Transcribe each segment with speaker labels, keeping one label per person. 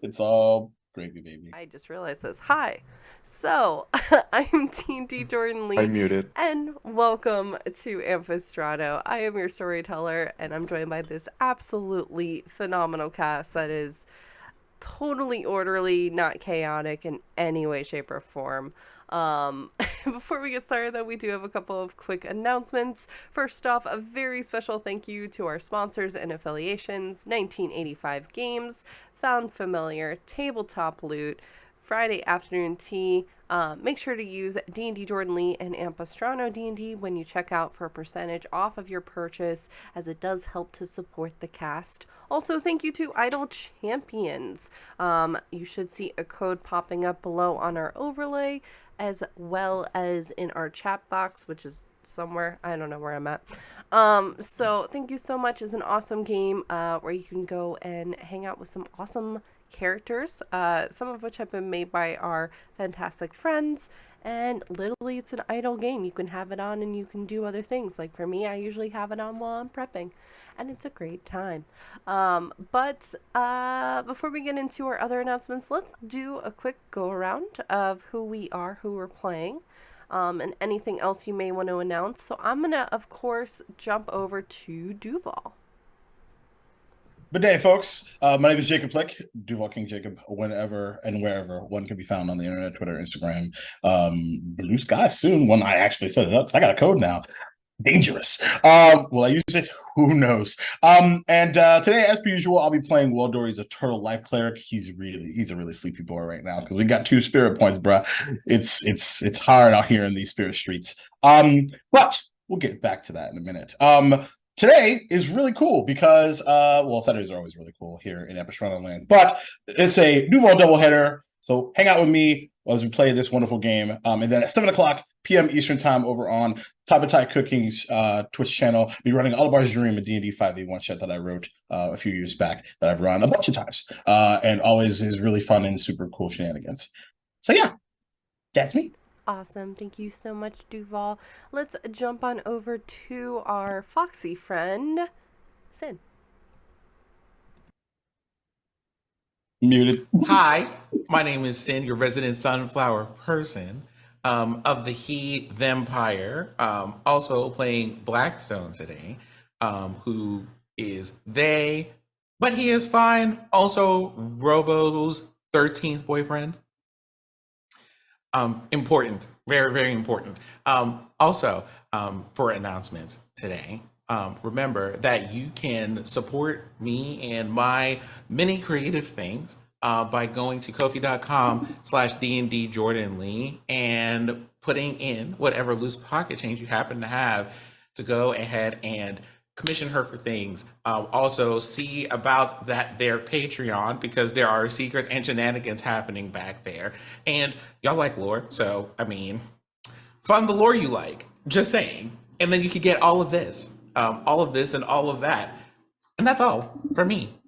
Speaker 1: It's all gravy, baby.
Speaker 2: I just realized this. Hi. So, I'm D&D Jordan
Speaker 3: I
Speaker 2: Lee,
Speaker 3: muted.
Speaker 2: and welcome to Ampistrano. I am your storyteller, and I'm joined by this absolutely phenomenal cast that is totally orderly, not chaotic in any way, shape, or form. Before we get started, though, we do have a couple of quick announcements. First off, a very special thank you to our sponsors and affiliations: 1985 Games, Found Familiar, Tabletop Loot, Friday Afternoon Tea. Make sure to use D&D Jordan Lee and AmpistranoDND when you check out for a percentage off of your purchase, as it does help to support the cast. Also, thank you to Idle Champions. You should see a code popping up below on our overlay, as well as in our chat box, which is somewhere. I don't know where I'm at. So thank you so much. It's an awesome game where you can go and hang out with some awesome characters, some of which have been made by our fantastic friends. And literally, it's an idle game. You can have it on and you can do other things. Like for me, I usually have it on while I'm prepping, and it's a great time. But before we get into our other announcements, let's do a quick go around of who we are, who we're playing, and anything else you may want to announce. So I'm going to, of course, jump over to Duval.
Speaker 1: Good day, folks. My name is Jacob Plick, Duval King Jacob, whenever and wherever one can be found on the internet, Twitter, Instagram, Blue Sky soon, when I actually set it up. So I got a code now. Dangerous. Will I use it? Who knows? And today, as per usual, I'll be playing Waldor. He's a Turtle Life Cleric. He's a really sleepy boy right now because we got 2 spirit points, bruh. It's hard out here in these spirit streets. But we'll get back to that in a minute. Today is really cool because Saturdays are always really cool here in Ampistrano land, but it's a Duval doubleheader. So hang out with me as we play this wonderful game. And then at 7 o'clock p.m. Eastern time over on Tabatai Cooking's Twitch channel, be running Olibar's Dream, a D&D 5e shot that I wrote a few years back that I've run a bunch of times, and always is really fun and super cool shenanigans. So yeah, that's me.
Speaker 2: Awesome. Thank you so much, Duval. Let's jump on over to our foxy friend, Sin.
Speaker 1: Muted.
Speaker 3: Hi, my name is Sin, your resident sunflower person of the He Thempire. Also playing Blackstone today, who is they, but he is fine. Also, Robo's 13th boyfriend. Important, very important. Also, for announcements today, remember that you can support me and my many creative things by going to kofi.com/DND Jordan Lee and putting in whatever loose pocket change you happen to have to go ahead and commission her for things. Also, see about that their Patreon, because there are secrets and shenanigans happening back there. And y'all like lore, so I mean, fund the lore you like. Just saying. And then you could get all of this, and all of that, and that's all for me.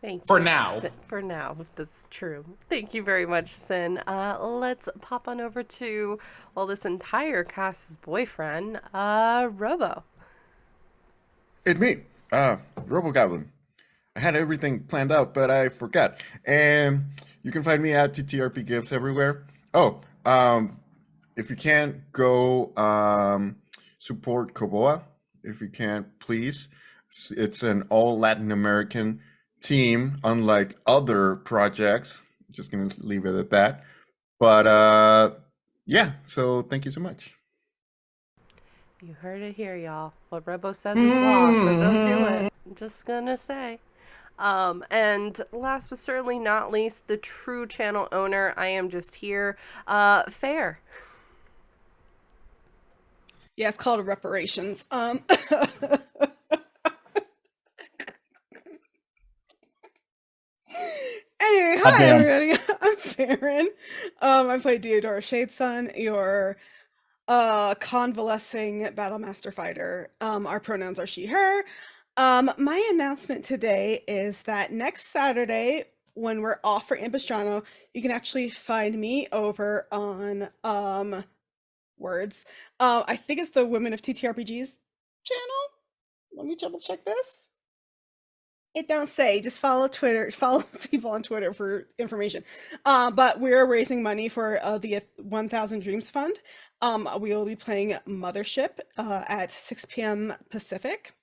Speaker 2: Thank
Speaker 3: For
Speaker 2: you.
Speaker 3: now.
Speaker 2: For now, that's true. Thank you very much, Sin. Let's pop on over to, well, this entire cast's boyfriend, Robo.
Speaker 4: It's me, Robo Goblin. I had everything planned out, but I forgot. And you can find me at TTRP Gifts everywhere. Oh, if you can, go support Koboa. If you can, please. It's an all Latin American team, unlike other projects. Just gonna leave it at that. But yeah, so thank you so much.
Speaker 2: You heard it here, y'all. What Robo says is law, so don't do it. I'm just gonna say. And last but certainly not least, the true channel owner. I am just here. Fair.
Speaker 5: Yeah, it's called reparations. Anyway, hi everybody. I'm Farron. I play Deodora Shadesun, your convalescing battlemaster fighter. Our pronouns are she, her. My announcement today is that next Saturday, when we're off for Ampistrano, you can actually find me over on I think it's the Women of TTRPGs channel. Let me double check this. It don't say. Just follow Twitter. Follow people on Twitter for information. But we're raising money for the 1000 Dreams Fund. We will be playing Mothership at 6 p.m. Pacific.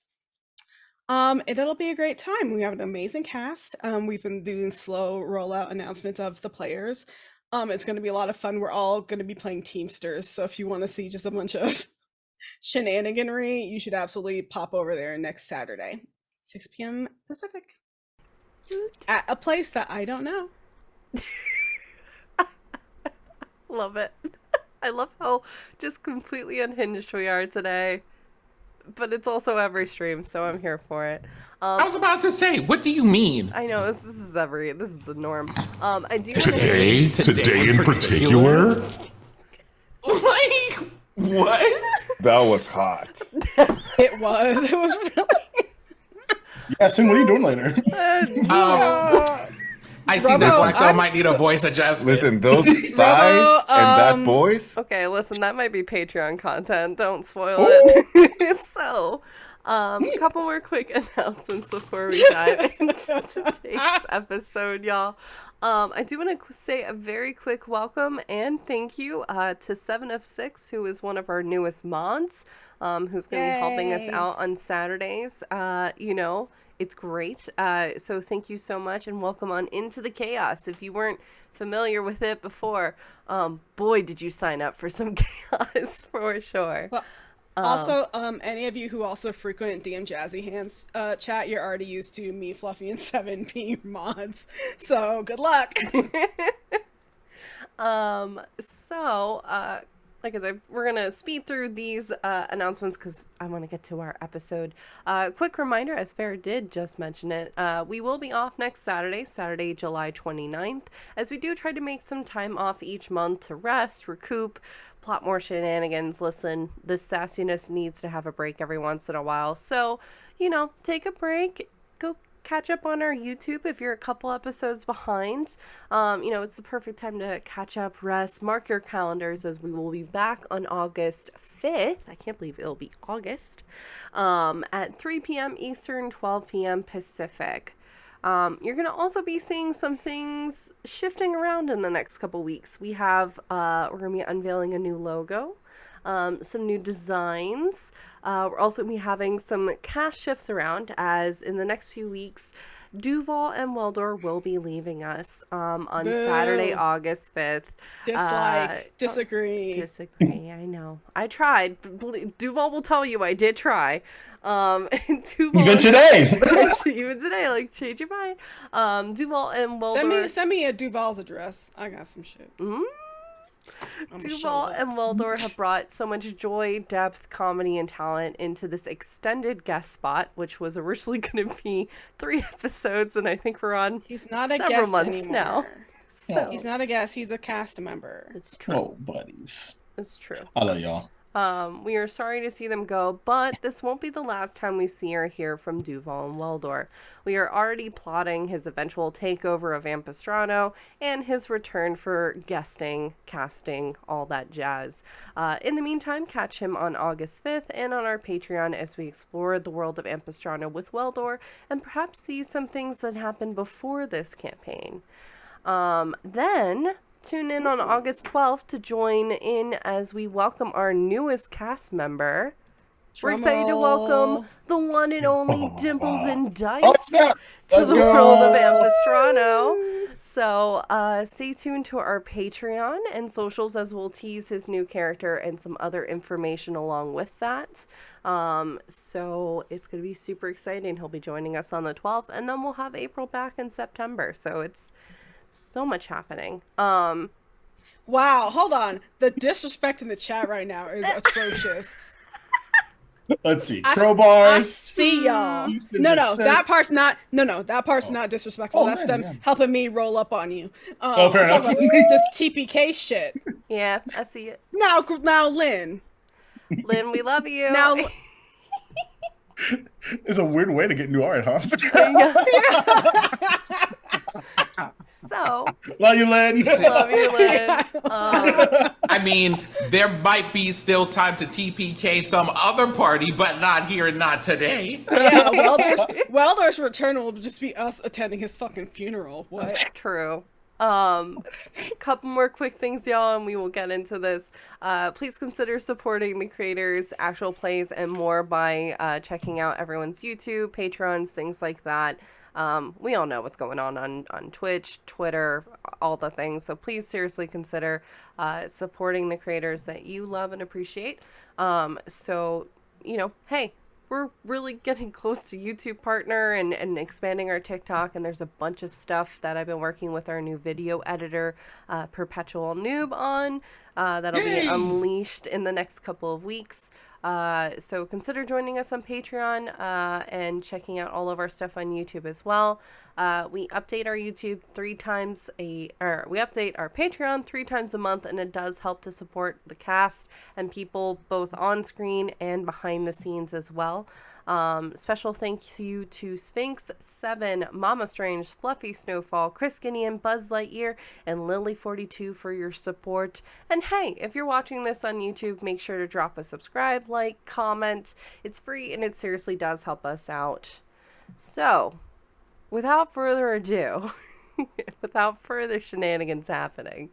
Speaker 5: And it'll be a great time. We have an amazing cast. We've been doing slow rollout announcements of the players. It's going to be a lot of fun. We're all going to be playing Teamsters. So if you want to see just a bunch of shenaniganry, you should absolutely pop over there next Saturday, 6 p.m. Pacific, at a place that I don't know.
Speaker 2: Love it. I love how just completely unhinged we are today. But it's also every stream, so I'm here for it.
Speaker 3: I was about to say, what do you mean?
Speaker 2: I know this is the norm. I do
Speaker 6: Today in particular?
Speaker 3: Like, what?
Speaker 4: That was hot.
Speaker 5: It was really.
Speaker 1: Yeah, Sing, what are you doing later?
Speaker 3: I see that Flexo might need a voice adjustment.
Speaker 4: Listen, those thighs and that voice.
Speaker 2: Okay, listen, that might be Patreon content. Don't spoil it. So, a couple more quick announcements before we dive into today's episode, y'all. I do want to say a very quick welcome and thank you to 7 of 6, who is one of our newest mods, who's going to be helping us out on Saturdays. It's great. So thank you so much and welcome on into the chaos. If you weren't familiar with it before, boy, did you sign up for some chaos for sure.
Speaker 5: Well, also, any of you who also frequent DM Jazzy Hands chat, you're already used to me, Fluffy, and 7 being mods. So good luck.
Speaker 2: Like I said, we're going to speed through these announcements because I want to get to our episode. Quick reminder, as Farrah did just mention it, we will be off next Saturday, July 29th, as we do try to make some time off each month to rest, recoup, plot more shenanigans. Listen, this sassiness needs to have a break every once in a while. So, take a break, go catch up on our YouTube if you're a couple episodes behind. It's the perfect time to catch up, rest, mark your calendars, as we will be back on August 5th. I can't believe it'll be August, at 3 p.m. Eastern, 12 p.m. Pacific. You're going to also be seeing some things shifting around in the next couple weeks. We're going to be unveiling a new logo, some new designs. We're also going to be having some cast shifts around, as in the next few weeks, Duval and Weldor will be leaving us on Saturday, August 5th.
Speaker 5: Disagree.
Speaker 2: Disagree, I know. I tried. Duval will tell you I did try. Duval,
Speaker 1: Even today,
Speaker 2: like, change your mind. Duval and Weldor.
Speaker 5: Send me a Duval's address. I got some shit.
Speaker 2: Duval and Weldor have brought so much joy, depth, comedy, and talent into this extended guest spot, which was originally going to be 3 episodes, and I think we're on several months
Speaker 5: anymore.
Speaker 2: now. So
Speaker 5: He's not a guest, he's a cast member.
Speaker 2: it's true.
Speaker 1: oh, buddies.
Speaker 2: It's true.
Speaker 1: I love y'all.
Speaker 2: We are sorry to see them go, but this won't be the last time we see or hear from Duval and Weldor. We are already plotting his eventual takeover of Ampistrano and his return for guesting, casting, all that jazz. In the meantime, catch him on August 5th and on our Patreon as we explore the world of Ampistrano with Weldor and perhaps see some things that happened before this campaign. Then tune in on August 12th to join in as we welcome our newest cast member. We're excited to welcome the one and only Dimples and Dice to the world of Ampistrano. So stay tuned to our Patreon and socials as we'll tease his new character and some other information along with that. So it's going to be super exciting. He'll be joining us on the 12th, and then we'll have April back in September. So it's so much happening.
Speaker 5: Wow, hold on. The disrespect in the chat right now is atrocious.
Speaker 1: Let's see. Crowbars.
Speaker 5: I see y'all. No, that part's not. That part's not disrespectful. That's them helping me roll up on you.
Speaker 1: Fair enough.
Speaker 5: This TPK shit.
Speaker 2: Yeah, I see it.
Speaker 5: Now, Lynn.
Speaker 2: Lynn, we love you.
Speaker 5: Now,
Speaker 1: It's a weird way to get new art, huh?
Speaker 2: So
Speaker 1: Love you, Lynn.
Speaker 2: love you, Lynn.
Speaker 3: I mean, there might be still time to TPK some other party, but not here and not today.
Speaker 5: Yeah, Welder's return will just be us attending his fucking funeral. What?
Speaker 2: True. Couple more quick things, y'all, and we will get into this. Please consider supporting the creators, actual plays, and more by checking out everyone's YouTube, Patrons, things like that. We all know what's going on Twitch, Twitter, all the things. So please seriously consider supporting the creators that you love and appreciate. So, you know, hey, we're really getting close to YouTube partner and expanding our TikTok, and there's a bunch of stuff that I've been working with our new video editor, Perpetual Noob, on that'll be unleashed in the next couple of weeks. So consider joining us on Patreon and checking out all of our stuff on YouTube as well. We update our YouTube we update our Patreon 3 times a month, and it does help to support the cast and people both on screen and behind the scenes as well. Special thank you to Sphinx 7, Mama Strange, Fluffy Snowfall, Chris Guinean, Buzz Lightyear, and Lily42 for your support. And hey, if you're watching this on YouTube, make sure to drop a subscribe, like, comment. It's free and it seriously does help us out. So, without further ado, without further shenanigans happening,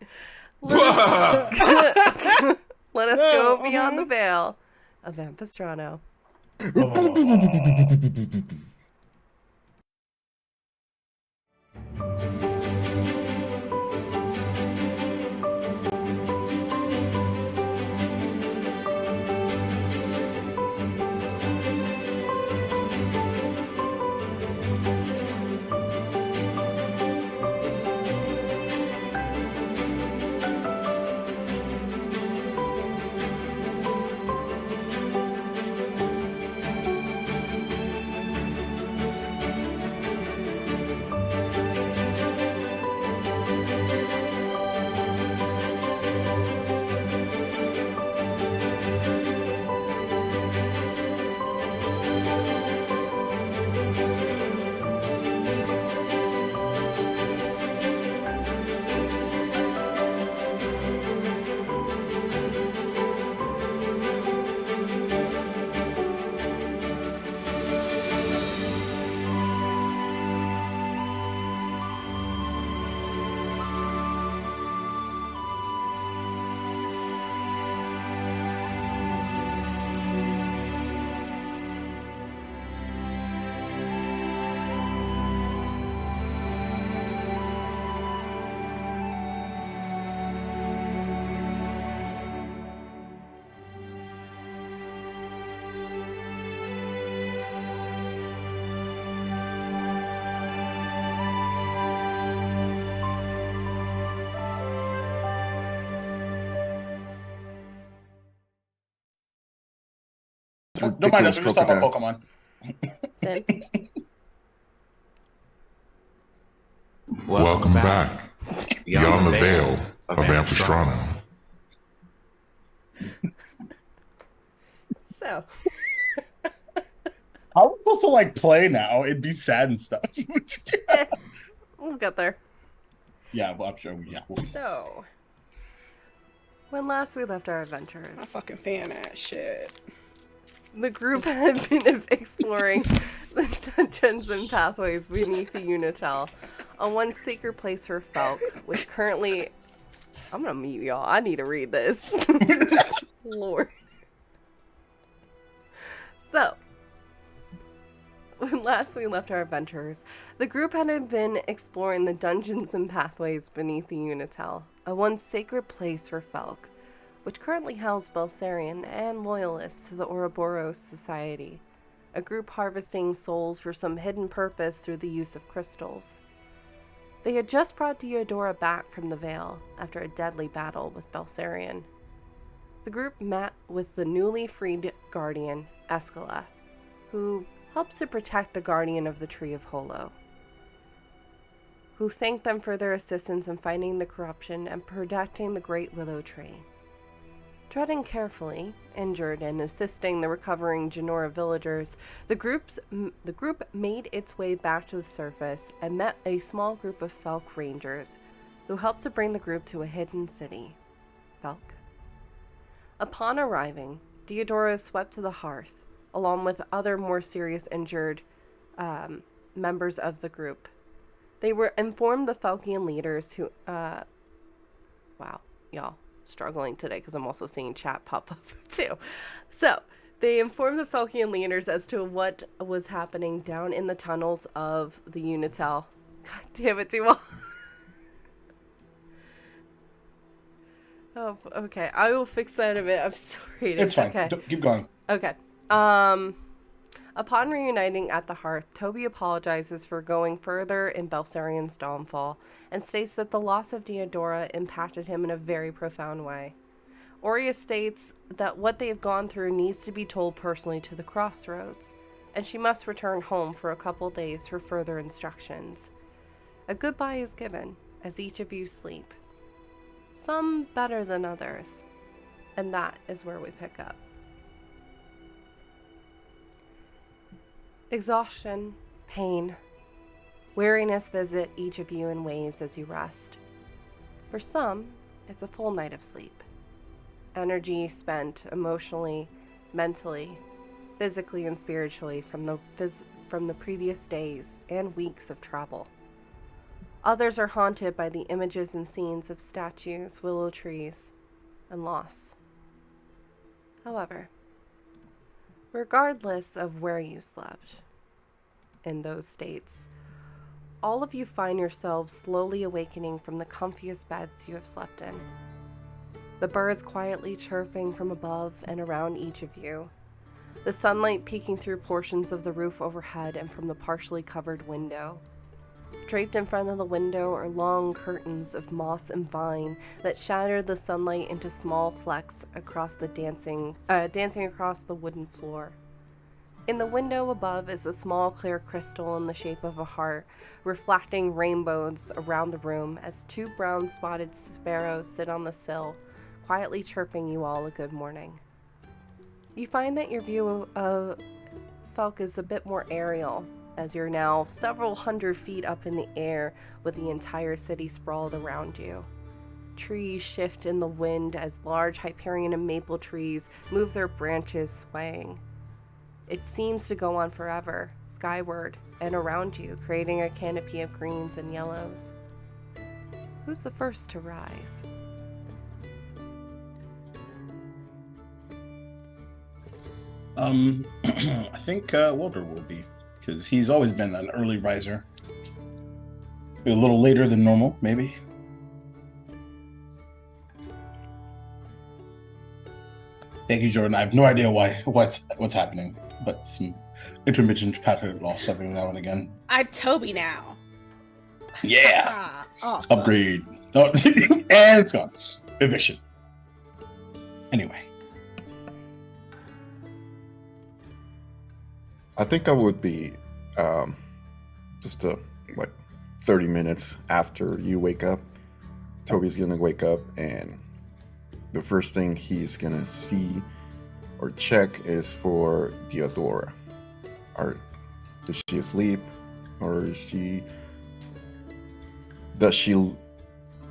Speaker 2: let us go beyond the veil of Ampistrano.
Speaker 1: Don't mind us. We're just talking about Pokemon.
Speaker 2: Sin.
Speaker 6: Welcome back. Beyond the veil of Ampistrano.
Speaker 2: So,
Speaker 1: How are we supposed to like play now? It'd be sad and stuff.
Speaker 2: we'll get there.
Speaker 1: Yeah, well, I'm sure. Yeah.
Speaker 2: So, when last we left our adventurers,
Speaker 5: I'm a fucking fan of that shit.
Speaker 2: the group had been exploring the dungeons and pathways beneath the Unitel on one sacred place for Felk, which currently... I'm gonna mute y'all. I need to read this. Lord. So, when last we left our adventurers, the group had been exploring the dungeons and pathways beneath the Unitel, a once sacred place for Felk, which currently house Belserion and loyalists to the Ouroboros Society, a group harvesting souls for some hidden purpose through the use of crystals. They had just brought Diodora back from the Vale after a deadly battle with Belserion. The group met with the newly freed guardian, Escala, who helps to protect the guardian of the Tree of Holo, who thanked them for their assistance in fighting the corruption and protecting the Great Willow Tree. Treading carefully, injured, and assisting the recovering Genora villagers, the group made its way back to the surface and met a small group of Felk rangers, who helped to bring the group to a hidden city, Felk Upon arriving, Deodora is swept to the hearth, along with other more serious injured members of the group. They were informed the Felkian leaders who, wow, y'all, struggling today because I'm also seeing chat pop up too. So, they informed the Felkian leaders as to what was happening down in the tunnels of the Unitel. God damn it, Duval. Oh, okay. I will fix that in a minute. I'm sorry.
Speaker 1: It's fine.
Speaker 2: Okay.
Speaker 1: Keep going.
Speaker 2: Okay. Upon reuniting at the hearth, Toby apologizes for going further in Belserion's downfall and states that the loss of Deodora impacted him in a very profound way. Aurea states that what they have gone through needs to be told personally to the Crossroads, and she must return home for a couple days for further instructions. A goodbye is given as each of you sleep. Some better than others, and that is where we pick up. Exhaustion, pain, weariness visit each of you in waves as you rest. For some, it's a full night of sleep. Energy spent emotionally, mentally, physically, and spiritually from the previous days and weeks of travel. Others are haunted by the images and scenes of statues, willow trees, and loss. However, regardless of where you slept in those states, all of you find yourselves slowly awakening from the comfiest beds you have slept in. The birds quietly chirping from above and around each of you. The sunlight peeking through portions of the roof overhead and from the partially covered window. Draped in front of the window are long curtains of moss and vine that shatter the sunlight into small flecks across the dancing across the wooden floor. In the window above is a small clear crystal in the shape of a heart, reflecting rainbows around the room as two brown spotted sparrows sit on the sill, quietly chirping you all a good morning. You find that your view of Felk is a bit more aerial, as you're now several hundred feet up in the air with the entire city sprawled around you. Trees shift in the wind as large Hyperion and maple trees move their branches swaying. It seems to go on forever, skyward and around you, creating a canopy of greens and yellows. Who's the first to rise?
Speaker 1: I think Walter will be, because he's always been an early riser. A little later than normal, maybe. Thank you, Jordan. I have no idea what's happening, but some intermittent pattern loss every now and again.
Speaker 5: I'm Toby now.
Speaker 1: Yeah.
Speaker 5: Awesome.
Speaker 1: Upgrade. Oh, and it's gone. Eviction. Anyway.
Speaker 4: I think I would be just 30 minutes after you wake up. Toby's gonna wake up, and the first thing he's gonna see or check is for Deodora. Is she asleep, or does she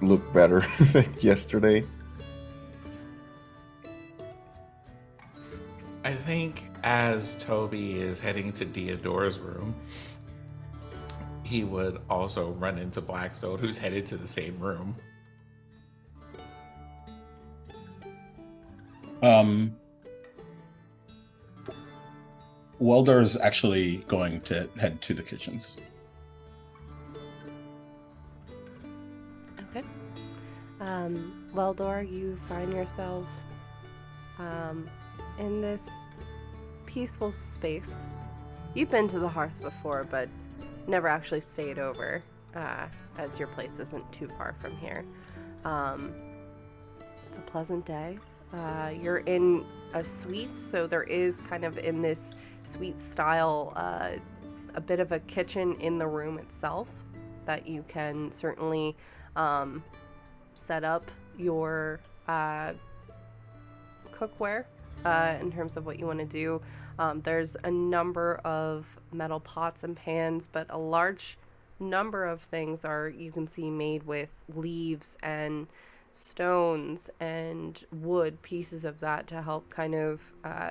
Speaker 4: look better than yesterday?
Speaker 3: I think as Toby is heading to Deodora's room, he would also run into Blackstone, who's headed to the same room.
Speaker 1: Welder's actually going to head to the kitchens.
Speaker 2: Okay. Weldor, you find yourself in this peaceful space. You've been to the hearth before, but never actually stayed over, as your place isn't too far from here. It's a pleasant day. You're in a suite, so there is kind of in this suite style a bit of a kitchen in the room itself that you can certainly set up your cookware in terms of what you want to do. There's a number of metal pots and pans, but a large number of things are, you can see, made with leaves and stones and wood pieces of that to help kind of,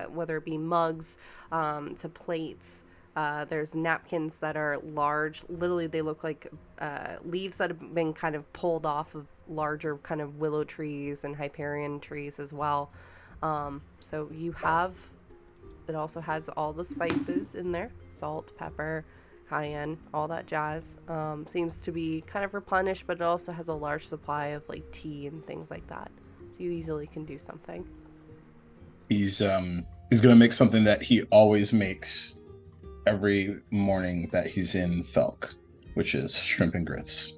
Speaker 2: whether it be mugs, to plates. There's napkins that are large. Literally, they look like leaves that have been kind of pulled off of larger kind of willow trees and hyperion trees as well. So you have, it also has all the spices in there, salt, pepper, cayenne, all that jazz. Seems to be kind of replenished, but it also has a large supply of like tea and things like that. So you easily can do something.
Speaker 1: He's gonna make something that he always makes every morning that he's in Felk, which is shrimp and grits.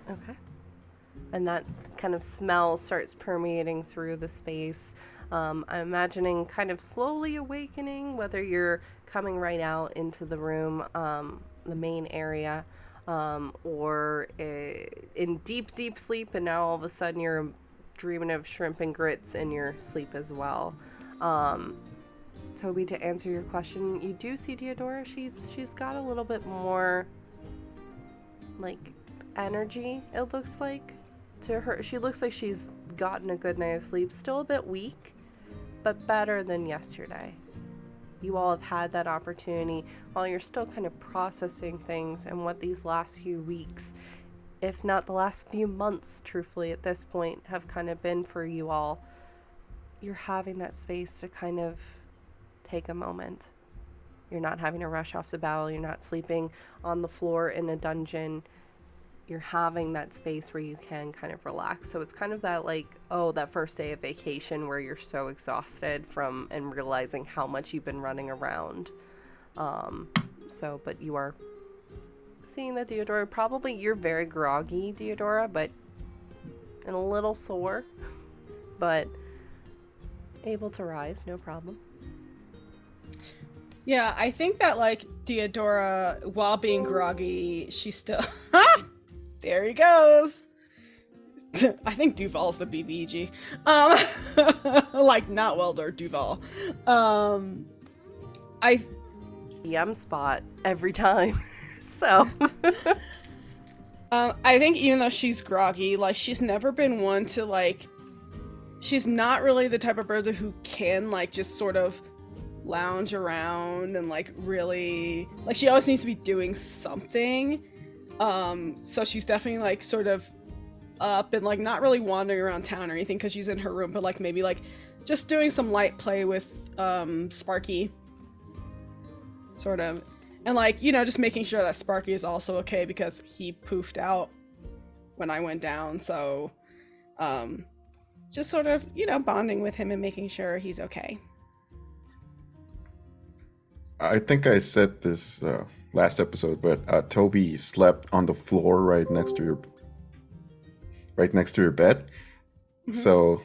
Speaker 2: Okay. And that kind of smell starts permeating through the space. I'm imagining kind of slowly awakening, whether you're coming right out into the room, the main area, or in deep, deep sleep, and now all of a sudden you're dreaming of shrimp and grits in your sleep as well. Toby, to answer your question, you do see Deodora. She's got a little bit more like energy, it looks like, to her. She looks like she's gotten a good night of sleep. Still a bit weak, but better than yesterday. You all have had that opportunity while you're still kind of processing things and what these last few weeks, if not the last few months, truthfully, at this point, have kind of been for you all. You're having that space to kind of take a moment. You're not having to rush off to battle. You're not sleeping on the floor in a dungeon. You're having that space where you can kind of relax. So it's kind of that like, that first day of vacation where you're so exhausted from and realizing how much you've been running around. But you are seeing that Deodora, probably you're very groggy, Deodora, but and a little sore, but able to rise, no problem.
Speaker 5: Yeah, I think that like Deodora, while being groggy, she's still there he goes. I think Duval's the BBG. Like not Welder, Duval.
Speaker 2: DM spot every time. So
Speaker 5: I think even though she's groggy, like she's never been one to like, she's not really the type of person who can like just sort of lounge around and like really, like she always needs to be doing something. So she's definitely like sort of up and like not really wandering around town or anything because she's in her room, but like maybe like just doing some light play with Sparky, sort of, and like, you know, just making sure that Sparky is also okay because he poofed out when I went down. So just sort of, you know, bonding with him and making sure he's okay.
Speaker 4: I think I said this last episode, but Toby slept on the floor right next to your bed. Mm-hmm. So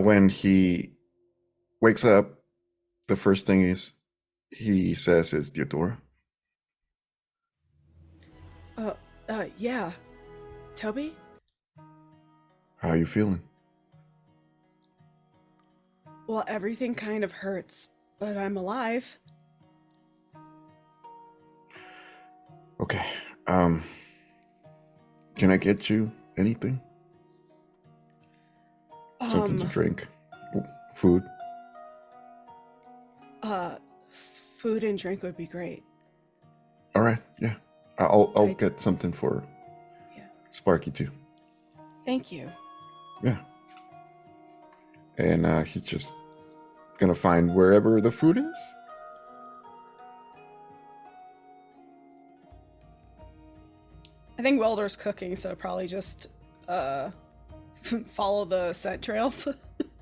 Speaker 4: when he wakes up, the first thing he says is Deodora.
Speaker 5: Yeah. Toby?
Speaker 4: How are you feeling?
Speaker 5: Well, everything kind of hurts, but I'm alive.
Speaker 4: Okay. Can I get you anything? Something to drink? Food?
Speaker 5: Food and drink would be great.
Speaker 4: All right, yeah. I'll get something for Sparky too.
Speaker 5: Thank you.
Speaker 4: Yeah. And he's just gonna find wherever the food is.
Speaker 5: I think Welder's cooking, so probably just follow the scent trails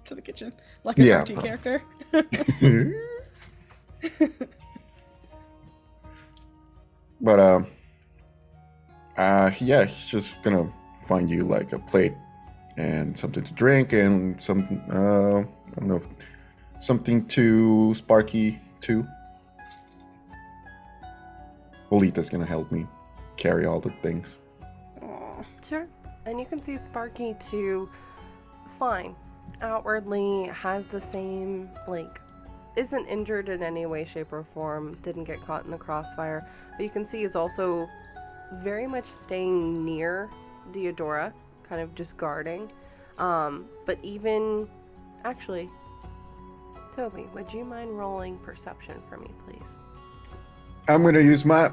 Speaker 5: to the kitchen like a cartoon character.
Speaker 4: But he's just gonna find you like a plate and something to drink and some I don't know, something to Sparky too. Lolita's gonna help me carry all the things.
Speaker 5: Aww.
Speaker 2: Sure. And you can see Sparky too, fine. Outwardly has the same like isn't injured in any way, shape, or form, didn't get caught in the crossfire, but you can see is also very much staying near Deodora, kind of just guarding. But even, actually, Toby, would you mind rolling perception for me, please?
Speaker 4: I'm gonna use my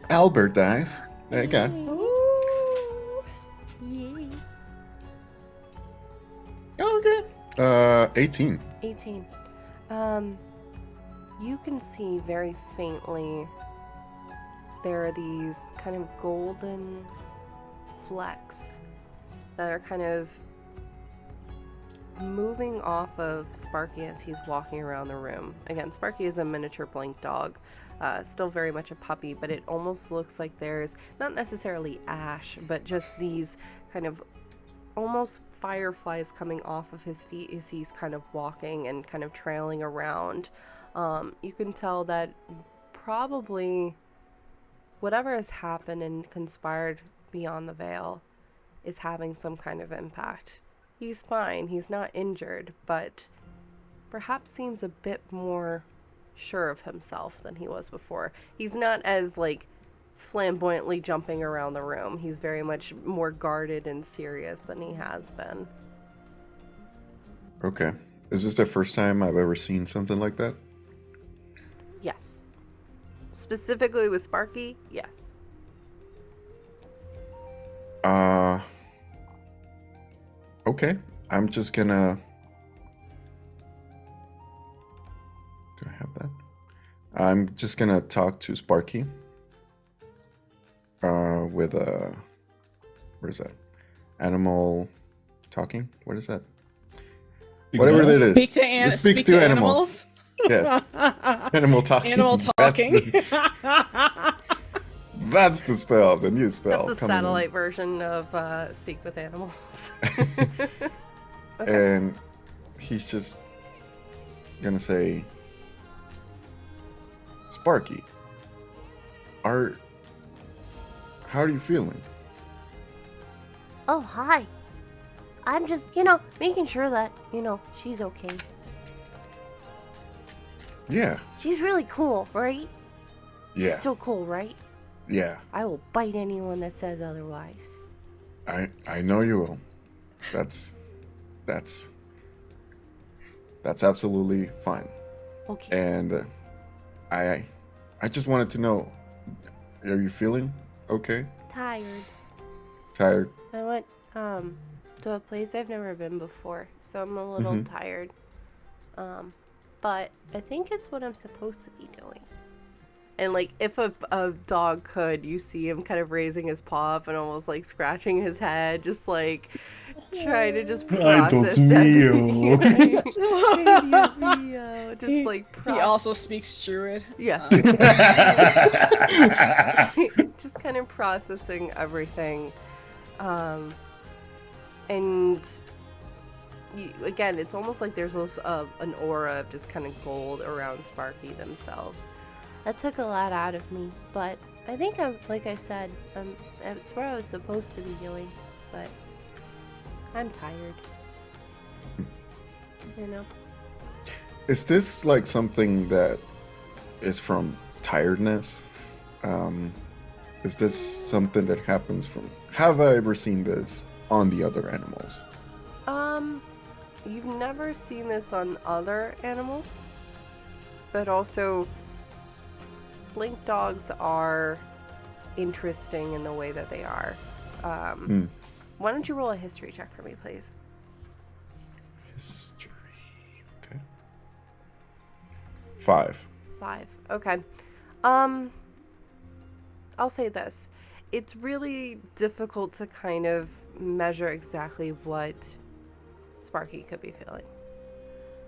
Speaker 4: Albert dice. There you go.
Speaker 5: Ooh.
Speaker 2: Yay.
Speaker 4: Okay. 18.
Speaker 2: 18. You can see very faintly there are these kind of golden flecks that are kind of moving off of Sparky as he's walking around the room. Again, Sparky is a miniature blink dog, still very much a puppy, but it almost looks like there's not necessarily ash, but just these kind of almost fireflies coming off of his feet as he's kind of walking and kind of trailing around. You can tell that probably whatever has happened and conspired beyond the veil is having some kind of impact. He's fine, he's not injured, but perhaps seems a bit more sure of himself than he was before. He's not as, like, flamboyantly jumping around the room. He's very much more guarded and serious than he has been.
Speaker 4: Okay. Is this the first time I've ever seen something like that?
Speaker 2: Yes. Specifically with Sparky, yes.
Speaker 4: Okay. I'm just gonna... Do I have that? I'm just gonna talk to Sparky. With a... What is that? Animal talking? What is that? Whatever it is.
Speaker 5: Speak to animals.
Speaker 4: Yes. Animal talking.
Speaker 5: Animal talking.
Speaker 4: That's the spell, the new spell.
Speaker 2: That's the
Speaker 4: coming in.
Speaker 2: satellite version of Speak with Animals. Okay.
Speaker 4: And he's just gonna say, Sparky, how are you feeling?
Speaker 7: Oh, hi. I'm just, making sure that, she's okay.
Speaker 4: Yeah.
Speaker 7: She's really cool, right?
Speaker 4: Yeah.
Speaker 7: She's so cool, right?
Speaker 4: Yeah.
Speaker 7: I will bite anyone that says otherwise.
Speaker 4: I know you will. That's absolutely fine.
Speaker 7: Okay.
Speaker 4: And I just wanted to know, are you feeling okay?
Speaker 7: Tired.
Speaker 4: Tired?
Speaker 2: I went to a place I've never been before, so I'm a little tired. But I think it's what I'm supposed to be doing. And, like, if a dog could, you see him kind of raising his paw up and almost, like, scratching his head, just, like, trying to just process everything. Right? Dios mío. Just, like,
Speaker 5: He also speaks Druid.
Speaker 2: Yeah. Just kind of processing everything. And again, it's almost like there's an aura of just kind of gold around Sparky themselves. That took a lot out of me, but I think like I said, it's what I was supposed to be doing, but I'm tired.
Speaker 4: Is this like something that is from tiredness? Is this something that happens from... Have I ever seen this on the other animals?
Speaker 2: You've never seen this on other animals, but also blink dogs are interesting in the way that they are. Why don't you roll a history check for me, please?
Speaker 4: History. Okay. 5.
Speaker 2: 5. Okay. I'll say this. It's really difficult to kind of measure exactly what Sparky could be feeling.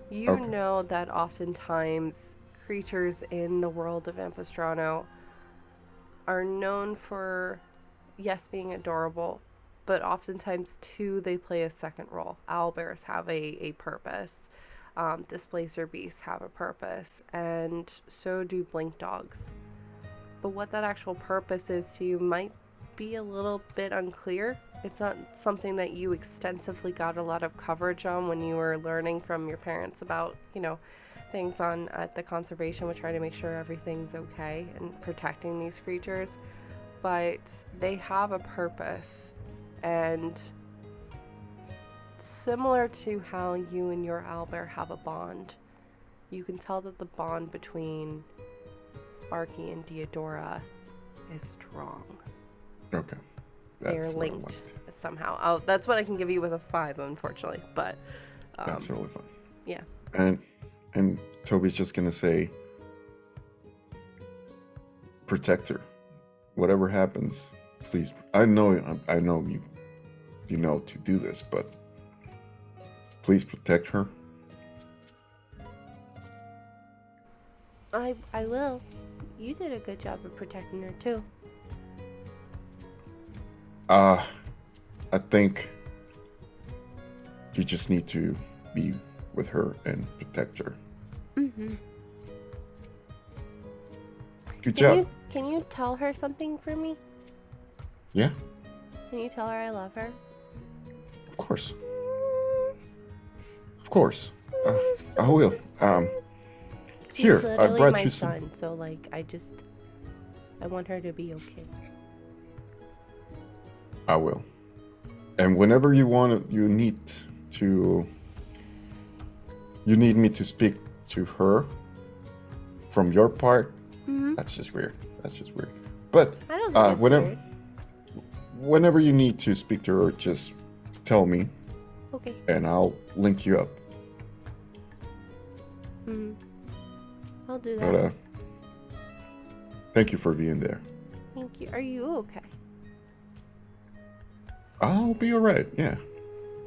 Speaker 2: You
Speaker 4: Okay.
Speaker 2: know that oftentimes creatures in the world of Ampistrano are known for, yes, being adorable, but oftentimes, too, they play a second role. Owlbears have a purpose. Displacer beasts have a purpose, and so do blink dogs. But what that actual purpose is to you might be a little bit unclear. It's not something that you extensively got a lot of coverage on when you were learning from your parents about, things on at the conservation with trying to make sure everything's okay and protecting these creatures, but they have a purpose, and similar to how you and your owlbear have a bond, you can tell that the bond between Sparky and Deodora is strong.
Speaker 4: Okay.
Speaker 2: They're
Speaker 4: That's what I
Speaker 2: linked
Speaker 4: wanted.
Speaker 2: somehow. Oh, that's what I can give you with a 5, unfortunately, but
Speaker 4: That's really fun.
Speaker 2: yeah.
Speaker 4: And Toby's just gonna say, protect her. Whatever happens, please. I know you know to do this, but please protect her.
Speaker 7: I will. You did a good job of protecting her too.
Speaker 4: I think you just need to be with her and protect her.
Speaker 7: Mm-hmm.
Speaker 4: Good job.
Speaker 7: Can you tell her something for me?
Speaker 4: Yeah,
Speaker 7: Can you tell her I love her?
Speaker 4: of course. Of course. I will.
Speaker 7: She's
Speaker 4: Here, I
Speaker 7: literally
Speaker 4: brought
Speaker 7: my
Speaker 4: you some.
Speaker 7: son, so like I want her to be okay.
Speaker 4: I will. And whenever you need me to speak to her from your part.
Speaker 7: Mm-hmm.
Speaker 4: That's just weird. But
Speaker 7: I don't think it's weird.
Speaker 4: whenever you need to speak to her, just tell me
Speaker 7: Okay.
Speaker 4: and I'll link you up.
Speaker 7: Mm-hmm. I'll do
Speaker 4: But
Speaker 7: that.
Speaker 4: thank you for being there.
Speaker 7: Thank you. Are you okay?
Speaker 4: I'll be alright. Yeah.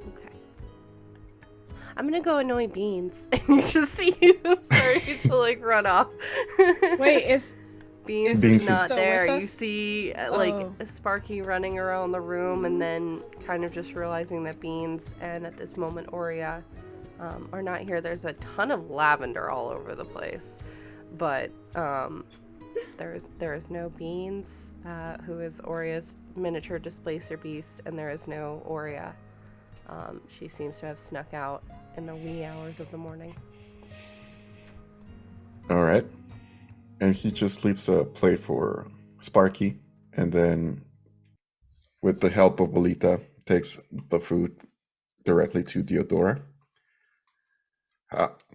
Speaker 7: Okay. I'm gonna go annoy Beans, and you just see him starting to like run off.
Speaker 5: Wait, is
Speaker 2: Beans
Speaker 4: Beans
Speaker 2: is
Speaker 4: is
Speaker 2: not
Speaker 5: still
Speaker 2: there.
Speaker 5: with us?
Speaker 2: You see
Speaker 5: Oh.
Speaker 2: Sparky running around the room, and then kind of just realizing that Beans and at this moment Aurea are not here. There's a ton of lavender all over the place, but there is no Beans, who is Aurea's miniature displacer beast, and there is no Aurea. She seems to have snuck out in the wee hours of the morning.
Speaker 4: Alright. And he just leaves a plate for Sparky, and then with the help of Bolita, takes the food directly to Deodora.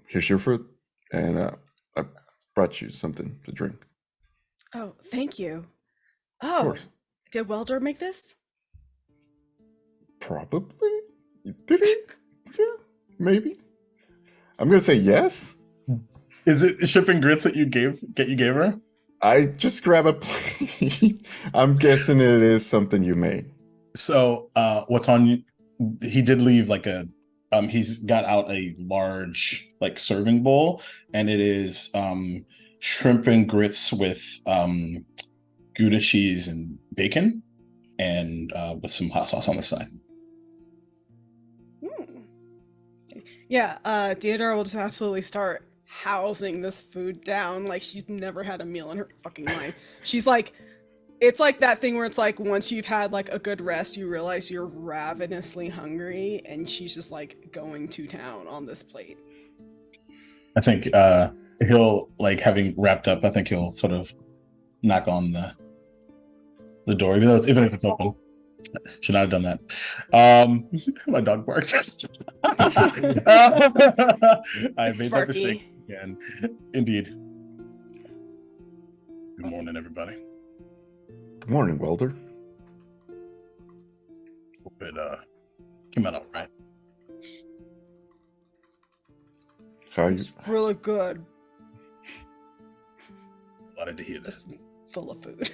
Speaker 4: Here's your food, and I brought you something to drink.
Speaker 5: Oh, thank you.
Speaker 4: Of
Speaker 5: Oh,
Speaker 4: course.
Speaker 5: did Welder make this?
Speaker 4: Probably. Did he? Yeah, maybe. I'm gonna say yes.
Speaker 1: Is it shipping grits that you gave her?
Speaker 4: I just grab a plate. I'm guessing it is something you made.
Speaker 1: So what's on you? He did leave like a he's got out a large like serving bowl, and it is shrimp and grits with Gouda cheese and bacon, and with some hot sauce on the side.
Speaker 5: Yeah, Deodora will just absolutely start housing this food down like she's never had a meal in her fucking life. She's like, it's like that thing where it's like once you've had like a good rest, you realize you're ravenously hungry, and she's just like going to town on this plate.
Speaker 1: I think he'll, like, having wrapped up, I think he'll sort of knock on the door, even if it's open. Should not have done that. My dog barked. I made that mistake again. Indeed. Good morning, everybody.
Speaker 4: Good morning, Welder.
Speaker 1: Hope it came out all right.
Speaker 4: How you?
Speaker 5: It's really good.
Speaker 1: Glad to hear that.
Speaker 5: Just full of food.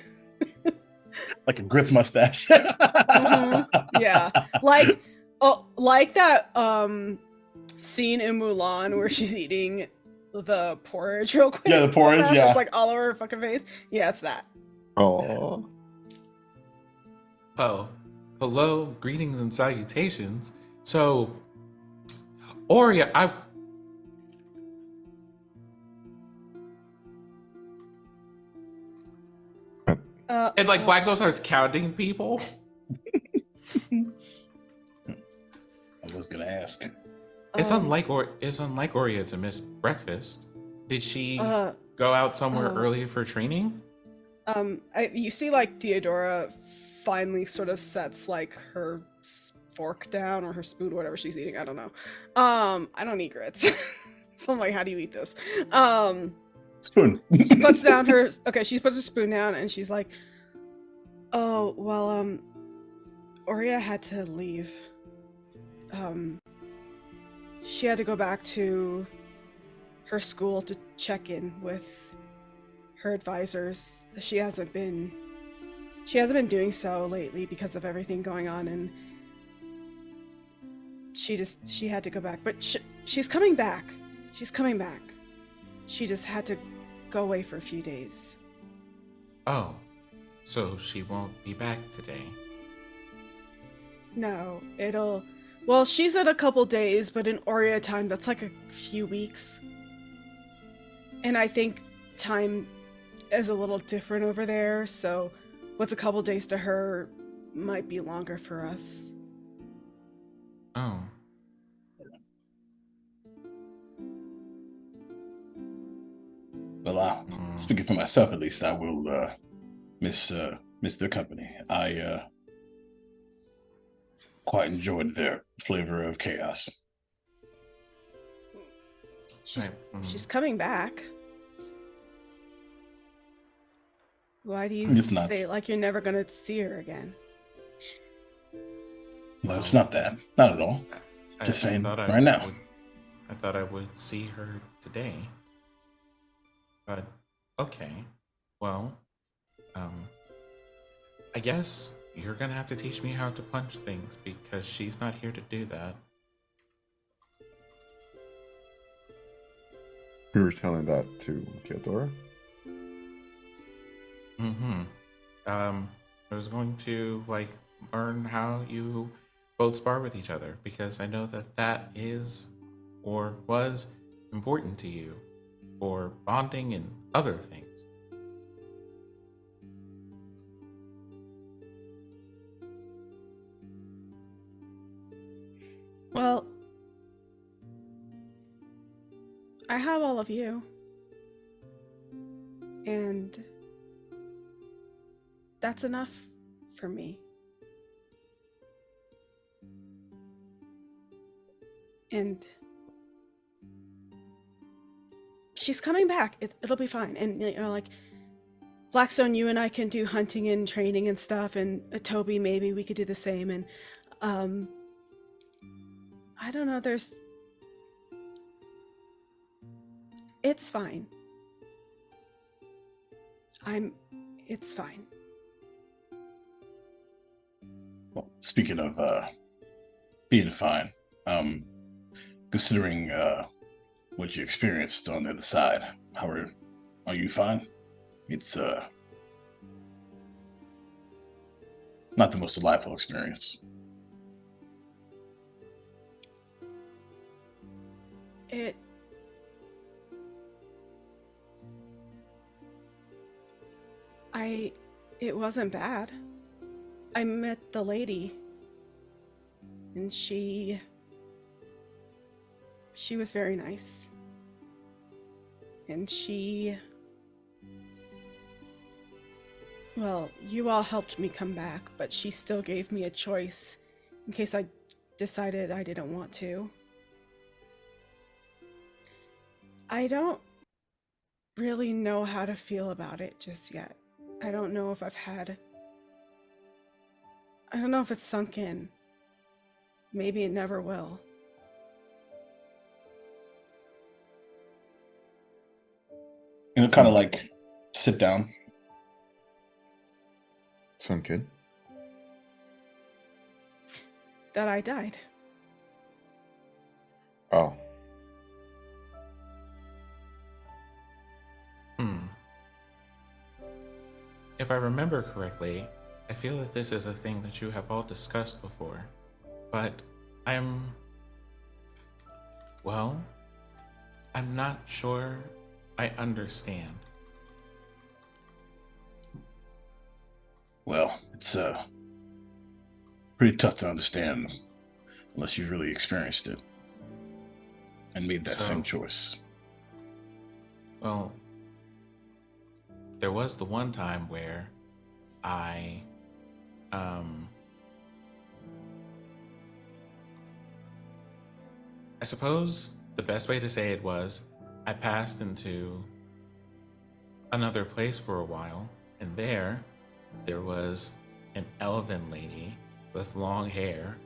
Speaker 1: Like a grits mustache.
Speaker 5: Yeah. Like that scene in Mulan where she's eating the porridge real quick.
Speaker 1: Yeah, the porridge, yeah.
Speaker 5: It's like all over her fucking face. Yeah, it's that.
Speaker 4: Oh.
Speaker 3: Oh, hello, greetings and salutations. So, Aurea, and like Black Soul starts counting people.
Speaker 1: I was gonna ask.
Speaker 3: It's unlike Aurea to miss breakfast. Did she
Speaker 5: Uh,
Speaker 3: go out somewhere
Speaker 5: uh,
Speaker 3: early for training?
Speaker 5: You see, like, Deodora finally sort of sets, like, her fork down or her spoon, whatever she's eating. I don't know. I don't eat grits. So I'm like, how do you eat this?
Speaker 1: Spoon.
Speaker 5: She puts down her, okay, she puts her spoon down and she's like, oh, well, Oria had to leave. She had to go back to her school to check in with her advisors. She hasn't been doing so lately because of everything going on, and she had to go back. But she's coming back. She's coming back. She just had to go away for a few days.
Speaker 3: Oh, so she won't be back today.
Speaker 5: No, well, she said a couple days, but in Oria time, that's like a few weeks. And I think time is a little different over there, so what's a couple days to her might be longer for us.
Speaker 3: Oh.
Speaker 1: Well, speaking for myself, at least, I will miss the company. I quite enjoyed their flavor of chaos.
Speaker 5: She's coming back. Why do you
Speaker 1: It's nuts.
Speaker 5: say it like you're never gonna see her again?
Speaker 1: No, it's not that. Not at all. Just saying right now.
Speaker 3: I thought I would see her today. But, okay. Well, I guess you're gonna have to teach me how to punch things because she's not here to do that.
Speaker 4: You were telling that to Theodora?
Speaker 3: I was going to, like, learn how you both spar with each other because I know that is or was important to you for bonding and other things.
Speaker 5: Well, I have all of you. And that's enough for me. And she's coming back. It'll be fine. And, you know, like, Blackstone, you and I can do hunting and training and stuff, and Toby, maybe we could do the same. And I don't know, it's fine. It's fine.
Speaker 1: Well, speaking of being fine, considering what you experienced on the other side, are you fine? It's not the most delightful experience.
Speaker 5: It wasn't bad. I met the lady, and she was very nice. And well, you all helped me come back, but she still gave me a choice in case I decided I didn't want to. I don't really know how to feel about it just yet. I don't know if I don't know if it's sunk in. Maybe it never will.
Speaker 1: You know, kind of like sit down.
Speaker 4: Sunk in?
Speaker 5: That I died.
Speaker 4: Oh.
Speaker 3: If I remember correctly, I feel that this is a thing that you have all discussed before, but I'm not sure I understand.
Speaker 1: Well, it's pretty tough to understand unless you've really experienced it and made that same choice.
Speaker 3: Well, there was the one time where um, I suppose the best way to say it was I passed into another place for a while, and there was an elven lady with long hair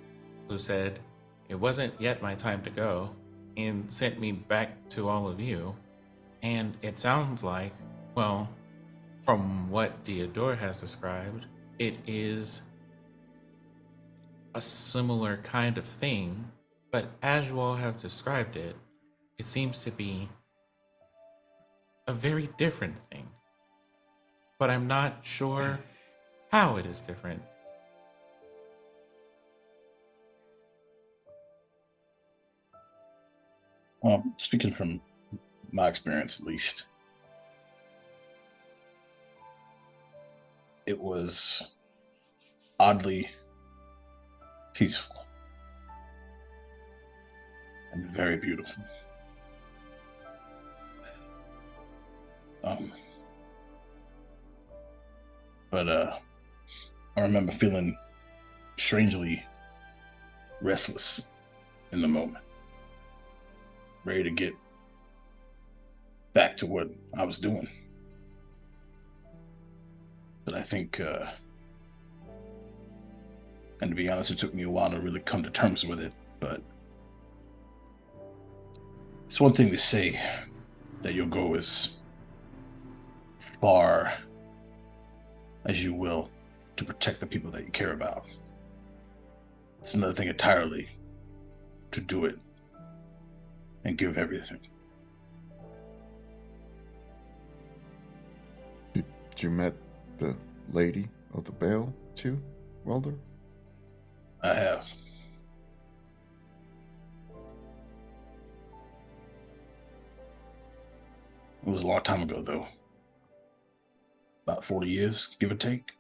Speaker 3: who said it wasn't yet my time to go and sent me back to all of you. And it sounds like, well, from what Diodore has described, it is a similar kind of thing, but as you all have described it, it seems to be a very different thing. But I'm not sure how it is different.
Speaker 1: Well, speaking from my experience, at least, it was oddly peaceful and very beautiful. But I remember feeling strangely restless in the moment, ready to get back to what I was doing. But I think, and to be honest, it took me a while to really come to terms with it, but it's one thing to say that you'll go as far as you will to protect the people that you care about. It's another thing entirely to do it and give everything.
Speaker 4: Did you met the lady of the Veil too, Welder?
Speaker 1: I have. It was a long time ago, though. About 40 years, give or take.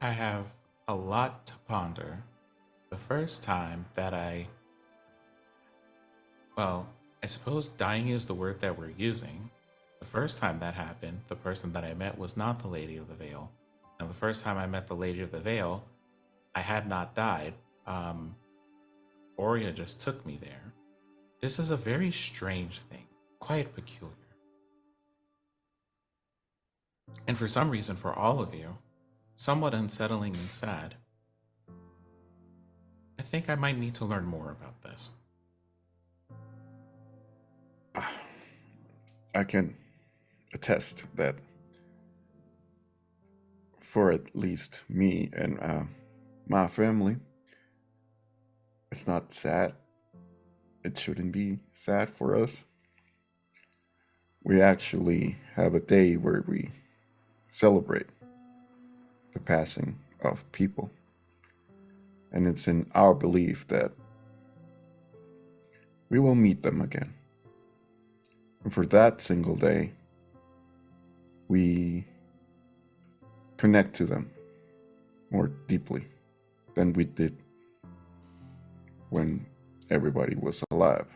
Speaker 3: I have a lot to ponder. The first time that I suppose dying is the word that we're using. The first time that happened, the person that I met was not the Lady of the Veil. And the first time I met the Lady of the Veil, I had not died. Oria just took me there. This is a very strange thing, quite peculiar. And for some reason, for all of you, somewhat unsettling and sad. I think I might need to learn more about this.
Speaker 4: I can attest that for at least me and my family, it's not sad. It shouldn't be sad for us. We actually have a day where we celebrate the passing of people. And it's in our belief that we will meet them again. And for that single day, we connect to them more deeply than we did when everybody was alive.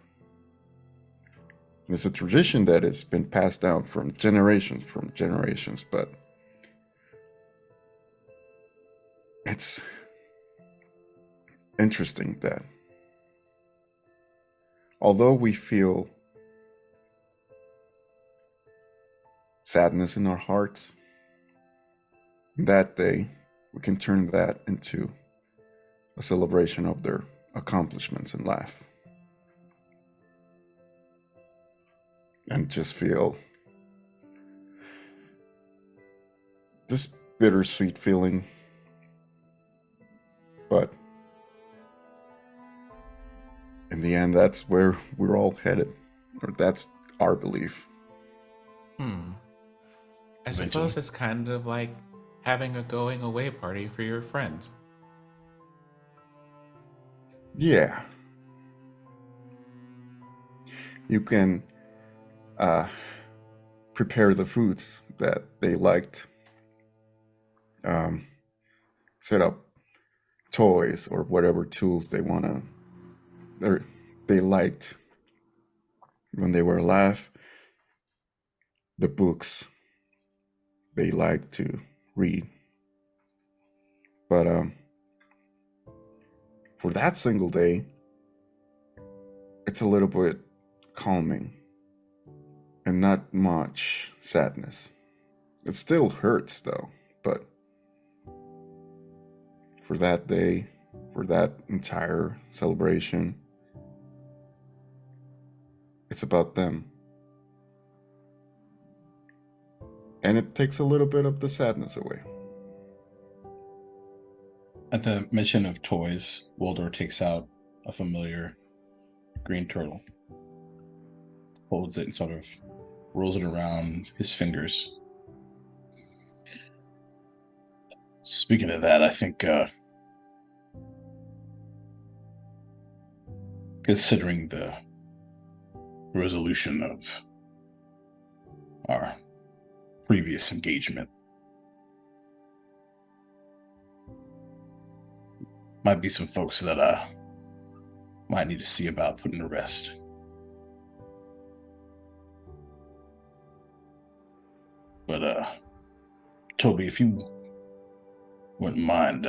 Speaker 4: And it's a tradition that has been passed down from generations, but it's interesting that although we feel sadness in our hearts, that day we can turn that into a celebration of their accomplishments in life. And just feel this bittersweet feeling, but in the end, that's where we're all headed, or that's our belief.
Speaker 3: I suppose it's kind of like having a going away party for your friends.
Speaker 4: Yeah. You can prepare the foods that they liked, set up toys or whatever tools they wanna or they liked when they were alive, the books they liked to read. But for that single day, it's a little bit calming and not much sadness. It still hurts though, but for that day, for that entire celebration, it's about them. And it takes a little bit of the sadness away.
Speaker 1: At the mention of toys, Waldor takes out a familiar green turtle, holds it and sort of rolls it around his fingers. Speaking of that, I think considering the resolution of our previous engagement, might be some folks that might need to see about putting to rest. But Toby, if you wouldn't mind,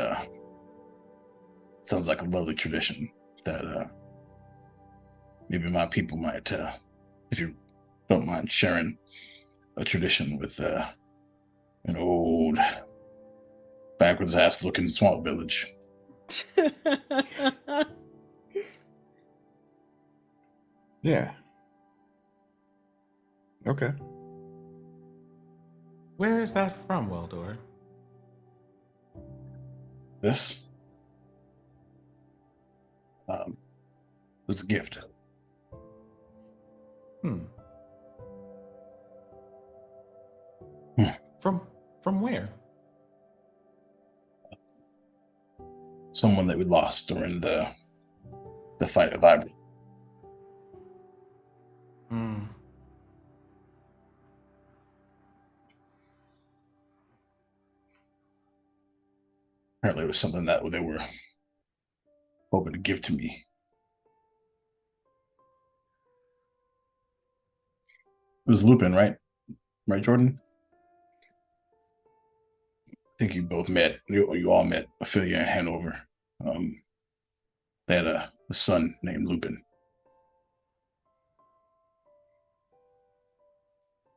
Speaker 1: sounds like a lovely tradition that maybe my people might, if you don't mind sharing a tradition with an old backwards ass looking swamp village.
Speaker 4: Yeah. Okay.
Speaker 3: Where is that from, Waldor?
Speaker 1: This was a gift.
Speaker 3: From where?
Speaker 1: Someone that we lost during the fight of Ivory. Apparently it was something that they were hoping to give to me. It was Lupin, right? Right, Jordan? I think you both met, you all met Ophelia in Hanover. They had a son named Lupin.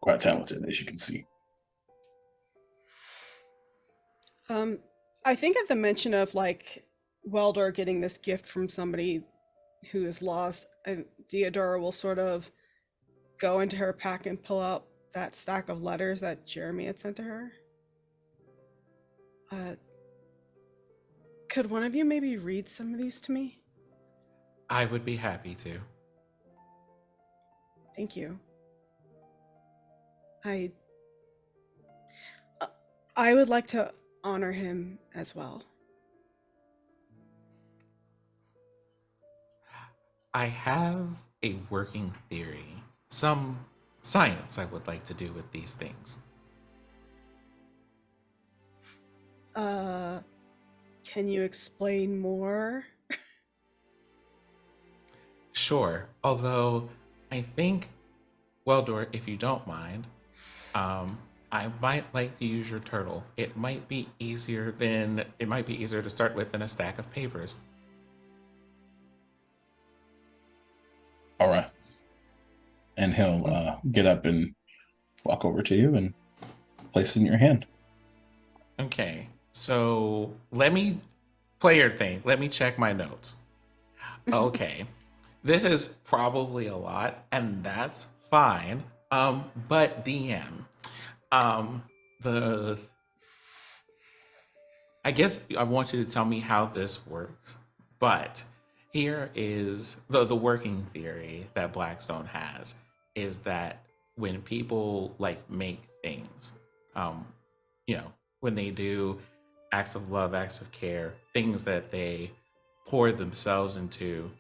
Speaker 1: Quite talented, as you can see.
Speaker 5: I think at the mention of like Weldor getting this gift from somebody who is lost, Theodora will sort of go into her pack and pull out that stack of letters that Jeremy had sent to her. Could one of you maybe read some of these to me?
Speaker 3: I would be happy to.
Speaker 5: Thank you. I would like to honor him as well.
Speaker 3: I have a working theory, some science I would like to do with these things.
Speaker 5: Can you explain more?
Speaker 3: Sure, although I think, Weldor, if you don't mind, I might like to use your turtle. It might be easier to start with than a stack of papers.
Speaker 1: All right. And he'll get up and walk over to you and place it in your hand.
Speaker 3: Okay, so let me play your thing. Let me check my notes. Okay, this is probably a lot, and that's fine. But DM, I guess I want you to tell me how this works. But here is the working theory that Blackstone has is that when people like make things, when they do acts of love, acts of care, things that they pour themselves into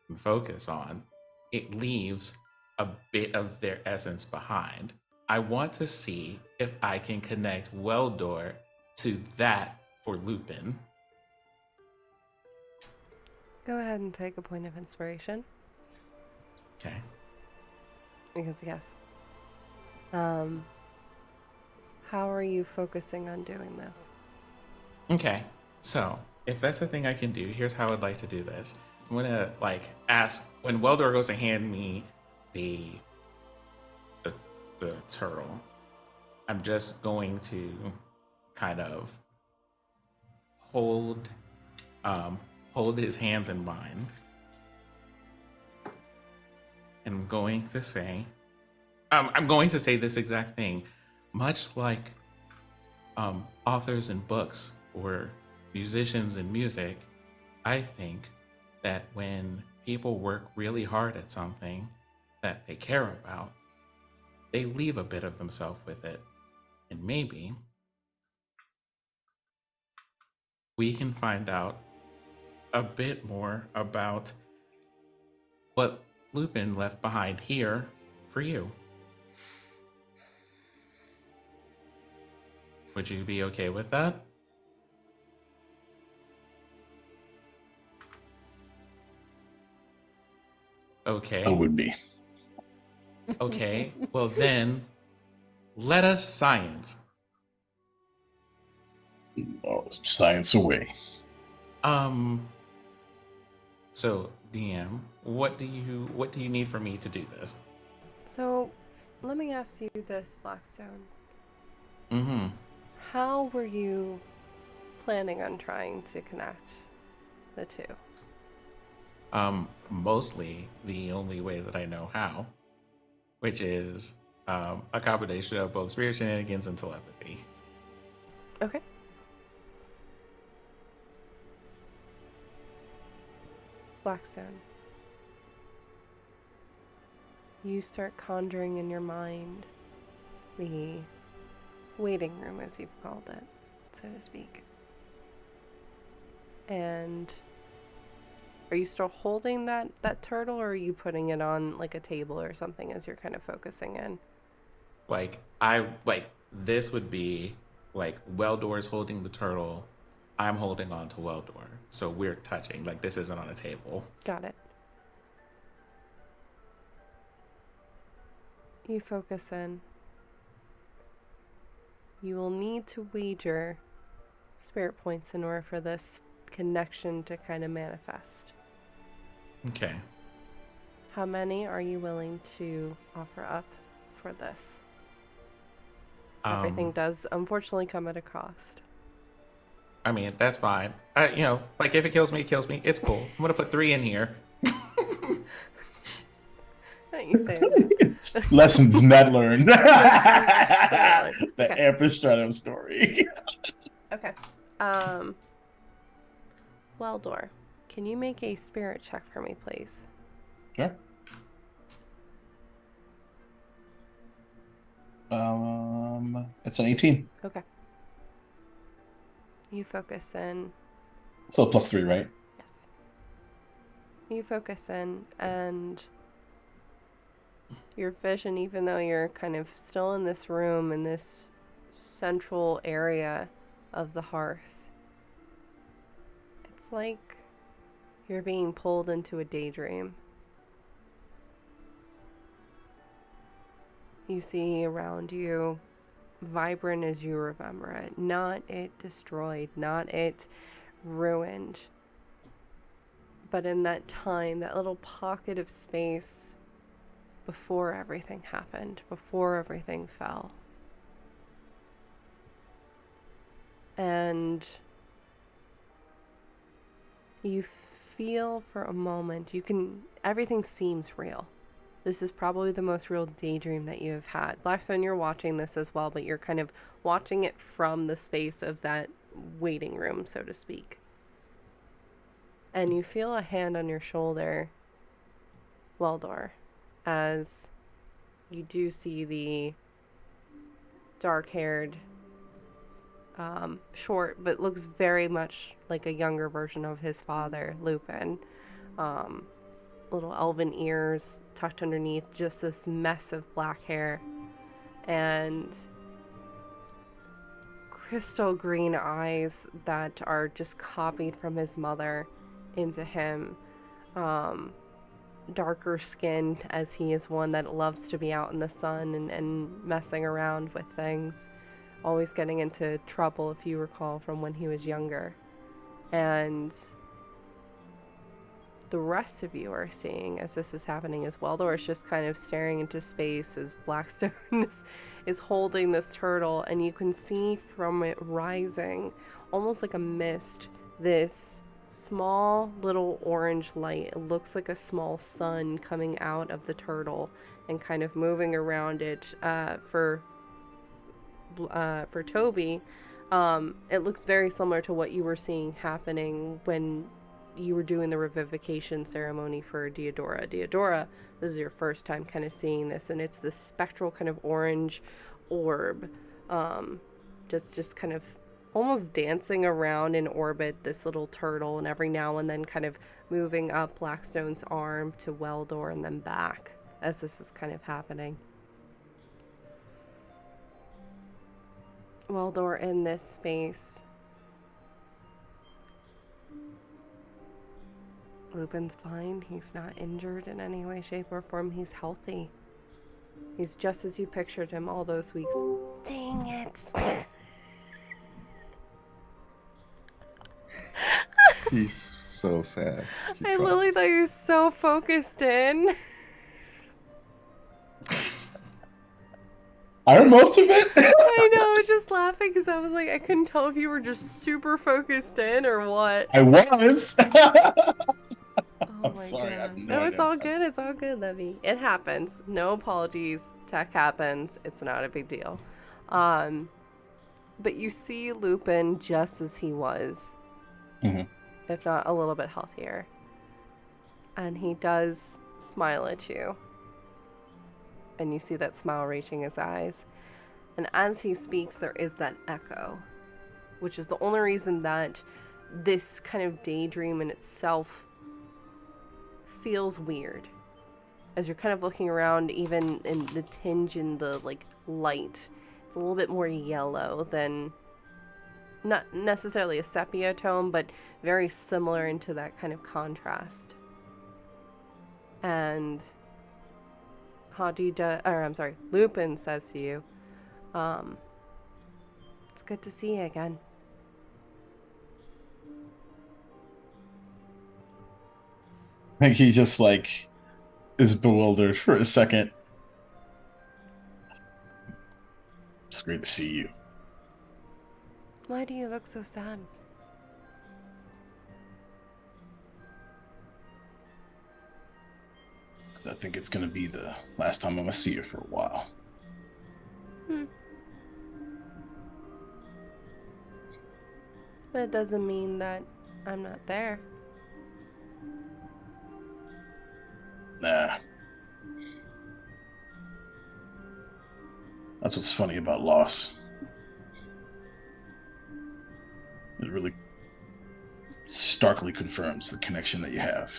Speaker 3: and focus on, it leaves a bit of their essence behind. I want to see if I can connect Weldor to that for Lupin.
Speaker 2: Go ahead and take a point of inspiration.
Speaker 3: Okay.
Speaker 2: Because yes. How are you focusing on doing this?
Speaker 3: Okay. So, if that's the thing I can do, here's how I'd like to do this. I'm gonna ask when Weldor goes to hand me the the turtle. I'm just going to kind of hold his hands in mine. And I'm going to say this exact thing, much like authors in books or musicians in music. I think that when people work really hard at something that they care about, they leave a bit of themselves with it. And maybe we can find out a bit more about what Lupin left behind here for you. Would you be okay with that? Okay.
Speaker 1: I would be.
Speaker 3: Okay. Well then, let us science.
Speaker 1: Oh, science away.
Speaker 3: So DM, what do you need for me to do this?
Speaker 2: So, let me ask you this, Blackstone.
Speaker 3: Mm-hmm.
Speaker 2: How were you planning on trying to connect the two?
Speaker 3: Mostly the only way that I know how, which is a combination of both spirit shenanigans and telepathy.
Speaker 2: Okay. Blackstone. You start conjuring in your mind the waiting room, as you've called it, so to speak. And are you still holding that turtle, or are you putting it on like a table or something as you're kind of focusing in?
Speaker 3: This would be Weldor's holding the turtle, I'm holding on to Weldor, so we're touching. This isn't on a table.
Speaker 2: Got it. You focus in. You will need to wager spirit points in order for this connection to kind of manifest.
Speaker 3: Okay.
Speaker 2: How many are you willing to offer up for this? Everything does unfortunately come at a cost.
Speaker 3: I mean, that's fine. If it kills me, it kills me. It's cool. I'm gonna put 3 in here.
Speaker 2: Don't you say that.
Speaker 1: Lessons not learned. The
Speaker 2: Okay.
Speaker 1: Ampistrano story.
Speaker 2: Okay. Weldor, can you make a spirit check for me, please?
Speaker 1: Sure. It's an 18.
Speaker 2: Okay. You focus in.
Speaker 1: So +3, right?
Speaker 2: Yes. You focus in, and your vision, even though you're kind of still in this room, in this central area of the hearth, it's like you're being pulled into a daydream. You see around you, vibrant as you remember it, not it destroyed, not it ruined, but in that time, that little pocket of space before everything happened, before everything fell. And you feel for a moment, everything seems real. This is probably the most real daydream that you have had. Blackstone, you're watching this as well, but you're kind of watching it from the space of that waiting room, so to speak. And you feel a hand on your shoulder, Weldor, as you do see the dark-haired, short, but looks very much like a younger version of his father, Lupin. Little elven ears tucked underneath just this mess of black hair, and crystal green eyes that are just copied from his mother, into him. Darker skinned, as he is one that loves to be out in the sun and messing around with things, always getting into trouble, if you recall, from when he was younger. And the rest of you are seeing, as this is happening as well, Weldor is just kind of staring into space as Blackstone is holding this turtle, and you can see from it rising, almost like a mist, this small little orange light. It looks like a small sun coming out of the turtle and kind of moving around it. For Toby, it looks very similar to what you were seeing happening when you were doing the revivification ceremony for Deodora. Deodora, this is your first time kind of seeing this, and it's this spectral kind of orange orb, just kind of almost dancing around in orbit, this little turtle, and every now and then kind of moving up Blackstone's arm to Weldor and then back as this is kind of happening. Weldor in this space. Lupin's fine. He's not injured in any way, shape, or form. He's healthy. He's just as you pictured him all those weeks. Dang it.
Speaker 4: He's so sad.
Speaker 2: I literally thought you were so focused in.
Speaker 1: I heard most of it.
Speaker 2: I know, I was just laughing because I was like, I couldn't tell if you were just super focused in or what.
Speaker 1: I was.
Speaker 2: Oh
Speaker 1: I'm
Speaker 2: my
Speaker 1: sorry. I have
Speaker 2: God.
Speaker 1: no
Speaker 2: No, it's
Speaker 1: idea.
Speaker 2: all good. It's all good, Levy. It happens. No apologies. Tech happens. It's not a big deal. But you see Lupin just as he was, if not a little bit healthier. And he does smile at you. And you see that smile reaching his eyes. And as he speaks, there is that echo, which is the only reason that this kind of daydream in itself feels weird. As you're kind of looking around, even in the tinge in the light, it's a little bit more yellow than, not necessarily a sepia tone, but very similar into that kind of contrast. And Lupin says to you, it's good to see you again.
Speaker 1: I think he just is bewildered for a second. It's great to see you.
Speaker 2: Why do you look so sad?
Speaker 1: Because I think it's going to be the last time I'm going to see you for a while.
Speaker 2: But it doesn't mean that I'm not there.
Speaker 1: Nah. That's what's funny about loss. It really starkly confirms the connection that you have.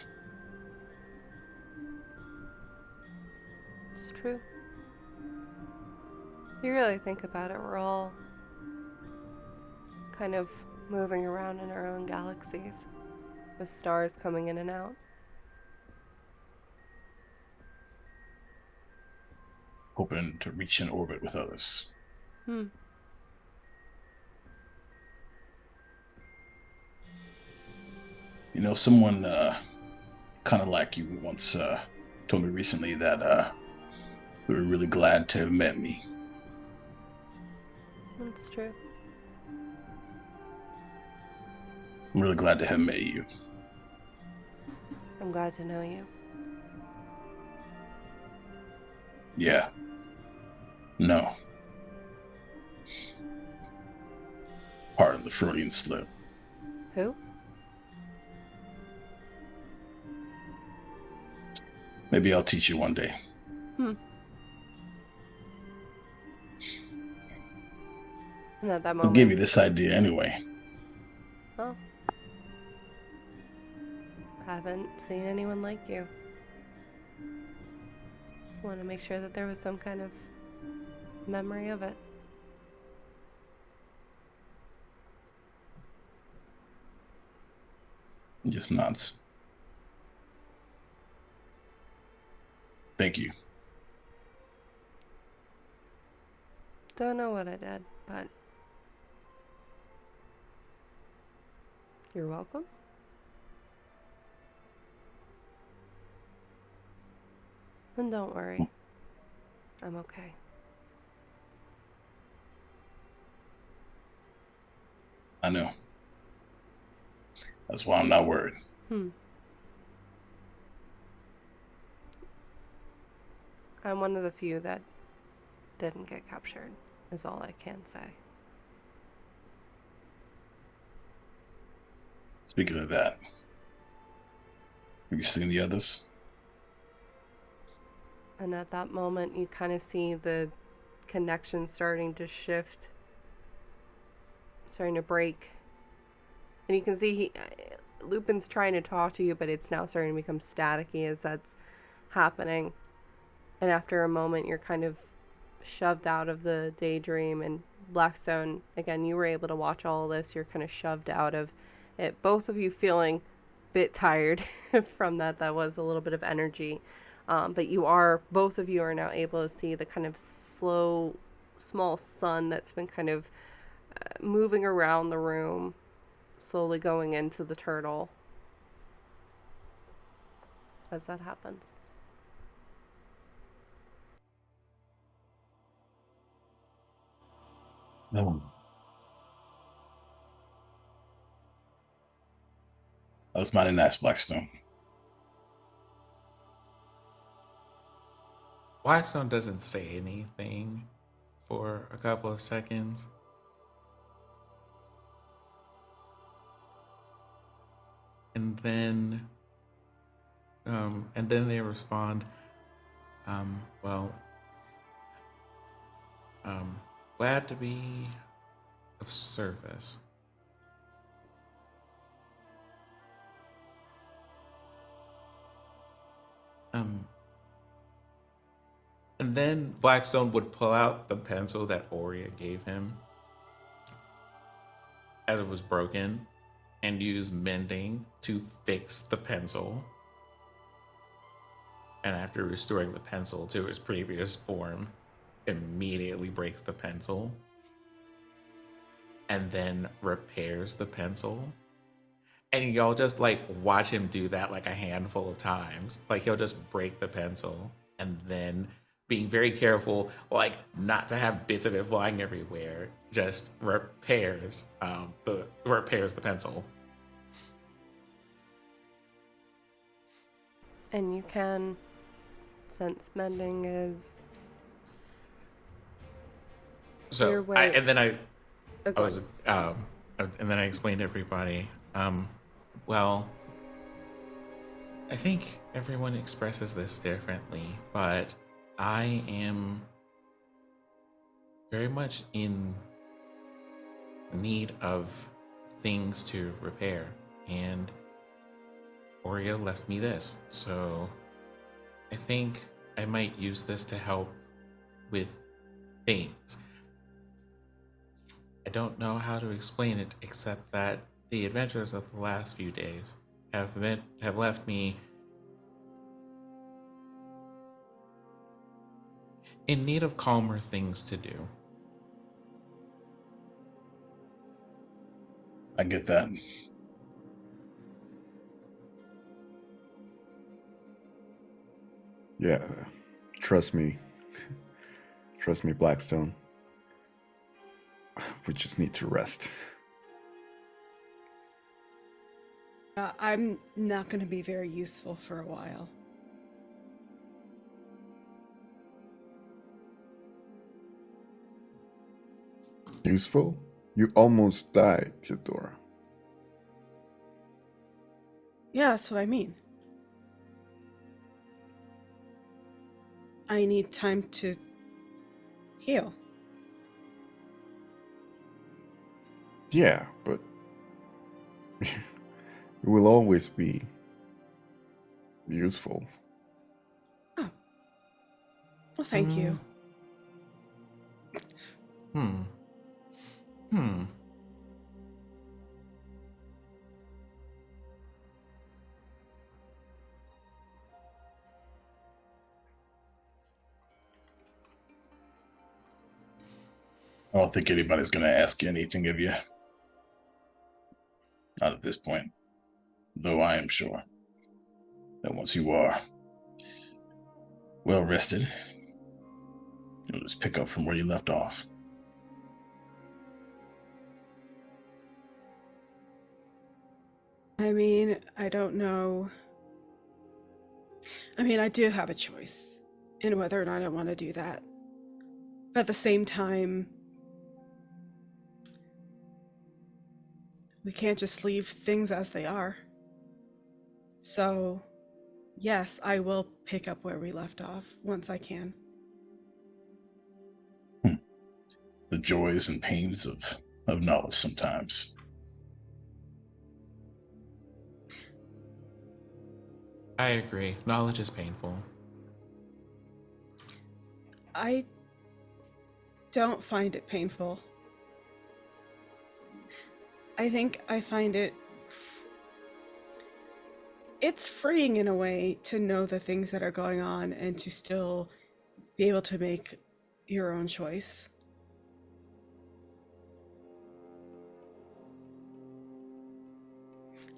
Speaker 2: It's true. If you really think about it, we're all kind of moving around in our own galaxies, with stars coming in and out.
Speaker 1: Hoping to reach an orbit with others. You know, someone kind of like you once told me recently that they were really glad to have met me.
Speaker 2: That's true.
Speaker 1: I'm really glad to have met you.
Speaker 2: I'm glad to know you.
Speaker 1: Yeah. No. Pardon the Freudian slip.
Speaker 2: Who?
Speaker 1: Maybe I'll teach you one day.
Speaker 2: And at that
Speaker 1: I'll
Speaker 2: moment,
Speaker 1: give you this idea anyway.
Speaker 2: well, haven't seen anyone like you. Want to make sure that there was some kind of memory of it.
Speaker 1: He just nods. Thank you.
Speaker 2: Don't know what I did, but you're welcome. And don't worry. I'm okay.
Speaker 1: I know. That's why I'm not worried.
Speaker 2: I'm one of the few that didn't get captured, is all I can say.
Speaker 1: Speaking of that, have you seen the others?
Speaker 2: And at that moment, you kind of see the connection starting to shift, starting to break. And you can see Lupin's trying to talk to you, but it's now starting to become staticky as that's happening. And after a moment, you're kind of shoved out of the daydream. And Blackstone, again, you were able to watch all of this. You're kind of shoved out of it. Both of you feeling a bit tired from that. That was a little bit of energy. But both of you are now able to see the kind of slow, small sun that's been kind of moving around the room, slowly going into the turtle as that happens.
Speaker 1: No. That was mighty nice, Blackstone.
Speaker 3: Blackstone doesn't say anything for a couple of seconds. And then they respond, glad to be of service. And then Blackstone would pull out the pencil that Aurea gave him as it was broken and use mending to fix the pencil. And after restoring the pencil to its previous form, immediately breaks the pencil and then repairs the pencil. And y'all just like watch him do that like a handful of times. Like he'll just break the pencil and then, being very careful, like not to have bits of it flying everywhere, just repairs the pencil.
Speaker 2: And you can sense mending is
Speaker 3: So
Speaker 2: your way.
Speaker 3: and then I explained to everybody, well, I think everyone expresses this differently, but I am very much in need of things to repair, and Aurea left me this, so I think I might use this to help with things. I don't know how to explain it except that the adventures of the last few days have left me in need of calmer things to do.
Speaker 1: I get that.
Speaker 4: Yeah, trust me. Trust me, Blackstone. We just need to rest.
Speaker 5: I'm not going to be very useful for a while.
Speaker 4: Useful? You almost died, Theodora.
Speaker 5: Yeah, that's what I mean. I need time to heal.
Speaker 4: Yeah, but you will always be useful.
Speaker 5: Oh. Well, thank you.
Speaker 1: I don't think anybody's going to ask anything of you. Not at this point. Though I am sure that once you are well rested, you'll just pick up from where you left off.
Speaker 5: I mean, I don't know. I mean, I do have a choice in whether or not I want to do that. But at the same time, we can't just leave things as they are. So, yes, I will pick up where we left off once I can.
Speaker 1: The joys and pains of knowledge sometimes.
Speaker 3: I agree. Knowledge is painful.
Speaker 5: I don't find it painful. I think I find it's freeing in a way to know the things that are going on and to still be able to make your own choice.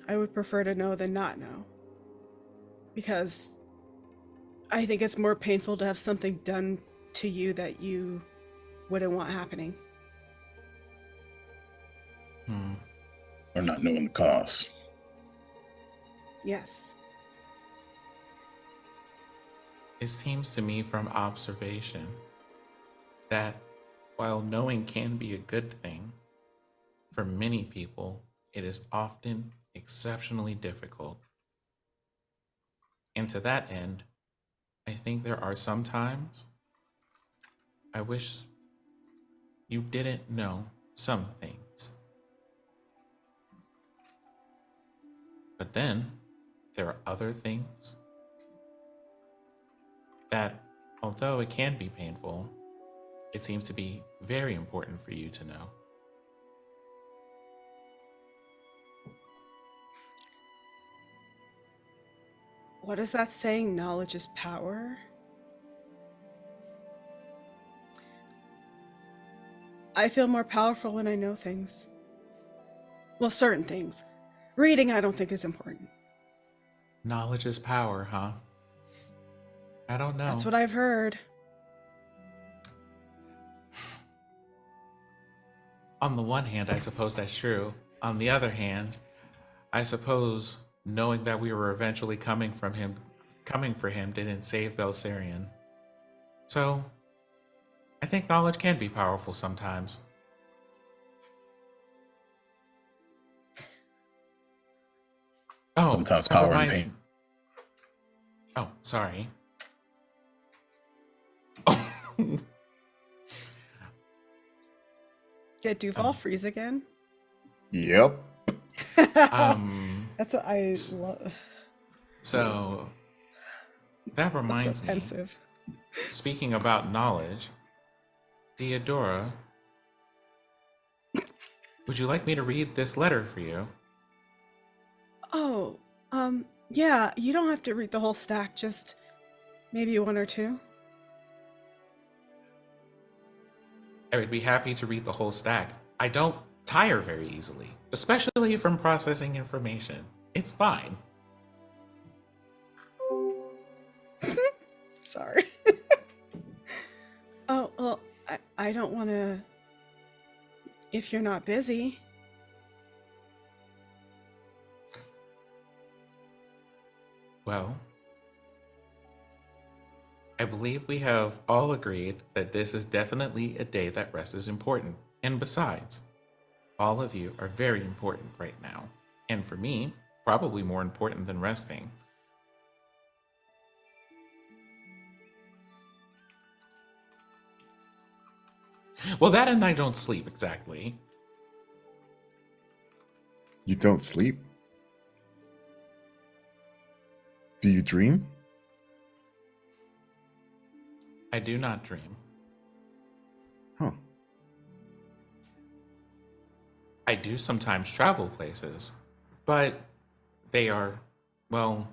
Speaker 5: I would prefer to know than not know. Because I think it's more painful to have something done to you that you wouldn't want happening.
Speaker 1: Or not knowing the cause.
Speaker 5: Yes.
Speaker 3: It seems to me from observation that while knowing can be a good thing, for many people, it is often exceptionally difficult. And to that end, I think there are some times I wish you didn't know some things. But then there are other things that, although it can be painful, it seems to be very important for you to know.
Speaker 5: What is that saying? Knowledge is power? I feel more powerful when I know things. Well, certain things. Reading, I don't think is important.
Speaker 3: Knowledge is power, huh? I don't know.
Speaker 5: That's what I've heard.
Speaker 3: On the one hand, I suppose that's true. On the other hand, I suppose knowing that we were eventually coming for him didn't save Belserion. So, I think knowledge can be powerful sometimes. Oh,
Speaker 1: Sometimes
Speaker 3: that
Speaker 1: power and
Speaker 3: reminds
Speaker 1: pain.
Speaker 3: Oh, sorry.
Speaker 5: Did Duval freeze again?
Speaker 4: Yep.
Speaker 5: That's what I love.
Speaker 3: So that reminds me.
Speaker 5: Pensive.
Speaker 3: Speaking about knowledge, Theodora, would you like me to read this letter for you?
Speaker 5: Oh, yeah, you don't have to read the whole stack, just maybe one or two.
Speaker 3: I would be happy to read the whole stack. I don't tire very easily, especially from processing information. It's fine.
Speaker 5: Sorry. Oh, well, I don't want to... If you're not busy.
Speaker 3: Well, I believe we have all agreed that this is definitely a day that rest is important. And besides, all of you are very important right now. And for me, probably more important than resting. Well, that and I don't sleep exactly.
Speaker 4: You don't sleep? Do you dream?
Speaker 3: I do not dream.
Speaker 4: Huh.
Speaker 3: I do sometimes travel places, but they are, well,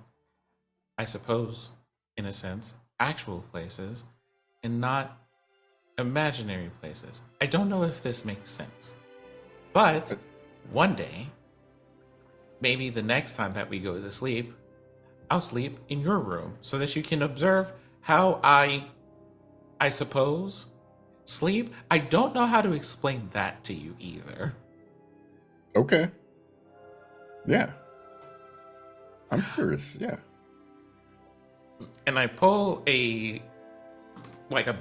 Speaker 3: I suppose, in a sense, actual places, and not imaginary places. I don't know if this makes sense, but one day, maybe the next time that we go to sleep, I'll sleep in your room so that you can observe how I suppose, sleep. I don't know how to explain that to you either.
Speaker 4: Okay. Yeah. I'm curious. Yeah.
Speaker 3: And I pull a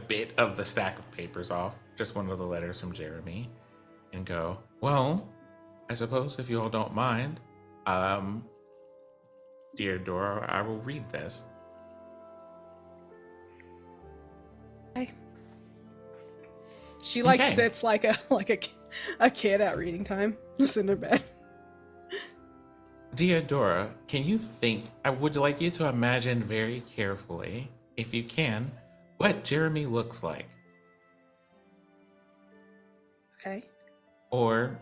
Speaker 3: bit of the stack of papers off, just one of the letters from Jeremy, and go, well, I suppose if you all don't mind, dear Dora, I will read this.
Speaker 5: Okay. She like
Speaker 3: Okay.
Speaker 5: sits like a kid at reading time, just in her bed.
Speaker 3: Dear Dora, can you think, I would like you to imagine very carefully, if you can, what Jeremy looks like.
Speaker 5: Okay.
Speaker 3: Or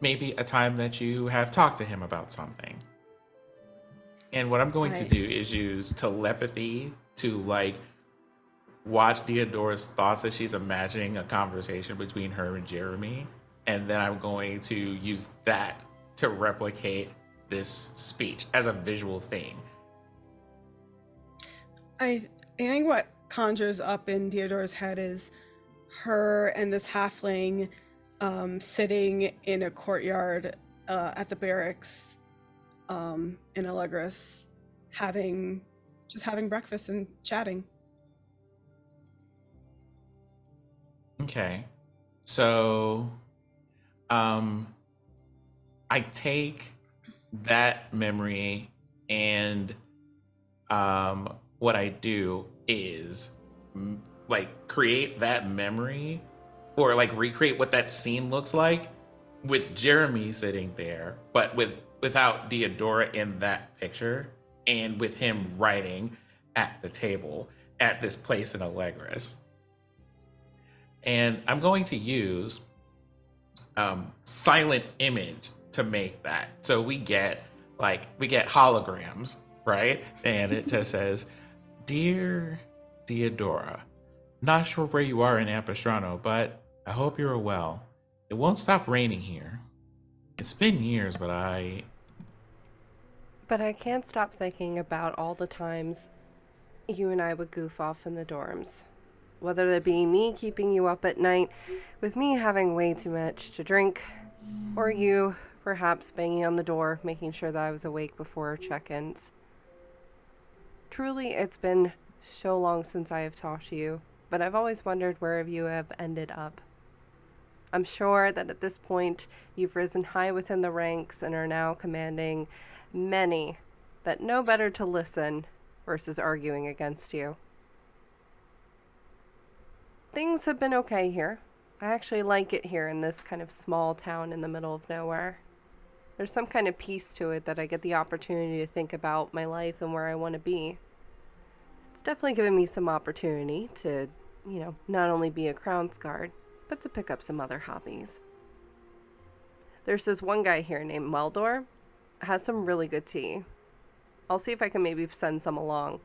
Speaker 3: maybe a time that you have talked to him about something. And what I'm going to do is use telepathy to watch Theodora's thoughts as she's imagining a conversation between her and Jeremy. And then I'm going to use that to replicate this speech as a visual thing.
Speaker 5: I think what conjures up in Theodora's head is her and this halfling sitting in a courtyard at the barracks in Allegris, having breakfast and chatting.
Speaker 3: Okay. So, I take that memory and what I do is create that memory or recreate what that scene looks like with Jeremy sitting there, but without Theodora in that picture and with him writing at the table at this place in Allegris. And I'm going to use silent image to make that. So we get holograms, right? And it just says, Dear Theodora, not sure where you are in Ampistrano, but I hope you're well. It won't stop raining here. It's been years, but I
Speaker 2: can't stop thinking about all the times you and I would goof off in the dorms. Whether it be me keeping you up at night with me having way too much to drink, or you perhaps banging on the door, making sure that I was awake before check-ins. Truly, it's been so long since I have talked to you, but I've always wondered where you have ended up. I'm sure that at this point, you've risen high within the ranks and are now commanding many that know better to listen versus arguing against you. Things have been okay here. I actually like it here in this kind of small town in the middle of nowhere. There's some kind of peace to it that I get the opportunity to think about my life and where I want to be. It's definitely given me some opportunity to, not only be a Crown's Guard, but to pick up some other hobbies. There's this one guy here named Meldor. Has some really good tea. I'll see if I can maybe send some along.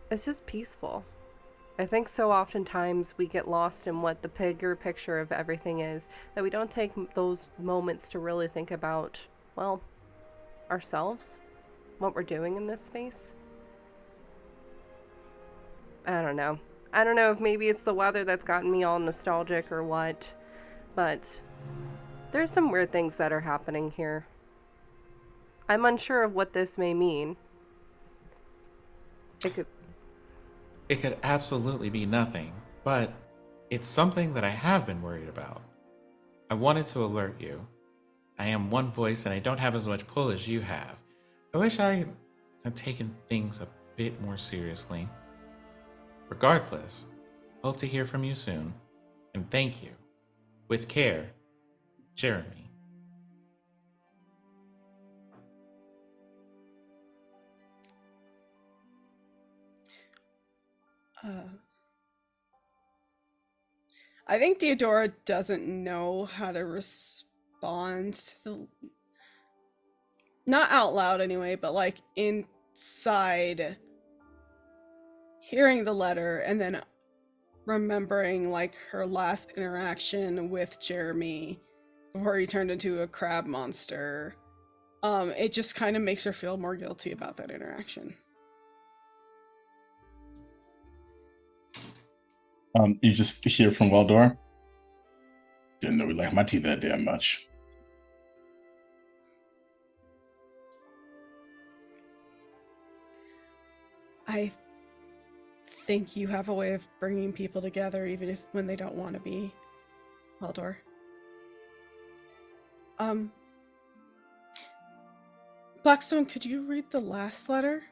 Speaker 2: It's just peaceful. I think so oftentimes we get lost in what the bigger picture of everything is, that we don't take those moments to really think about, well, ourselves, what we're doing in this space. I don't know. I don't know if maybe it's the weather that's gotten me all nostalgic or what, but there's some weird things that are happening here. I'm unsure of what this may mean.
Speaker 3: It could absolutely be nothing, but it's something that I have been worried about. I wanted to alert you. I am one voice and I don't have as much pull as you have. I wish I had taken things a bit more seriously. Regardless, hope to hear from you soon, and thank you. With care, Jeremy.
Speaker 5: I think Theodora doesn't know how to respond to the... Not out loud anyway, but inside. hearing the letter and then remembering like her last interaction with Jeremy before he turned into a crab monster. It just kind of makes her feel more guilty about that interaction.
Speaker 1: You just hear from Weldor. Didn't know we liked my tea that damn much.
Speaker 5: I think you have a way of bringing people together even if when they don't want to be. Weldor. Blackstone, could you read the last letter?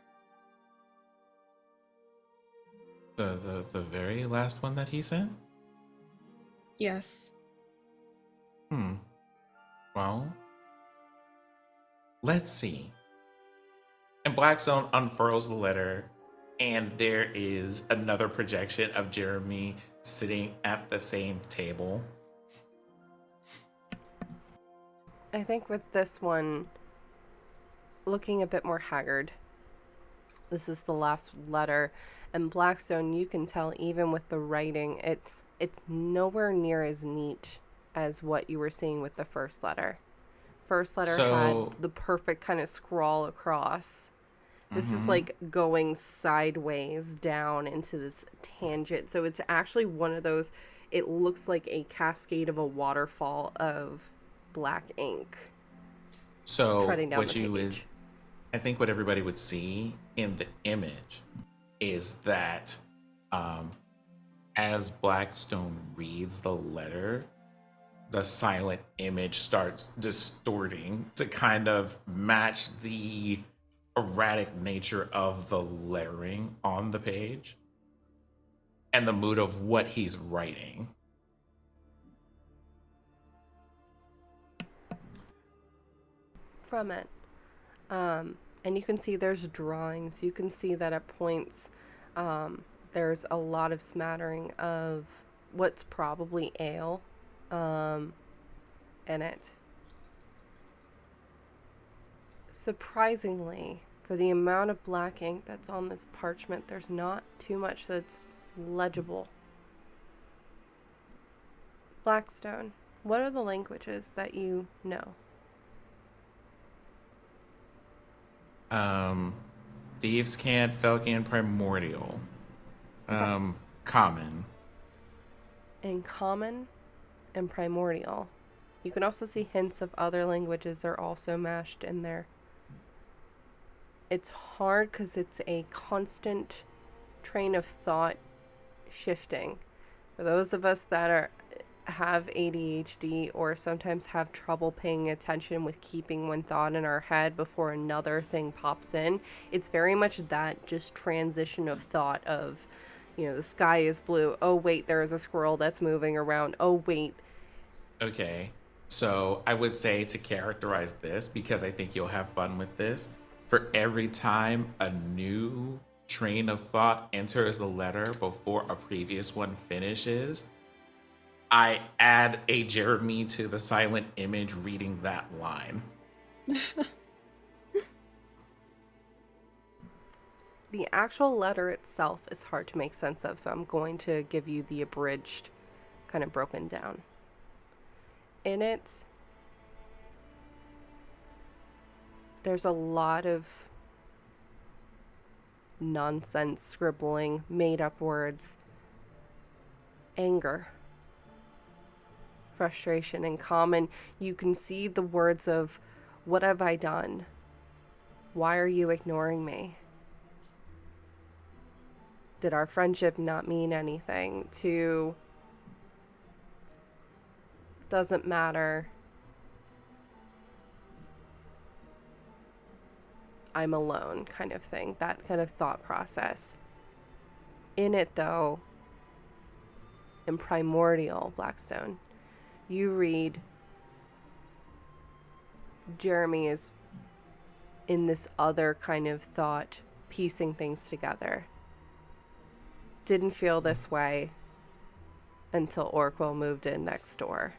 Speaker 3: The very last one that he sent?
Speaker 5: Yes.
Speaker 3: Well, let's see. And Blackstone unfurls the letter, and there is another projection of Jeremy sitting at the same table.
Speaker 2: I think with this one, looking a bit more haggard. This is the last letter, and Blackstone, you can tell even with the writing, it's nowhere near as neat as what you were seeing with the first letter. First letter had the perfect kind of scrawl across. This is like going sideways down into this tangent. So it's actually one of those, it looks like a cascade of a waterfall of black ink.
Speaker 3: So
Speaker 2: treading down
Speaker 3: what
Speaker 2: the
Speaker 3: you would,
Speaker 2: page.
Speaker 3: I think what everybody would see in the image is that as Blackstone reads the letter, the silent image starts distorting to kind of match the erratic nature of the lettering on the page and the mood of what he's writing.
Speaker 2: From it. And you can see there's drawings. You can see that at points there's a lot of smattering of what's probably ale in it. Surprisingly, for the amount of black ink that's on this parchment, there's not too much that's legible. Blackstone, what are the languages that you know?
Speaker 3: Thieves' Cant, Felkian, Primordial. Common.
Speaker 2: In Common and Primordial. You can also see hints of other languages are also mashed in there. It's hard because it's a constant train of thought shifting. For those of us that have ADHD or sometimes have trouble paying attention with keeping one thought in our head before another thing pops in, it's very much that just transition of thought of, you know, the sky is blue. Oh, wait, there is a squirrel that's moving around. Oh, wait.
Speaker 3: Okay. So I would say to characterize this, because I think you'll have fun with this, for every time a new train of thought enters the letter before a previous one finishes, I add a Jeremy to the silent image reading that line.
Speaker 2: The actual letter itself is hard to make sense of, so I'm going to give you the abridged, kind of broken down. In it, there's a lot of nonsense scribbling, made-up words, anger, frustration. In Common, you can see the words of, what have I done? Why are you ignoring me? Did our friendship not mean anything? To, doesn't matter. I'm alone kind of thing. That kind of thought process. In it, though, in Primordial Blackstone, you read Jeremy is in this other kind of thought, piecing things together. Didn't feel this way until Orquil moved in next door.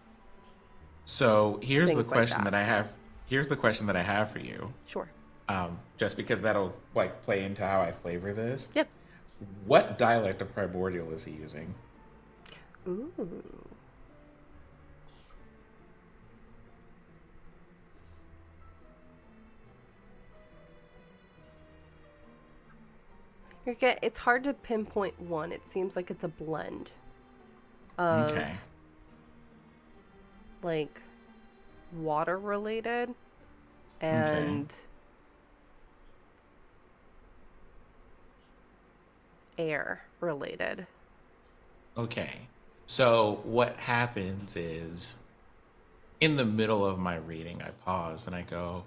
Speaker 3: So here's the
Speaker 2: Things like
Speaker 3: question
Speaker 2: that.
Speaker 3: that I have. Here's the question that I have for you.
Speaker 2: Sure.
Speaker 3: Just because that'll like play into how I flavor this.
Speaker 2: Yep.
Speaker 3: What dialect of Primordial is he using?
Speaker 2: Ooh. It's hard to pinpoint one. It seems like it's a blend of
Speaker 3: Okay.
Speaker 2: like water related and air related.
Speaker 3: Okay. So what happens is, in the middle of my reading, I pause and I go,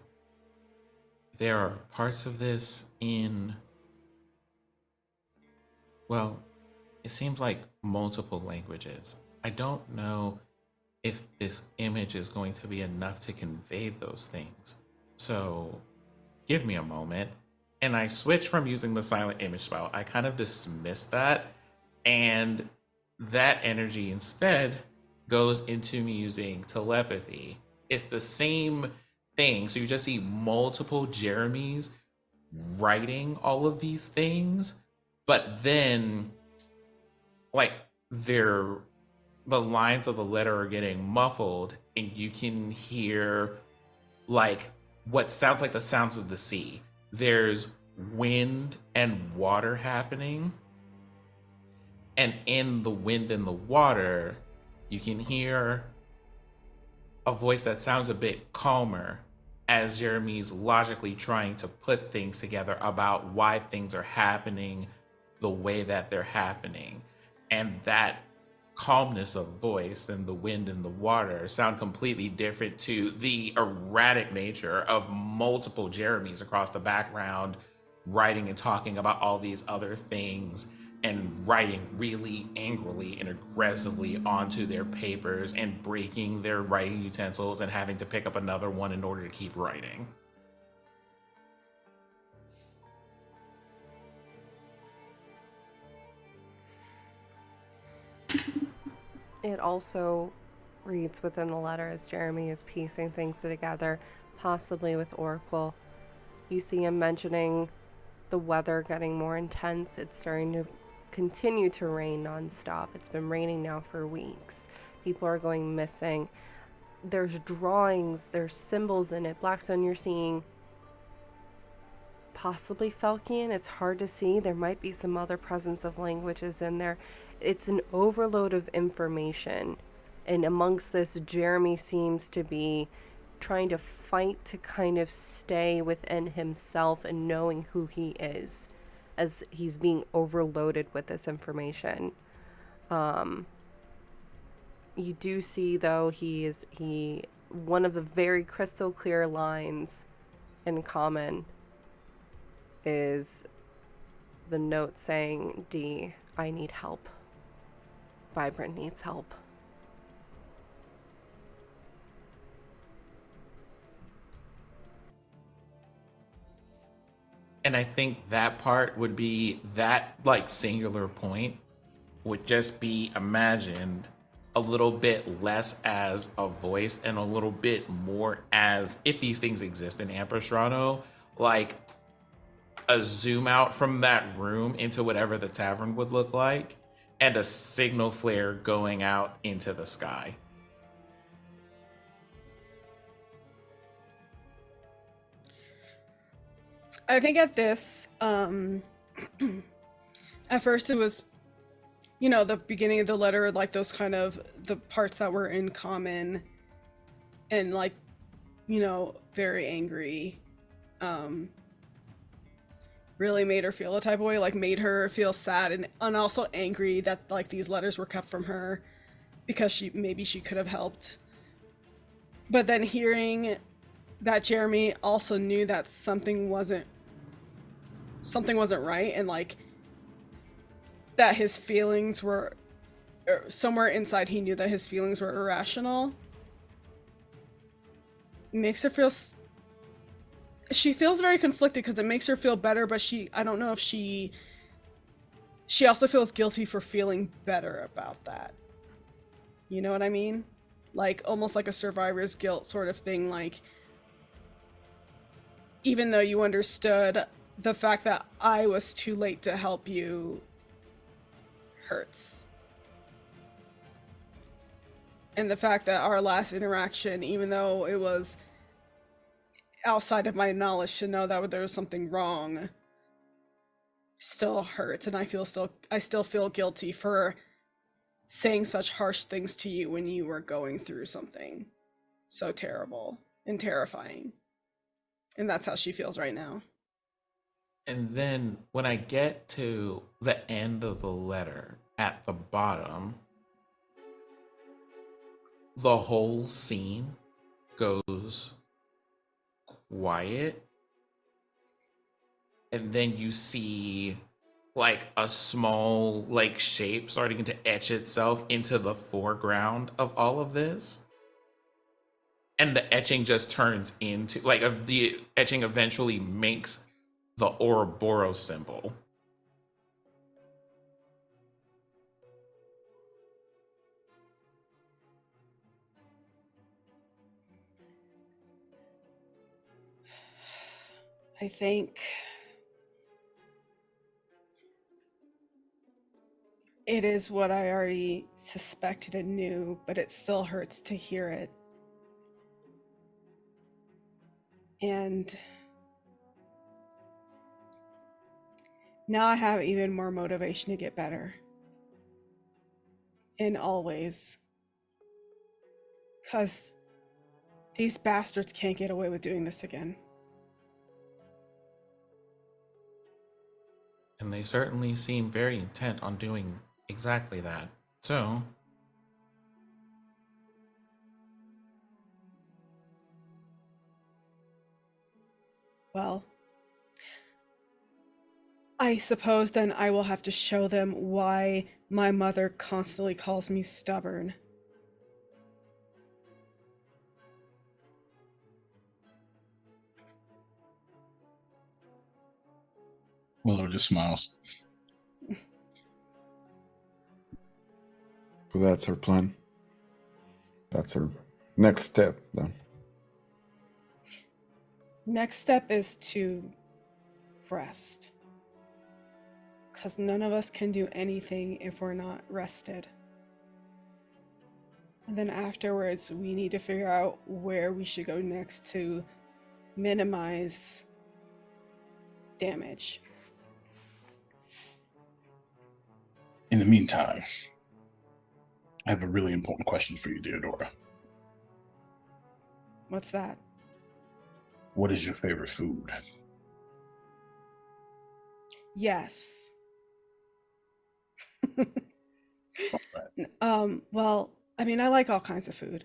Speaker 3: there are parts of this in, well, it seems like multiple languages. I don't know if this image is going to be enough to convey those things. So give me a moment. And I switch from using the silent image spell. I kind of dismiss that. And that energy instead goes into me using telepathy. It's the same thing. So you just see multiple Jeremys writing all of these things, but then like the lines of the letter are getting muffled, and you can hear like what sounds like the sounds of the sea. There's wind and water happening, and in the wind and the water you can hear a voice that sounds a bit calmer as Jeremy's logically trying to put things together about why things are happening the way that they're happening. And that calmness of voice and the wind and the water sound completely different to the erratic nature of multiple Jeremys across the background writing and talking about all these other things and writing really angrily and aggressively onto their papers and breaking their writing utensils and having to pick up another one in order to keep writing.
Speaker 2: It also reads within the letter as Jeremy is piecing things together, possibly with Oracle. You see him mentioning the weather getting more intense. It's starting to continue to rain nonstop. It's been raining now for weeks. People are going missing. There's drawings, there's symbols in it. Blackstone, you're seeing possibly Felkian. It's hard to see. There might be some other presence of languages in there. It's an overload of information. And amongst this, Jeremy seems to be trying to fight to kind of stay within himself and knowing who he is as he's being overloaded with this information. You do see, though, one of the very crystal clear lines in common is the note saying, D, I need help. Vibrant needs help.
Speaker 3: And I think that part would be, that like singular point would just be imagined a little bit less as a voice and a little bit more as, if these things exist in Ampistrano, like a zoom out from that room into whatever the tavern would look like, and a signal flare going out into the sky.
Speaker 5: I think at this, at first it was, the beginning of the letter, like those kind of the parts that were in common and like, very angry, really made her feel a type of way, like made her feel sad and also angry that like these letters were kept from her because she could have helped. But then hearing that Jeremy also knew that something wasn't right, and like that his feelings were, somewhere inside he knew that his feelings were irrational, makes her feel, she feels very conflicted because it makes her feel better, but I don't know if she also feels guilty for feeling better about that. You know what I mean? Like almost like a survivor's guilt sort of thing, like even though you understood the fact that I was too late to help you, hurts. And the fact that our last interaction, even though it was outside of my knowledge to know that there was something wrong, still hurts, and I still feel guilty for saying such harsh things to you when you were going through something so terrible and terrifying. And that's how she feels right now.
Speaker 3: And then when I get to the end of the letter at the bottom, the whole scene goes quiet. And then you see like a small like shape starting to etch itself into the foreground of all of this. And the etching just turns into like the etching eventually makes the Ouroboros symbol.
Speaker 5: I think it is what I already suspected and knew, but it still hurts to hear it. And now I have even more motivation to get better. In all ways. Because these bastards can't get away with doing this again.
Speaker 3: And they certainly seem very intent on doing exactly that. So,
Speaker 5: Well, I suppose then I will have to show them why my mother constantly calls me stubborn.
Speaker 1: Willow just smiles.
Speaker 4: So that's her plan. That's her next step, then.
Speaker 5: Next step is to rest. Because none of us can do anything if we're not rested. And then afterwards, we need to figure out where we should go next to minimize damage.
Speaker 1: In the meantime, I have a really important question for you, Deodora.
Speaker 5: What's that?
Speaker 1: What is your favorite food?
Speaker 5: Yes.
Speaker 1: Right.
Speaker 5: Well, I mean, I like all kinds of food.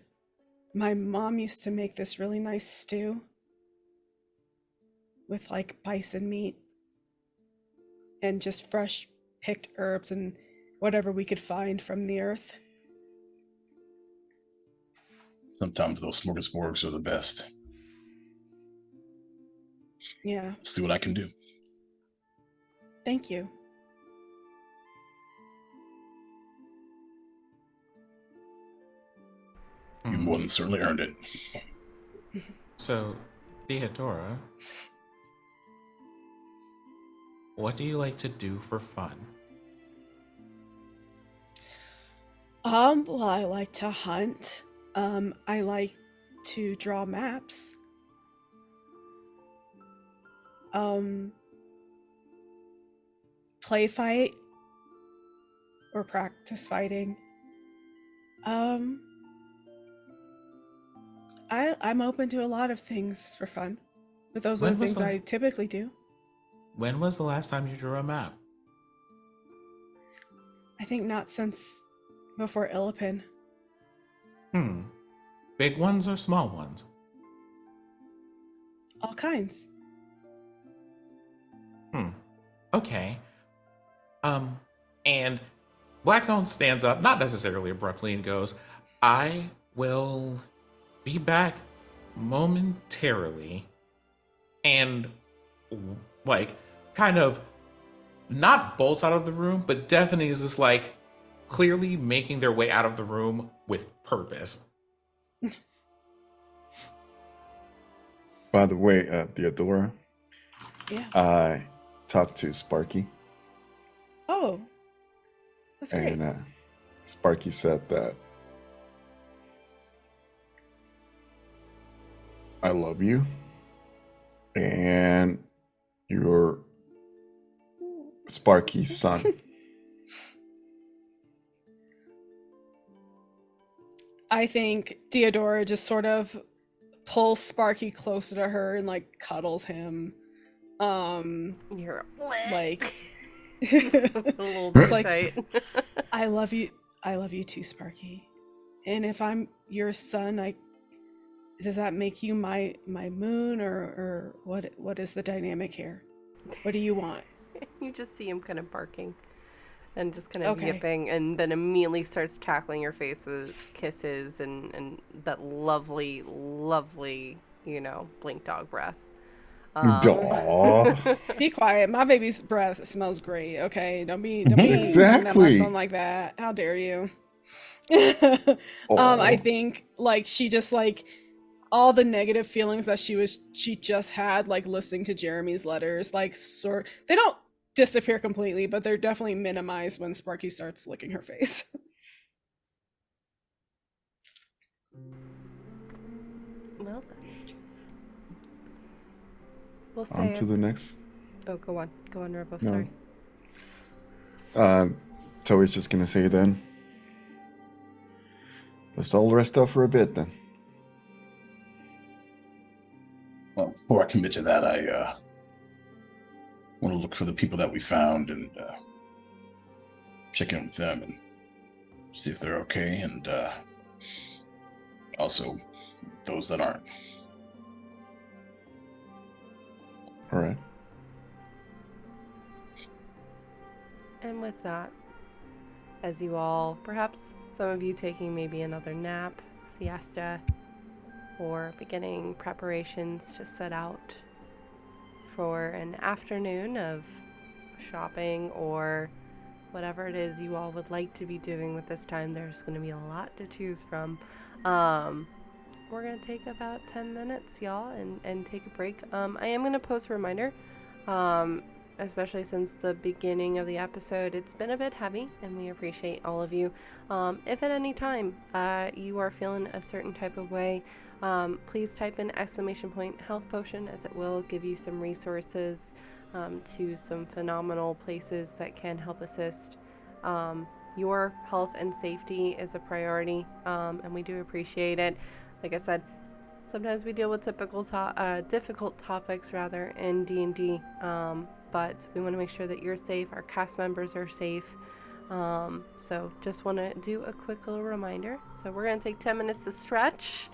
Speaker 5: My mom used to make this really nice stew with like bison meat and just fresh picked herbs and whatever we could find from the earth.
Speaker 1: Sometimes those smorgasbords are the best.
Speaker 5: Yeah,
Speaker 1: Let's see what I can do.
Speaker 5: thank you.
Speaker 1: You more than certainly earned it.
Speaker 3: So, Theodora, what do you like to do for fun?
Speaker 5: Well, I like to hunt. I like to draw maps. Play fight or practice fighting. I'm open to a lot of things for fun, but those are
Speaker 3: When
Speaker 5: the
Speaker 3: was
Speaker 5: things
Speaker 3: the-
Speaker 5: I typically do.
Speaker 3: When was the last time you drew a map?
Speaker 5: I think not since before Illipin.
Speaker 3: Big ones or small ones?
Speaker 5: All kinds.
Speaker 3: Okay. And Blackstone stands up, not necessarily abruptly, and goes, I will be back momentarily. And, like, kind of not bolts out of the room, but definitely is just like clearly making their way out of the room with purpose.
Speaker 4: By the way, Theodora,
Speaker 5: Yeah.
Speaker 4: I talked to Sparky.
Speaker 5: Oh. That's great.
Speaker 4: And Sparky said that I love you, and you're Sparky's son.
Speaker 5: I think Theodora just sort of pulls Sparky closer to her and like cuddles him.
Speaker 2: You're
Speaker 5: Like
Speaker 2: a little
Speaker 5: It's
Speaker 2: bit
Speaker 5: like-
Speaker 2: tight.
Speaker 5: I love you too, Sparky. And if I'm your son, does that make you my moon, or what is the dynamic here? What do you want?
Speaker 2: You just see him kind of barking and just kind of
Speaker 5: Okay.
Speaker 2: yipping, and then immediately starts tackling your face with kisses and that lovely, lovely, blink dog breath.
Speaker 4: Aw.
Speaker 5: Be quiet. My baby's breath smells great. Okay, don't be looking at my
Speaker 4: Exactly.
Speaker 5: son like that. How dare you?
Speaker 4: Aw.
Speaker 5: I think like she just like all the negative feelings that she just had like listening to Jeremy's letters, like they don't disappear completely, but they're definitely minimized when Sparky starts licking her face.
Speaker 2: Well, then. We'll
Speaker 4: On
Speaker 2: stay.
Speaker 4: to the next.
Speaker 2: Oh, go on, Robo.
Speaker 4: No.
Speaker 2: Sorry.
Speaker 4: Toei's just gonna say then. Let's all rest up for a bit then.
Speaker 1: Well, before I commit to that, I want to look for the people that we found and check in with them and see if they're okay, and also those that aren't.
Speaker 4: All right.
Speaker 2: And with that, as you all, perhaps some of you taking maybe another nap, siesta, or beginning preparations to set out for an afternoon of shopping or whatever it is you all would like to be doing with this time. There's going to be a lot to choose from. We're going to take about 10 minutes, y'all, and take a break. I am going to post a reminder, especially since the beginning of the episode. It's been a bit heavy, and we appreciate all of you. If at any time you are feeling a certain type of way, please type in !health potion, as it will give you some resources to some phenomenal places that can help assist. Your health and safety is a priority, and we do appreciate it. Like I said, sometimes we deal with difficult topics in D&D, but we want to make sure that you're safe, our cast members are safe. So just want to do a quick little reminder. So we're going to take 10 minutes to stretch,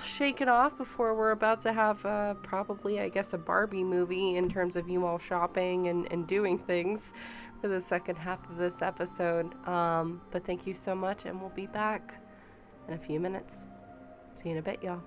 Speaker 2: shake it off before we're about to have probably, I guess, a Barbie movie in terms of you all shopping and doing things for the second half of this episode. But thank you so much, and we'll be back in a few minutes. See you in a bit, y'all.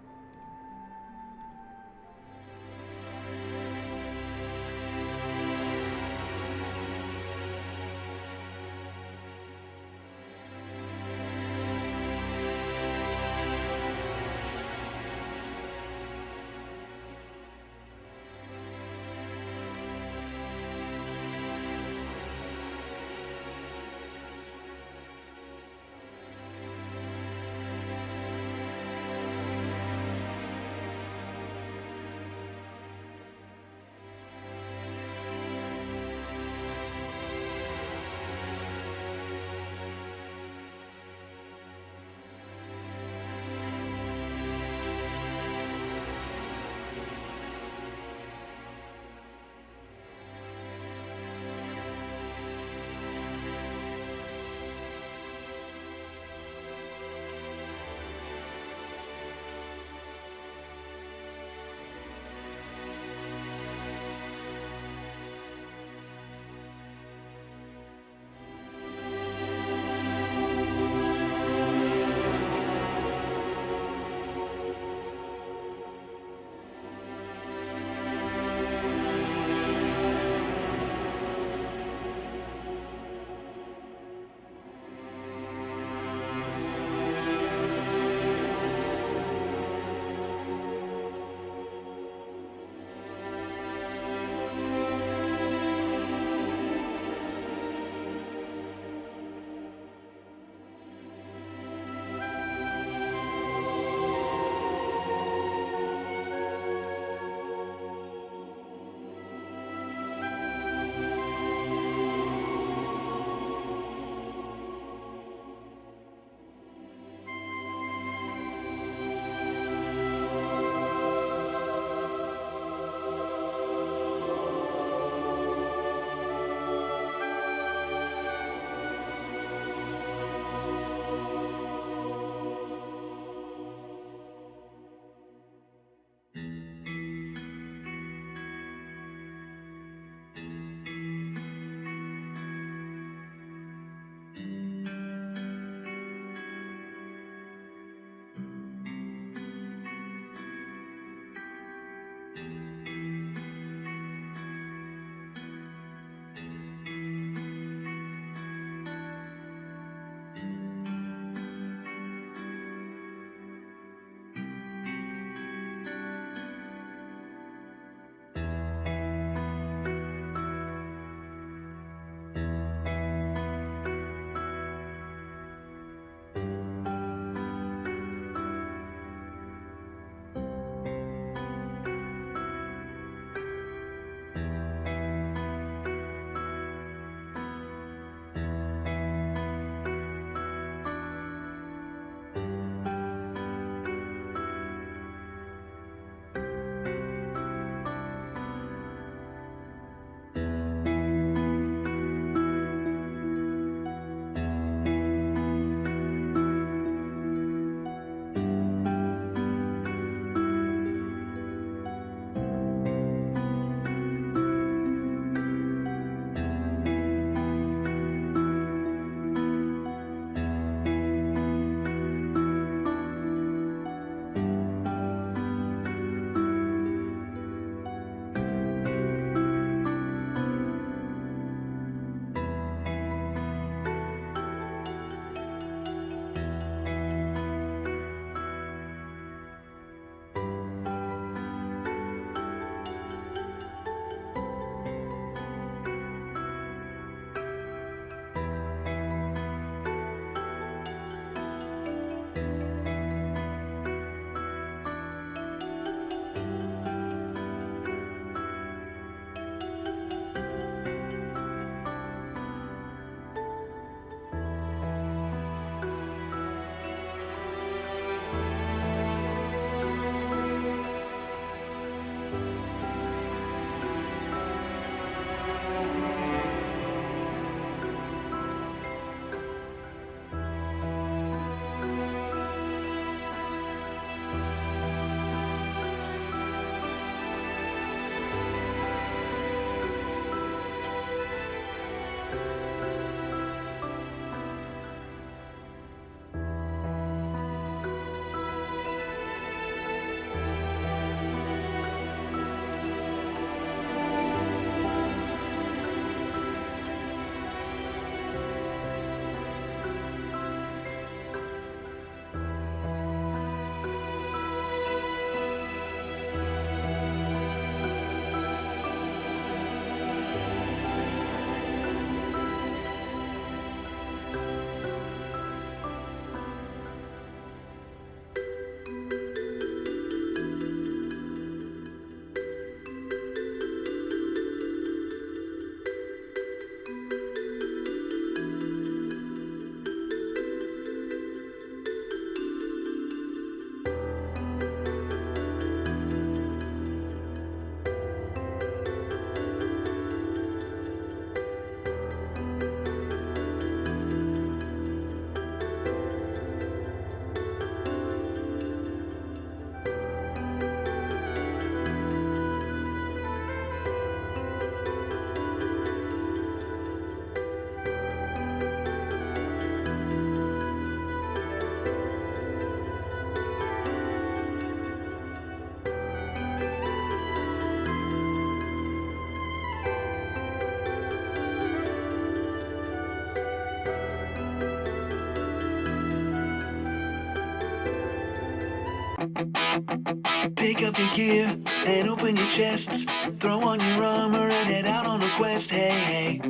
Speaker 8: Pick up your gear and open your chests. Throw on your armor and head out on a quest. Hey, hey.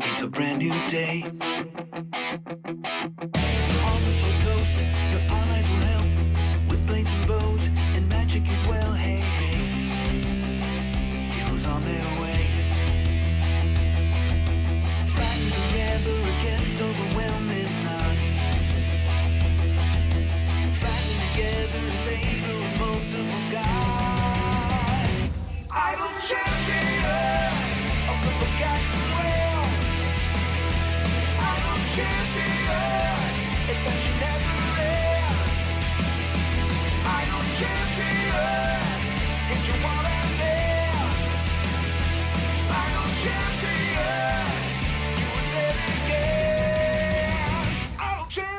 Speaker 8: It's a brand new day. On the Sword Coast, your allies will help with blades and bows and magic as well. Hey, hey. Heroes on their way. Fighting together against overwhelming odds. Fighting together in favor of multiple gods. Idle champions of the forgotten realms. Idle champions, adventure never ends. Idle champions, hit your wall and there. Idle champions, you was it again. Idle champions.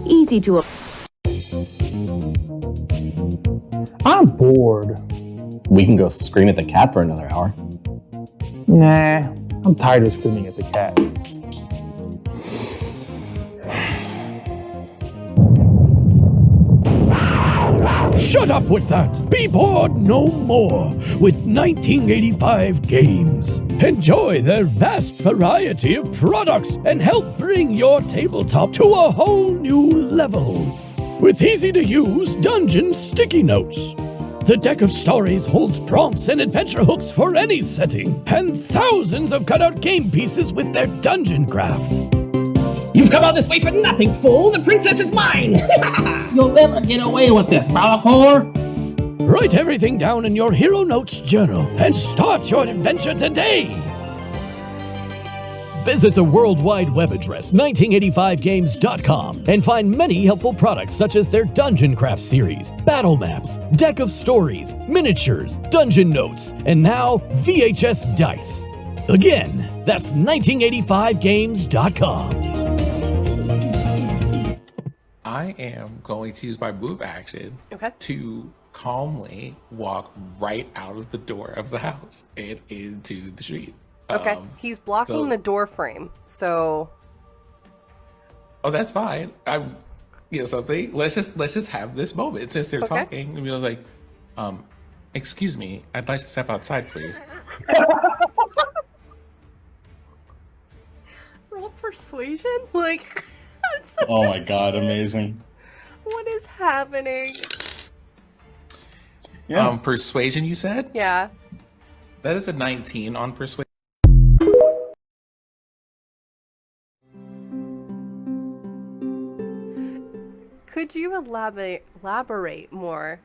Speaker 9: Easy to.
Speaker 10: I'm bored.
Speaker 11: We can go scream at the cat for another hour.
Speaker 10: Nah, I'm tired of screaming at the cat.
Speaker 12: Shut up with that! Be bored no more with 1985 games. Enjoy their vast variety of products and help bring your tabletop to a whole new level. With easy-to-use dungeon sticky notes. The deck of stories holds prompts and adventure hooks for any setting, and thousands of cutout game pieces with their dungeon craft.
Speaker 10: You've come all this way for nothing, fool! The princess is mine! You'll never get away with this, Malachor!
Speaker 12: Write everything down in your Hero Notes journal and start your adventure today! Visit the World Wide Web address 1985games.com and find many helpful products such as their Dungeon Craft series, battle maps, deck of stories, miniatures, dungeon notes, and now VHS dice. Again, that's 1985games.com.
Speaker 3: I am going to use my move action to calmly walk right out of the door of the house and into the street.
Speaker 2: Okay, he's blocking the door frame, so.
Speaker 3: Oh, that's fine. I'm, something. Let's just have this moment since they're talking. And be like, excuse me, I'd like to step outside, please.
Speaker 2: Roll persuasion? Like,
Speaker 1: oh my god, amazing.
Speaker 2: What is happening?
Speaker 1: Yeah.
Speaker 3: Persuasion, you said?
Speaker 2: Yeah.
Speaker 3: That is a 19 on persuasion.
Speaker 2: Could you elaborate more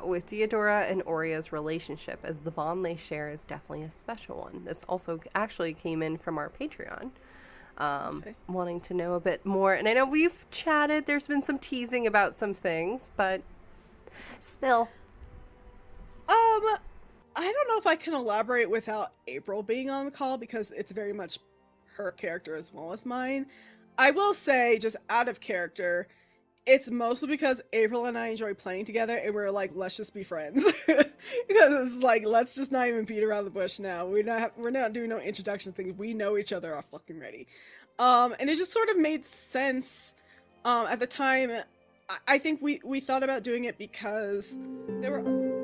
Speaker 2: with Deodora and Oria's relationship, as the bond they share is definitely a special one? This also actually came in from our Patreon, wanting to know a bit more. And I know we've chatted, there's been some teasing about some things, but spill.
Speaker 5: I don't know if I can elaborate without April being on the call, because it's very much her character as well as mine. I will say, just out of character, it's mostly because April and I enjoy playing together, and we're like, let's just be friends. Because it's like, let's just not even beat around the bush now. We're not doing no introduction things. We know each other are fucking ready. And it just sort of made sense at the time. I think we thought about doing it because there were.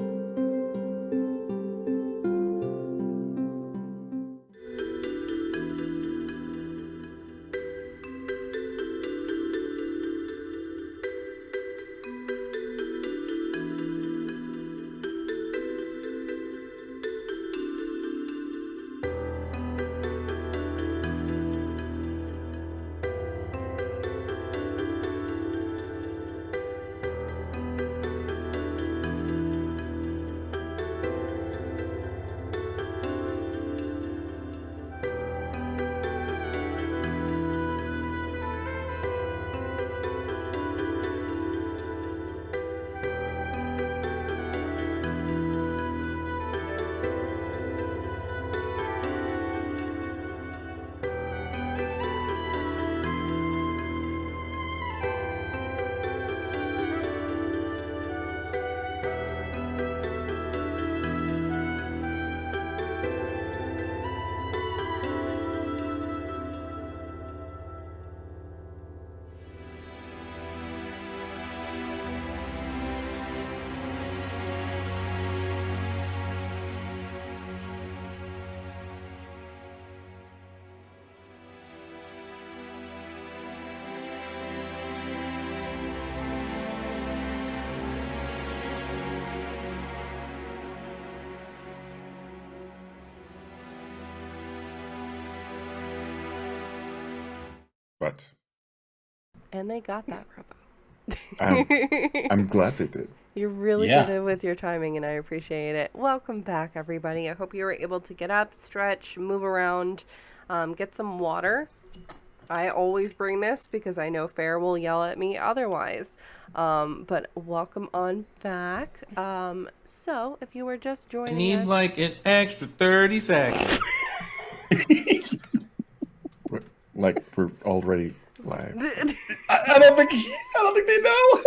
Speaker 4: but
Speaker 2: And they got that,
Speaker 4: I'm
Speaker 2: Robo.
Speaker 4: glad they did.
Speaker 2: You're really
Speaker 1: Yeah.
Speaker 2: good with your timing, and I appreciate it. Welcome back, everybody. I hope you were able to get up, stretch, move around, get some water. I always bring this because I know Fair will yell at me otherwise. But welcome on back. So, if you were just
Speaker 3: I
Speaker 2: joining
Speaker 3: need
Speaker 2: us...
Speaker 3: like an extra 30 seconds.
Speaker 4: Like we're already live.
Speaker 1: I don't think they know.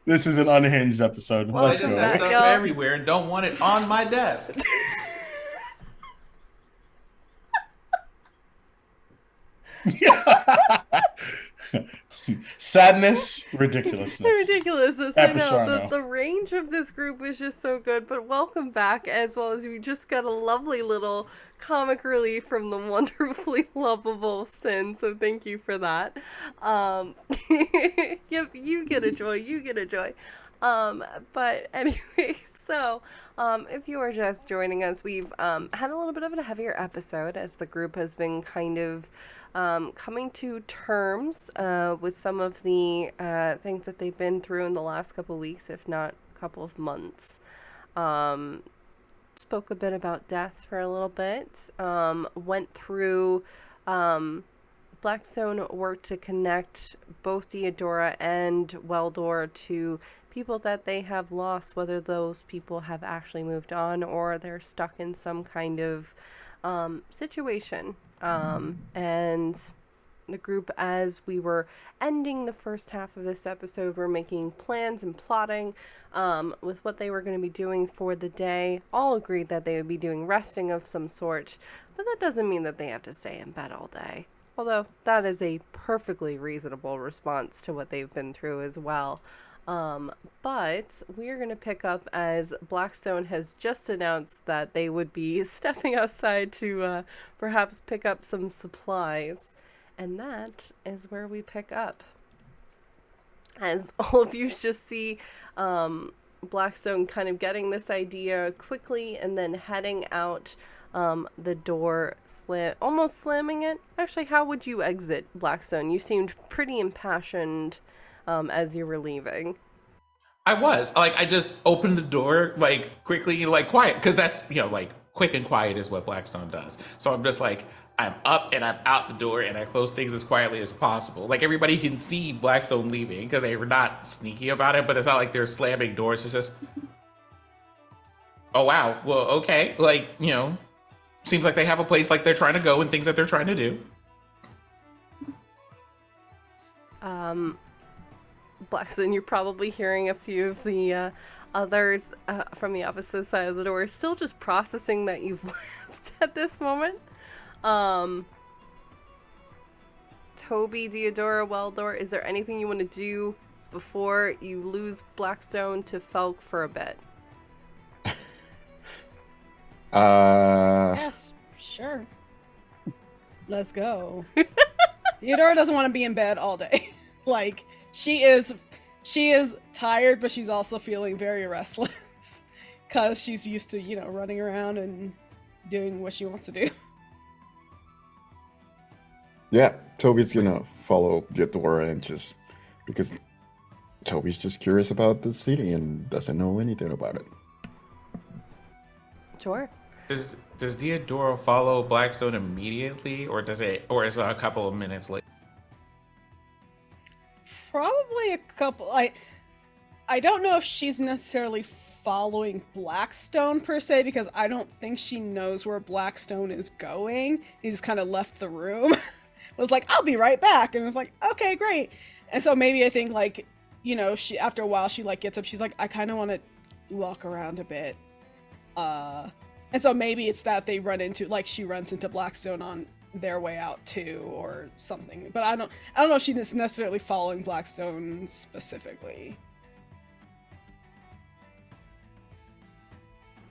Speaker 1: This is an unhinged episode.
Speaker 2: Well,
Speaker 3: I
Speaker 1: Let's
Speaker 3: just
Speaker 1: go.
Speaker 3: have stuff
Speaker 2: No.
Speaker 3: everywhere and don't want it on my desk.
Speaker 1: Sadness, ridiculousness.
Speaker 2: Ridiculousness. I know.
Speaker 1: Ampistrano.
Speaker 2: The range of this group is just so good. But welcome back, as well as we just got a lovely little comic relief from the wonderfully lovable Sin. So thank you for that. Yep, you get a joy. You get a joy. But anyway, so if you are just joining us, we've had a little bit of a heavier episode as the group has been kind of coming to terms with some of the things that they've been through in the last couple of weeks, if not a couple of months. Spoke a bit about death for a little bit. Went through Blackstone worked to connect both Deodora and Weldor to people that they have lost, whether those people have actually moved on or they're stuck in some kind of situation. And the group, as we were ending the first half of this episode, were making plans and plotting with what they were going to be doing for the day. All agreed that they would be doing resting of some sort, but that doesn't mean that they have to stay in bed all day. Although that is a perfectly reasonable response to what they've been through as well. But we're going to pick up as Blackstone has just announced that they would be stepping outside to perhaps pick up some supplies. And that is where we pick up. As all of you just see Blackstone kind of getting this idea quickly and then heading out the door, almost slamming it. Actually, how would you exit, Blackstone? You seemed pretty impassioned as you were leaving.
Speaker 3: I was like, I just opened the door like quickly, like quiet, because that's, you know, like quick and quiet is what Blackstone does. So I'm just like, I'm up and I'm out the door and I close things as quietly as possible. Like everybody can see Blackstone leaving because they were not sneaky about it, but it's not like they're slamming doors. It's just, oh wow, well, okay. Like, you know, seems like they have a place like they're trying to go and things that they're trying to do.
Speaker 2: Blackstone, you're probably hearing a few of the others from the opposite side of the door still just processing that you've left at this moment. Toby, Deodora, Weldor, is there anything you want to do before you lose Blackstone to Felk for a bit?
Speaker 5: Yes, sure. Let's go. Theodora doesn't want to be in bed all day. Like, she is tired, but she's also feeling very restless because she's used to, you know, running around and doing what she wants to do.
Speaker 4: Yeah, Toby's gonna follow Deodora and just because Toby's just curious about the city and doesn't know anything about it.
Speaker 2: Sure.
Speaker 3: Does Deodora follow Blackstone immediately, or is it a couple of minutes later?
Speaker 5: Probably a couple. I don't know if she's necessarily following Blackstone per se, because I don't think she knows where Blackstone is going. He's kind of left the room. Was like, I'll be right back, and it was like, okay, great. And so maybe I think, like, you know, she after a while she like gets up. She's like, I kind of want to walk around a bit. And so maybe it's that they run into, like, she runs into Blackstone on their way out too, or something. But I don't know if she's necessarily following Blackstone specifically.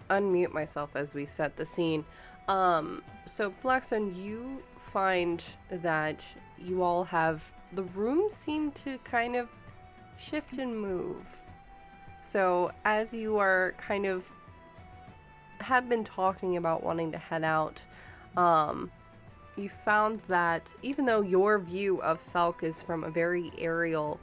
Speaker 2: Unmute myself as we set the scene. So Blackstone, you find that you all have, the room seem to kind of shift and move. So as you are kind of have been talking about wanting to head out, you found that even though your view of Felk is from a very aerial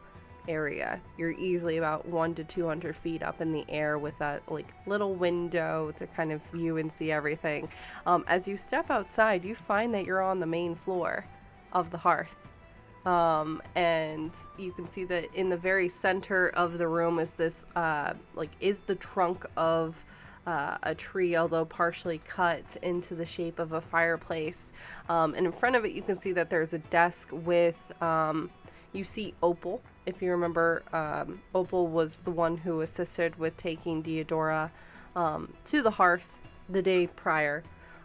Speaker 2: area, you're easily about 100 to 200 feet up in the air with that like little window to kind of view and see everything. As you step outside, you find that you're on the main floor of the hearth. And you can see that in the very center of the room is this, is the trunk of a tree, although partially cut into the shape of a fireplace. And in front of it, you can see that there's a desk with, you see Opal. If you remember, Opal was the one who assisted with taking Diodora to the hearth the day prior.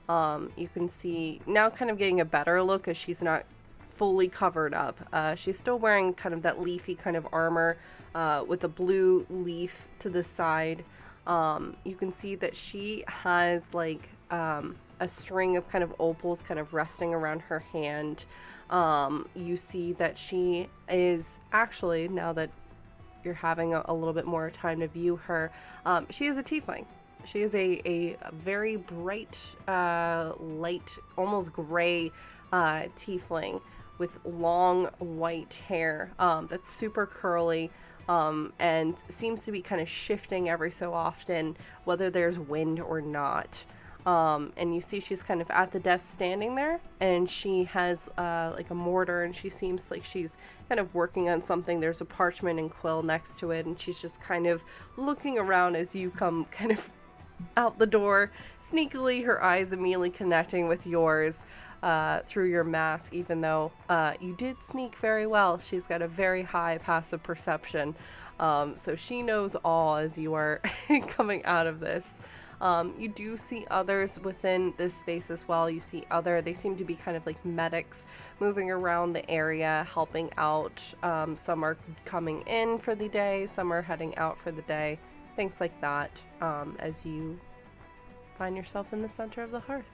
Speaker 2: You can see now kind of getting a better look as she's not fully covered up. She's still wearing kind of that leafy kind of armor with a blue leaf to the side. You can see that she has like a string of kind of opals kind of resting around her hand. You see that she is actually, now that you're having a little bit more time to view her, she is a tiefling. She is a very bright, light, almost gray tiefling with long white hair that's super curly. And seems to be kind of shifting every so often, whether there's wind or not. And you see she's kind of at the desk standing there, and she has like a mortar, and she seems like she's kind of working on something. There's a parchment and quill next to it, and she's just kind of looking around as you come kind of out the door, sneakily, her eyes immediately connecting with yours through your mask, even though you did sneak very well. She's got a very high passive perception, so she knows all as you are coming out of this. You do see others within this space as well. You see they seem to be kind of like medics moving around the area, helping out. Some are coming in for the day, some are heading out for the day, things like that, as you find yourself in the center of the hearth.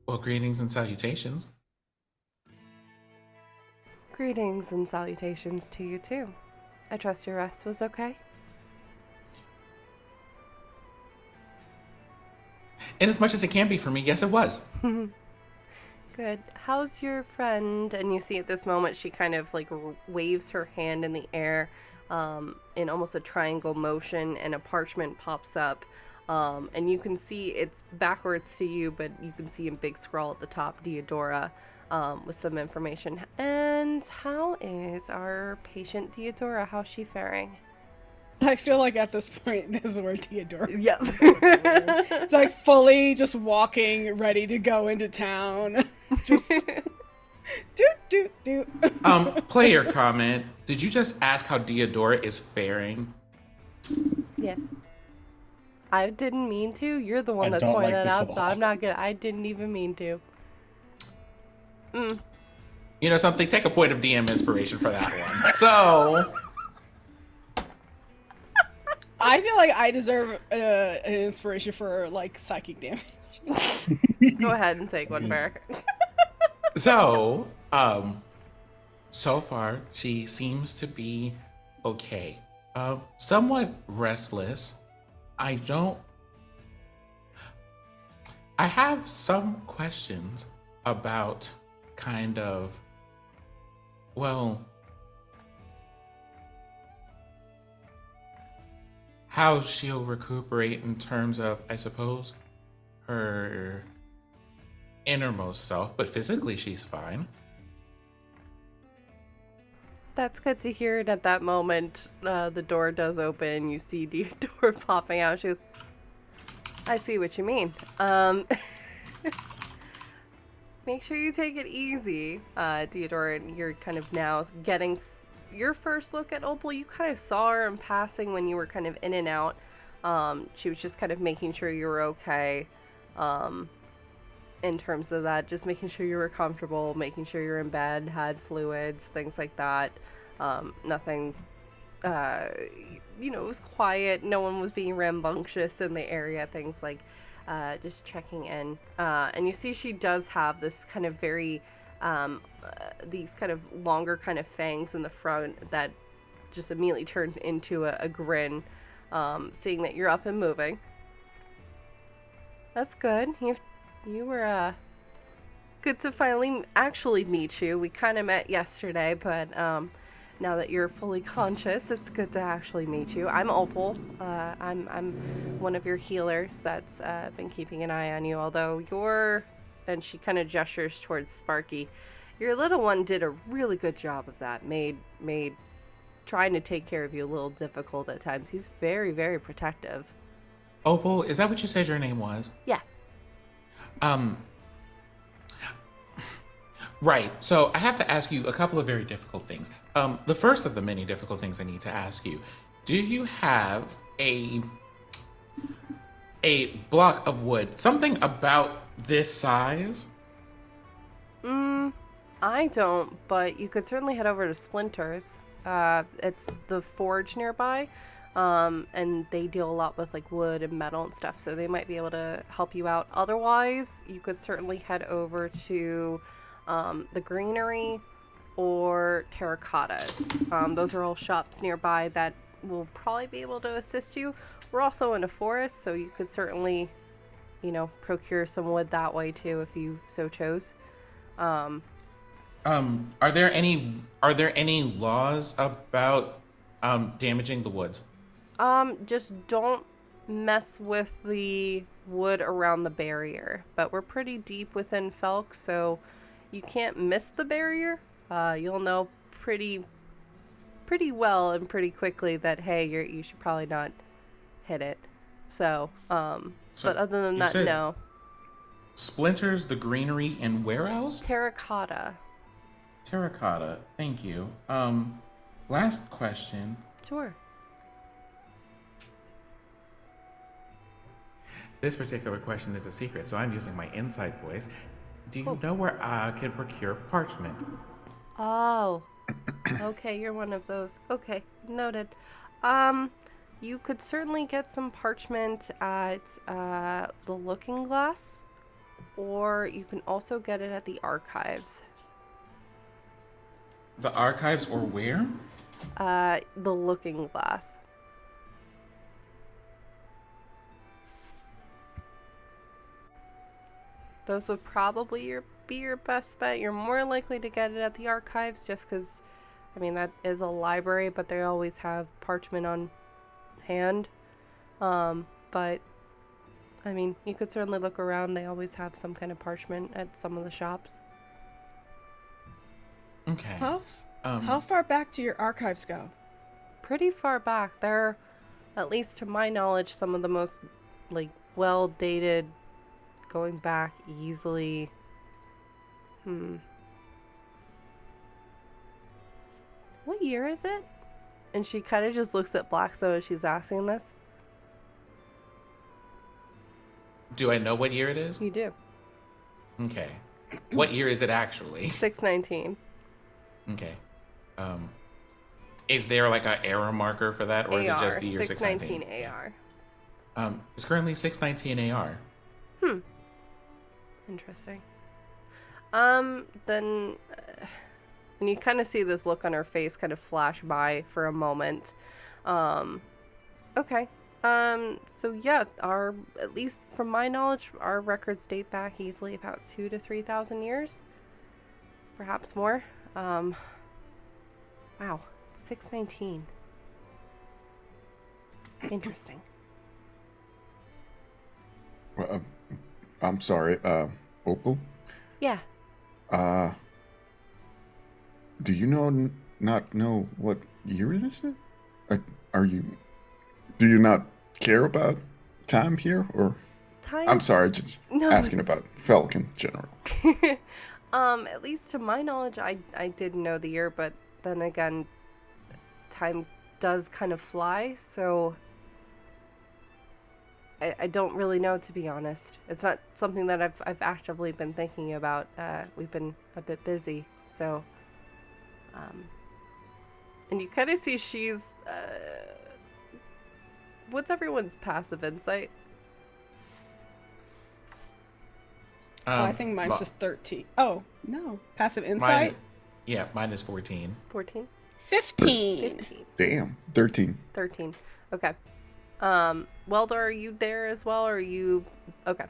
Speaker 3: Well, greetings and salutations.
Speaker 2: Greetings and salutations to you too. I trust your rest was okay?
Speaker 3: In as much as it can be for me, yes, it was.
Speaker 2: Good. How's your friend? And you see at this moment she kind of like waves her hand in the air in almost a triangle motion, and a parchment pops up. And you can see it's backwards to you, but you can see in big scroll at the top, Diodora, with some information. And how is our patient Diodora? How's she faring?
Speaker 5: I feel like at this point, this is where Diodora.
Speaker 2: Yep.
Speaker 5: It's like fully just walking, ready to go into town. Just do.
Speaker 3: Player comment. Did you just ask how Diodora is faring?
Speaker 2: Yes. I didn't mean to. You're the one
Speaker 1: I
Speaker 2: that's
Speaker 1: don't
Speaker 2: pointing
Speaker 1: like
Speaker 2: that
Speaker 1: this
Speaker 2: out,
Speaker 1: at
Speaker 2: so
Speaker 1: all.
Speaker 2: I'm not gonna. I didn't even mean to.
Speaker 3: You know something? Take a point of DM inspiration for that one. So,
Speaker 5: I feel like I deserve an inspiration for like psychic damage.
Speaker 2: Go ahead and take one, Bear.
Speaker 3: so far she seems to be okay. Somewhat restless. I have some questions about kind of, well, how she'll recuperate in terms of, I suppose, her innermost self, but physically she's fine.
Speaker 2: That's good to hear. And at that moment, the door does open. You see Diodora popping out. She goes, I see what you mean. Make sure you take it easy, Diodora. You're kind of now getting your first look at Opal. You kind of saw her in passing when you were kind of in and out. She was just kind of making sure you were okay. In terms of that, just making sure you were comfortable, making sure you're in bed, had fluids, things like that. Nothing, it was quiet. No one was being rambunctious in the area, things like just checking in. And you see she does have this kind of very, these kind of longer kind of fangs in the front that just immediately turned into a grin, seeing that you're up and moving. That's good. You were good to finally actually meet you. We kind of met yesterday, but now that you're fully conscious, it's good to actually meet you. I'm Opal. I'm one of your healers that's been keeping an eye on you. Although and she kind of gestures towards Sparky. Your little one did a really good job of that. Made trying to take care of you a little difficult at times. He's very, very protective.
Speaker 3: Opal, is that what you said your name was?
Speaker 2: Yes.
Speaker 3: Right. So I have to ask you a couple of very difficult things. The first of the many difficult things I need to ask you, do you have a block of wood, something about this size?
Speaker 2: I don't, but you could certainly head over to Splinters. It's the forge nearby, and they deal a lot with like wood and metal and stuff, so they might be able to help you out. Otherwise, you could certainly head over to the Greenery or Terracottas. Those are all shops nearby that will probably be able to assist you. We're also in a forest, so you could certainly, procure some wood that way too if you so chose.
Speaker 3: Are there any laws about damaging the woods?
Speaker 2: Just don't mess with the wood around the barrier. But we're pretty deep within Felk, so you can't miss the barrier. You'll know pretty well and pretty quickly that hey, you should probably not hit it. So, but other than that, no.
Speaker 3: Splinters, the Greenery, and where else?
Speaker 2: Terracotta.
Speaker 3: Terracotta. Thank you. Last question.
Speaker 2: Sure.
Speaker 3: This particular question is a secret, so I'm using my inside voice. Do you know where I can procure parchment?
Speaker 2: Oh. Okay, you're one of those. Okay, noted. You could certainly get some parchment at the Looking Glass, or you can also get it at the archives.
Speaker 3: The archives or where?
Speaker 2: The Looking Glass. Those would probably be your best bet. You're more likely to get it at the archives just because, that is a library, but they always have parchment on hand. But, you could certainly look around. They always have some kind of parchment at some of the shops.
Speaker 3: Okay.
Speaker 5: How far back do your archives go?
Speaker 2: Pretty far back. They're, at least to my knowledge, some of the most, well-dated, going back easily. What year is it? And she kind of just looks at Blackstone as she's asking this.
Speaker 3: Do I know what year it is?
Speaker 2: You do.
Speaker 3: Okay. What year is it actually?
Speaker 2: 619.
Speaker 3: Okay. Is there like an error marker for that, or is it just the year
Speaker 2: 619 AR?
Speaker 3: It's currently 619 AR.
Speaker 2: Interesting. Then and you kind of see this look on her face kind of flash by for a moment. Okay. So yeah, at least from my knowledge, our records date back easily about 2,000 to 3,000 years, perhaps more. Wow, 619. Interesting.
Speaker 4: Well, I'm sorry, Opal?
Speaker 2: Yeah.
Speaker 4: Do you not know what year it is? Do you not care about time here, or?
Speaker 2: Time?
Speaker 4: I'm sorry, just asking about Felk in general.
Speaker 2: At least to my knowledge, I didn't know the year, but then again, time does kind of fly, so I don't really know, to be honest. It's not something that I've actively been thinking about. We've been a bit busy, so and you kind of see she's what's everyone's passive insight?
Speaker 5: I think mine's just 13. Oh, no. Passive insight?
Speaker 3: Mine is 14.
Speaker 2: 14?
Speaker 5: 15.
Speaker 4: Damn, 13.
Speaker 2: 13. Okay. Welder, are you there as well, or are you... Okay.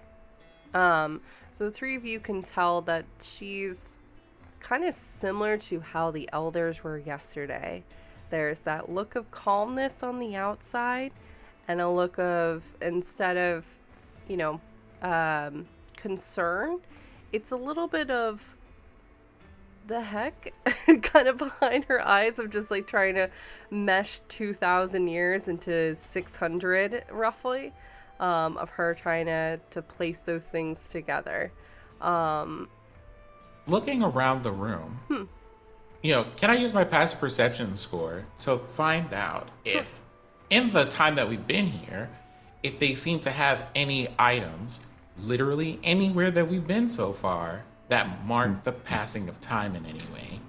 Speaker 2: So the three of you can tell that she's kind of similar to how the elders were yesterday. There's that look of calmness on the outside and a look of, instead of, concern, it's a little bit of the heck kind of behind her eyes of just like trying to mesh 2,000 years into 600 roughly, of her trying to place those things together.
Speaker 3: Looking around the room, can I use my passive perception score to find out if, in the time that we've been here, if they seem to have any items, literally anywhere that we've been so far, that mark the passing of time in any way?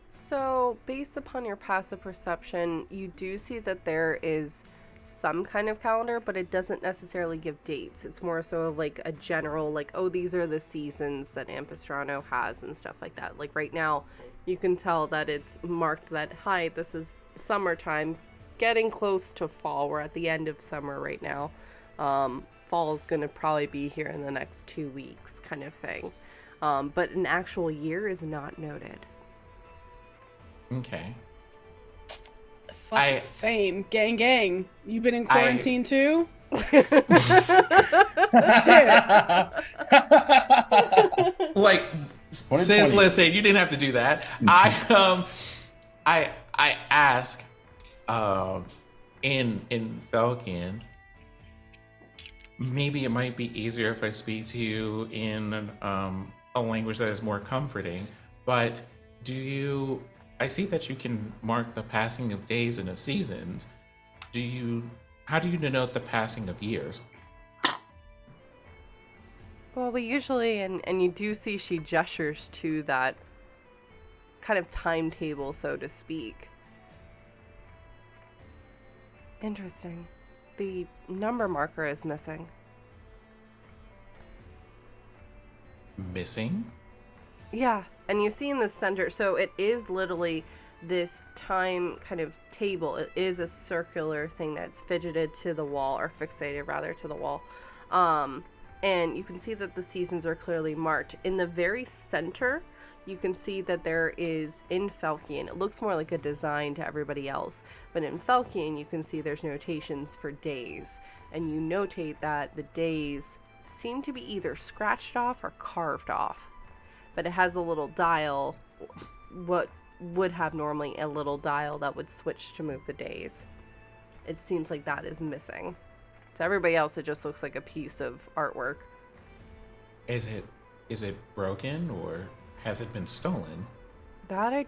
Speaker 2: So, based upon your passive perception, you do see that there is some kind of calendar, but it doesn't necessarily give dates. It's more so like a general, like, oh, these are the seasons that Ampistrano has and stuff like that. Like right now, you can tell that it's marked that, hi, this is summertime, getting close to fall. We're at the end of summer right now. Fall's gonna probably be here in the next 2 weeks, kind of thing. But an actual year is not noted.
Speaker 3: Okay.
Speaker 5: Same. Gang. You been in quarantine too?
Speaker 3: Like, sis, listen, you didn't have to do that. I ask, in Felkian, maybe it might be easier if I speak to you in a language that is more comforting, but I see that you can mark the passing of days and of seasons. How do you denote the passing of years?
Speaker 2: Well, we usually, and you do see she gestures to that kind of timetable, so to speak. Interesting. The number marker is missing.
Speaker 3: Missing?
Speaker 2: Yeah, and you see in the center, so it is literally this time kind of table. It is a circular thing that's fidgeted to the wall, or fixated rather to the wall. And you can see that the seasons are clearly marked. In the very center, you can see that there is, in Felkian, it looks more like a design to everybody else, but in Felkian you can see there's notations for days, and you notate that the days seem to be either scratched off or carved off, but it has a little dial, what would have normally a little dial that would switch to move the days. It seems like that is missing. To everybody else, it just looks like a piece of artwork.
Speaker 3: Is it broken, or has it been stolen?
Speaker 2: That I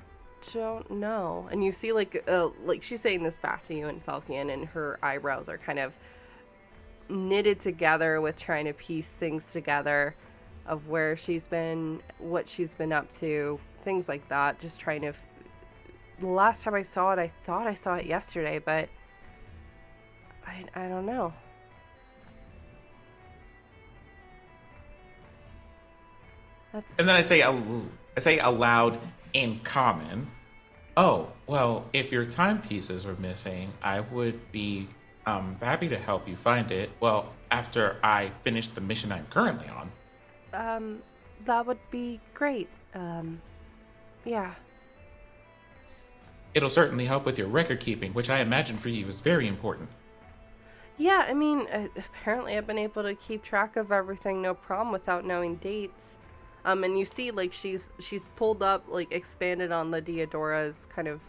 Speaker 2: don't know. And you see, like she's saying this back to you in Felkian, and her eyebrows are kind of knitted together with trying to piece things together of where she's been, what she's been up to, things like that. Just trying to. The last time I saw it, I thought I saw it yesterday, but I don't know.
Speaker 3: And then I say aloud in common, oh, well, if your timepieces are missing, I would be happy to help you find it. Well, after I finish the mission I'm currently on.
Speaker 2: That would be great. Yeah.
Speaker 3: It'll certainly help with your record keeping, which I imagine for you is very important.
Speaker 2: Yeah, I mean, apparently I've been able to keep track of everything no problem without knowing dates. And you see, like, she's pulled up, like, expanded on Lydia Dora's kind of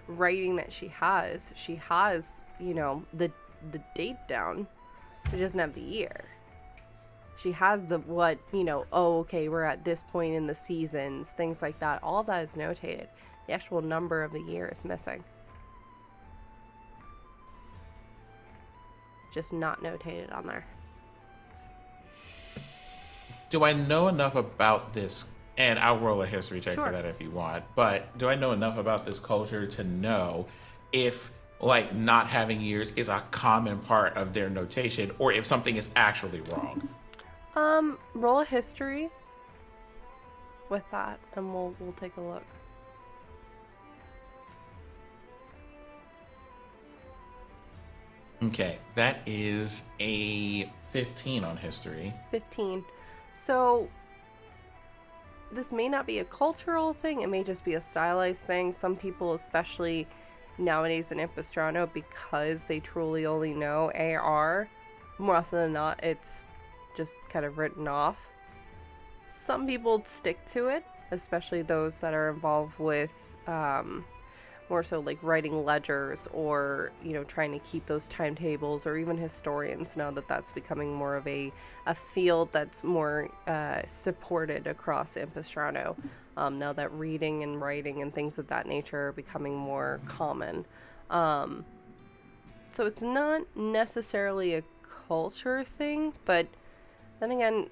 Speaker 2: writing that she has. She has, the date down. She doesn't have the year. She has the okay, we're at this point in the seasons, things like that. All that is notated. The actual number of the year is missing. Just not notated on there.
Speaker 3: Do I know enough about this? And I'll roll a history check for that if you want. But do I know enough about this culture to know if, like, not having years is a common part of their notation, or if something is actually wrong?
Speaker 2: Roll a history with that, and we'll take a look.
Speaker 3: Okay, that is a 15 on history.
Speaker 2: 15. So this may not be a cultural thing, it may just be a stylized thing. Some people, especially nowadays in Ampistrano, because they truly only know AR, more often than not, it's just kind of written off. Some people stick to it, especially those that are involved with more so like writing ledgers or, you know, trying to keep those timetables, or even historians know that that's becoming more of a field that's more supported across Ampistrano, now that reading and writing and things of that nature are becoming more common. So it's not necessarily a culture thing, but then again,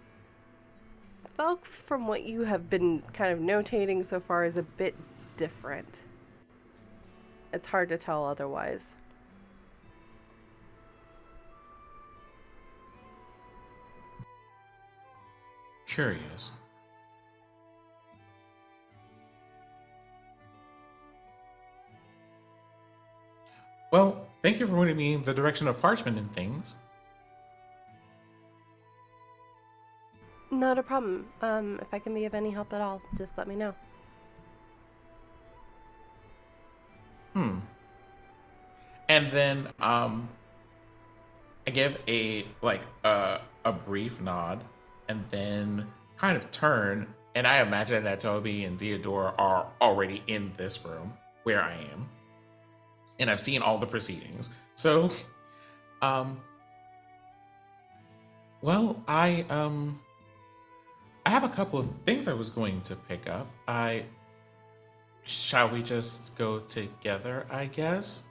Speaker 2: Felk, from what you have been kind of notating so far, is a bit different. It's hard to tell otherwise.
Speaker 3: Curious. Well, thank you for pointing me in the direction of parchment and things.
Speaker 2: Not a problem. If I can be of any help at all, just let me know.
Speaker 3: And then I give a brief nod and then kind of turn, and I imagine that Toby and Theodore are already in this room where I am. And I've seen all the proceedings. So well, I have a couple of things I was going to pick up. Shall we just go together, I guess?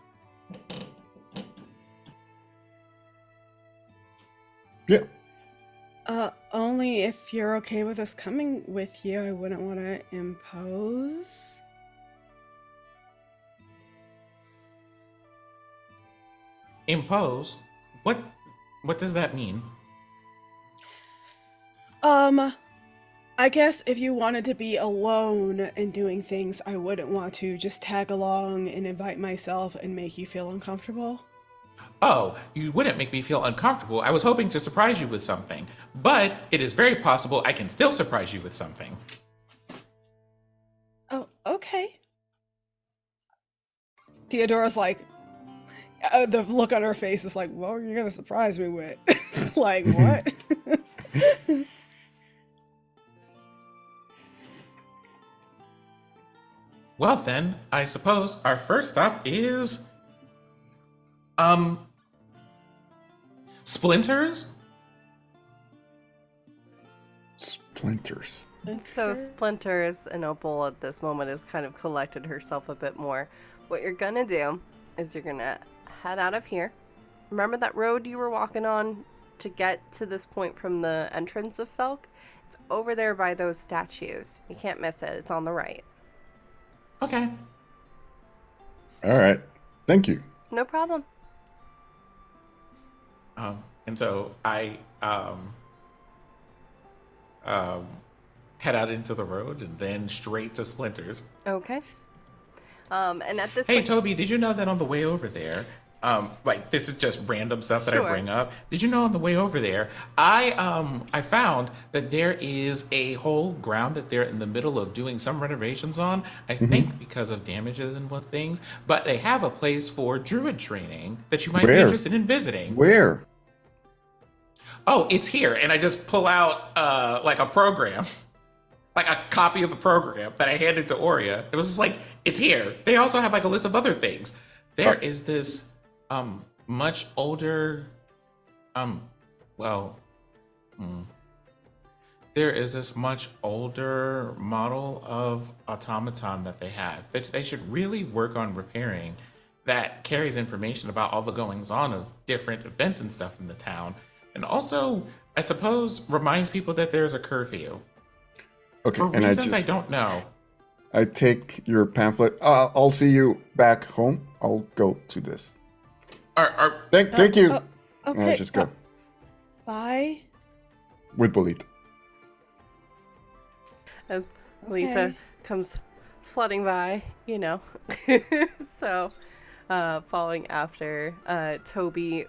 Speaker 4: Yeah.
Speaker 5: Only if you're okay with us coming with you. I wouldn't want to impose.
Speaker 3: Impose? What does that mean?
Speaker 5: I guess if you wanted to be alone and doing things, I wouldn't want to just tag along and invite myself and make you feel uncomfortable.
Speaker 3: Oh, you wouldn't make me feel uncomfortable. I was hoping to surprise you with something, but it is very possible I can still surprise you with something.
Speaker 5: Oh, okay. Theodora's like, the look on her face is like, what are you gonna surprise me with? Like, what?
Speaker 3: Well then, I suppose our first stop is Splinters?
Speaker 4: Splinters.
Speaker 2: So Splinters, and Opal at this moment has kind of collected herself a bit more. What you're gonna do is you're gonna head out of here. Remember that road you were walking on to get to this point from the entrance of Felk? It's over there by those statues. You can't miss it. It's on the right.
Speaker 3: Okay.
Speaker 4: All right. Thank you.
Speaker 2: No problem.
Speaker 3: And so I head out into the road and then straight to Splinters.
Speaker 2: Okay. And at this
Speaker 3: Hey,
Speaker 2: point...
Speaker 3: Toby, did you know that on the way over there, like this is just random stuff that I bring up. Did you know on the way over there, I found that there is a whole ground that they're in the middle of doing some renovations on. I think because of damages and what things, but they have a place for druid training that you might be interested in visiting.
Speaker 4: Where?
Speaker 3: Oh, it's here, and I just pull out like a program. Like a copy of the program that I handed to Aurea. It was just like, it's here. They also have like a list of other things. There is this much older there is this much older model of automaton that they have that they should really work on repairing, that carries information about all the goings on of different events and stuff in the town, and also I suppose reminds people that there's a curfew.
Speaker 4: Okay,
Speaker 3: For reasons I don't know.
Speaker 4: I take your pamphlet. I'll see you back home. I'll go to this. Thank you.
Speaker 5: Okay.
Speaker 4: I just go.
Speaker 5: Bye.
Speaker 4: With Bolita.
Speaker 2: As Bolita comes flooding by, you know. So, following after Toby,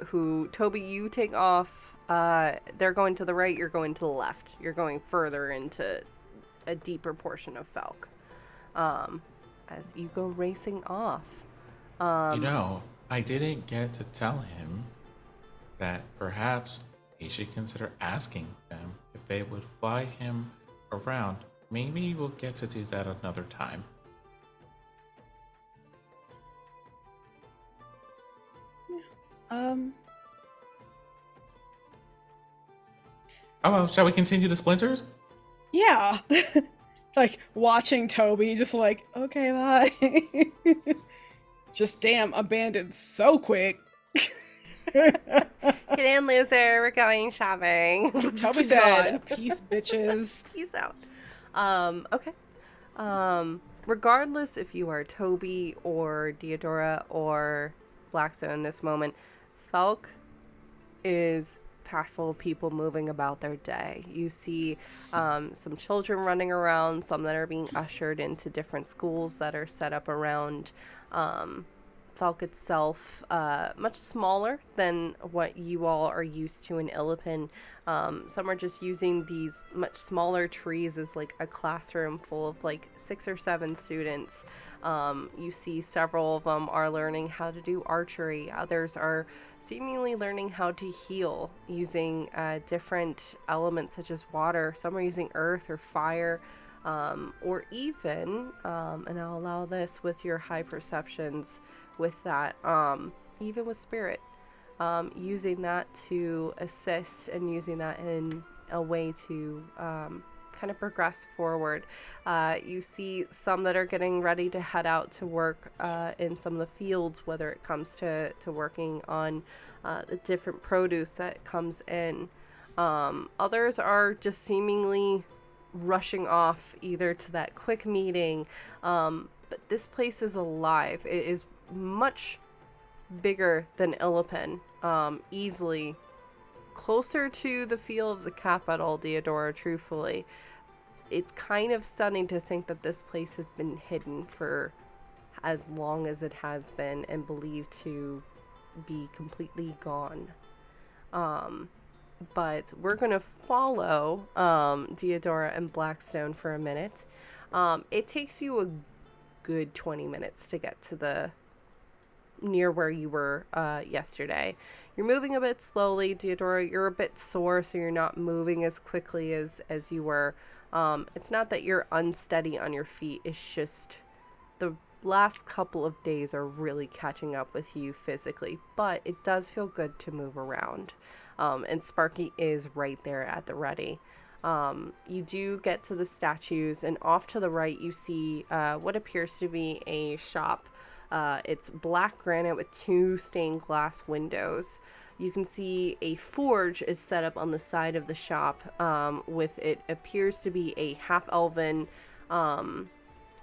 Speaker 2: Toby, you take off. They're going to the right, you're going to the left. You're going further into a deeper portion of Felk. As you go racing off.
Speaker 3: I didn't get to tell him that perhaps he should consider asking them if they would fly him around. Maybe we'll get to do that another time. Oh, well, shall we continue the splinters?
Speaker 5: Yeah. Like watching Toby just like, okay, bye. Just damn abandoned so quick.
Speaker 2: Get in, loser. We're going shopping.
Speaker 5: Toby said, peace, bitches.
Speaker 2: Peace out. Okay. Regardless if you are Toby or Deodora or Blackstone in this moment, Felk is packed full of people moving about their day. You see some children running around, some that are being ushered into different schools that are set up around Felk itself, much smaller than what you all are used to in Illipin. Some are just using these much smaller trees as like a classroom full of like 6 or 7 students. You see several of them are learning how to do archery. Others are seemingly learning how to heal using different elements such as water. Some are using earth or fire. Or even, and I'll allow this with your high perceptions with that, even with spirit, using that to assist and using that in a way to kind of progress forward. You see some that are getting ready to head out to work in some of the fields, whether it comes to working on the different produce that comes in. Others are just seemingly rushing off either to that quick meeting, but this place is alive. It is much bigger than Illipin, easily closer to the feel of the capital, Deodora, truthfully. It's kind of stunning to think that this place has been hidden for as long as it has been and believed to be completely gone. But we're going to follow Deodora and Blackstone for a minute. It takes you a good 20 minutes to get to the near where you were yesterday. You're moving a bit slowly, Deodora. You're a bit sore, so you're not moving as quickly as you were. It's not that you're unsteady on your feet. It's just the last couple of days are really catching up with you physically, but it does feel good to move around. And Sparky is right there at the ready. You do get to the statues, and off to the right you see what appears to be a shop. It's black granite with 2 stained glass windows. You can see a forge is set up on the side of the shop, with it appears to be a half-elven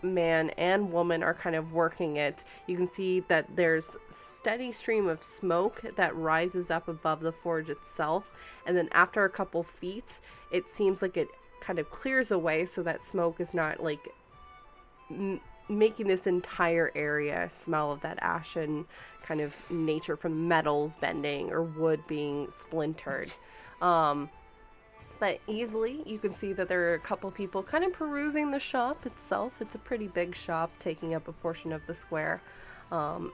Speaker 2: man and woman are kind of working it. You can see that there's steady stream of smoke that rises up above the forge itself, and then after a couple feet it seems like it kind of clears away so that smoke is not like making this entire area smell of that ashen kind of nature from metals bending or wood being splintered. But easily you can see that there are a couple people kind of perusing the shop itself. It's a pretty big shop taking up a portion of the square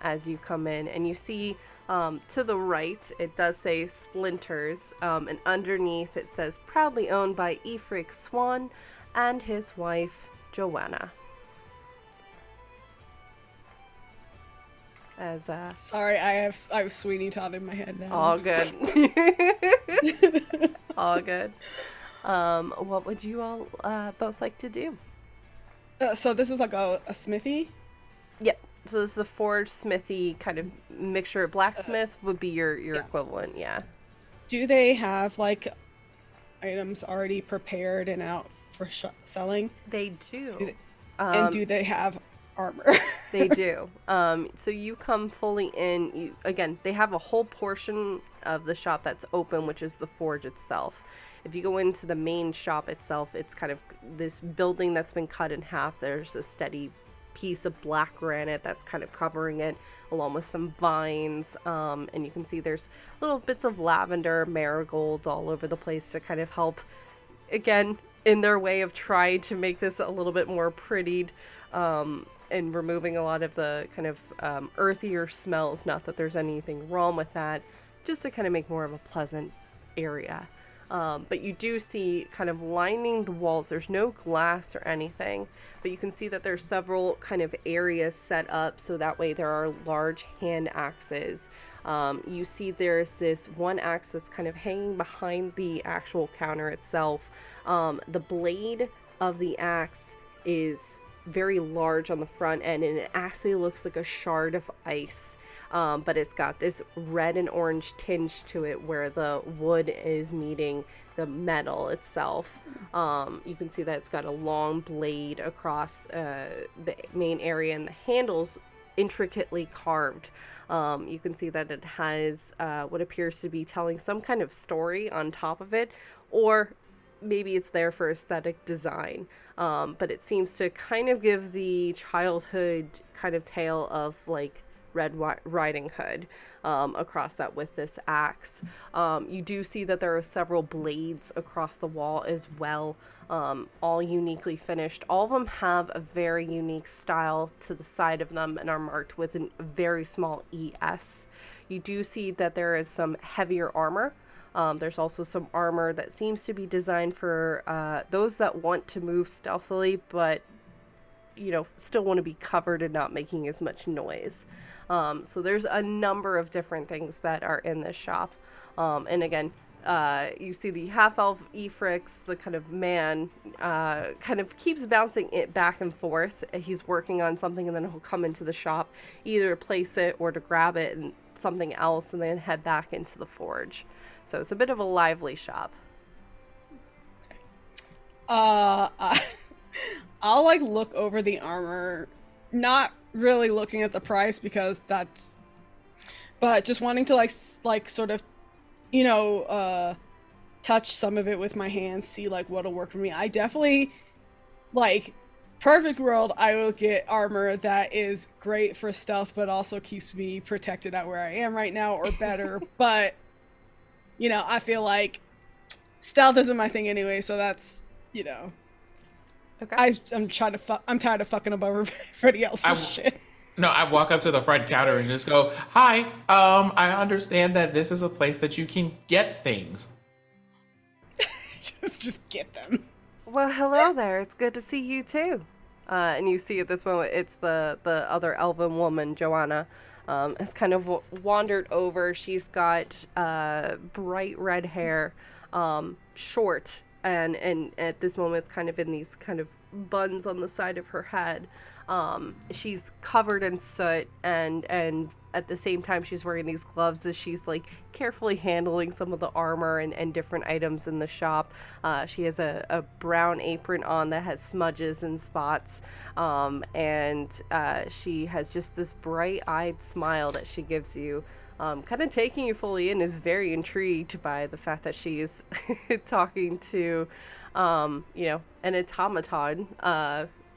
Speaker 2: as you come in, and you see to the right it does say Splinters, and underneath it says proudly owned by Efric Swan and his wife Joanna. As
Speaker 5: sorry, I have Sweeney Todd in my head now.
Speaker 2: All good. All good. What would you all both like to do?
Speaker 5: So this is like a smithy?
Speaker 2: Yep. So this is a forge smithy kind of mixture. Blacksmith would be your equivalent, yeah.
Speaker 5: Do they have like items already prepared and out for selling?
Speaker 2: They do.
Speaker 5: And do they have armor?
Speaker 2: They do. So you come fully in. Again, they have a whole portion of the shop that's open, which is the forge itself. If you go into the main shop itself, it's kind of this building that's been cut in half. There's a steady piece of black granite that's kind of covering it, along with some vines. And you can see there's little bits of lavender, marigolds all over the place to kind of help, again, in their way of trying to make this a little bit more prettied, and removing a lot of the kind of earthier smells. Not that there's anything wrong with that, just to kind of make more of a pleasant area. But you do see kind of lining the walls, there's no glass or anything, but you can see that there's several kind of areas set up so that way there are large hand axes. You see there's this one axe that's kind of hanging behind the actual counter itself. The blade of the axe is very large on the front end, and it actually looks like a shard of ice, but it's got this red and orange tinge to it where the wood is meeting the metal itself. You can see that it's got a long blade across the main area, and the handles intricately carved. You can see that it has what appears to be telling some kind of story on top of it, or maybe it's there for aesthetic design, but it seems to kind of give the childhood kind of tale of like Red Riding Hood across that with this axe. You do see that there are several blades across the wall as well, all uniquely finished. All of them have a very unique style to the side of them and are marked with a very small ES. You do see that there is some heavier armor. There's also some armor that seems to be designed for those that want to move stealthily, but, you know, still want to be covered and not making as much noise. So there's a number of different things that are in this shop. And again, you see the half-elf Ifrix, the kind of man, kind of keeps bouncing it back and forth. He's working on something, and then he'll come into the shop, either to place it or to grab it and something else, and then head back into the forge. So it's a bit of a lively shop.
Speaker 5: I'll like look over the armor, not really looking at the price because that's, but just wanting to like sort of, you know, touch some of it with my hands, see like what'll work for me. I definitely, like, perfect world, I will get armor that is great for stealth, but also keeps me protected at where I am right now, or better. But you know, I feel like stealth isn't my thing anyway, so that's, you know.
Speaker 2: Okay.
Speaker 5: I'm tired of fucking above everybody else's shit.
Speaker 3: No, I walk up to the front counter and just go, "Hi, I understand that this is a place that you can get things."
Speaker 5: just get them.
Speaker 2: Well, hello there. It's good to see you too. And you see at this moment, it's the other elven woman, Joanna. Has kind of wandered over. She's got bright red hair, short, and at this moment it's kind of in these kind of buns on the side of her head. She's covered in soot, and at the same time she's wearing these gloves as she's like carefully handling some of the armor and different items in the shop. She has a brown apron on that has smudges and spots, and she has just this bright-eyed smile that she gives you, kind of taking you fully in, is very intrigued by the fact that she's talking to, you know, an automaton.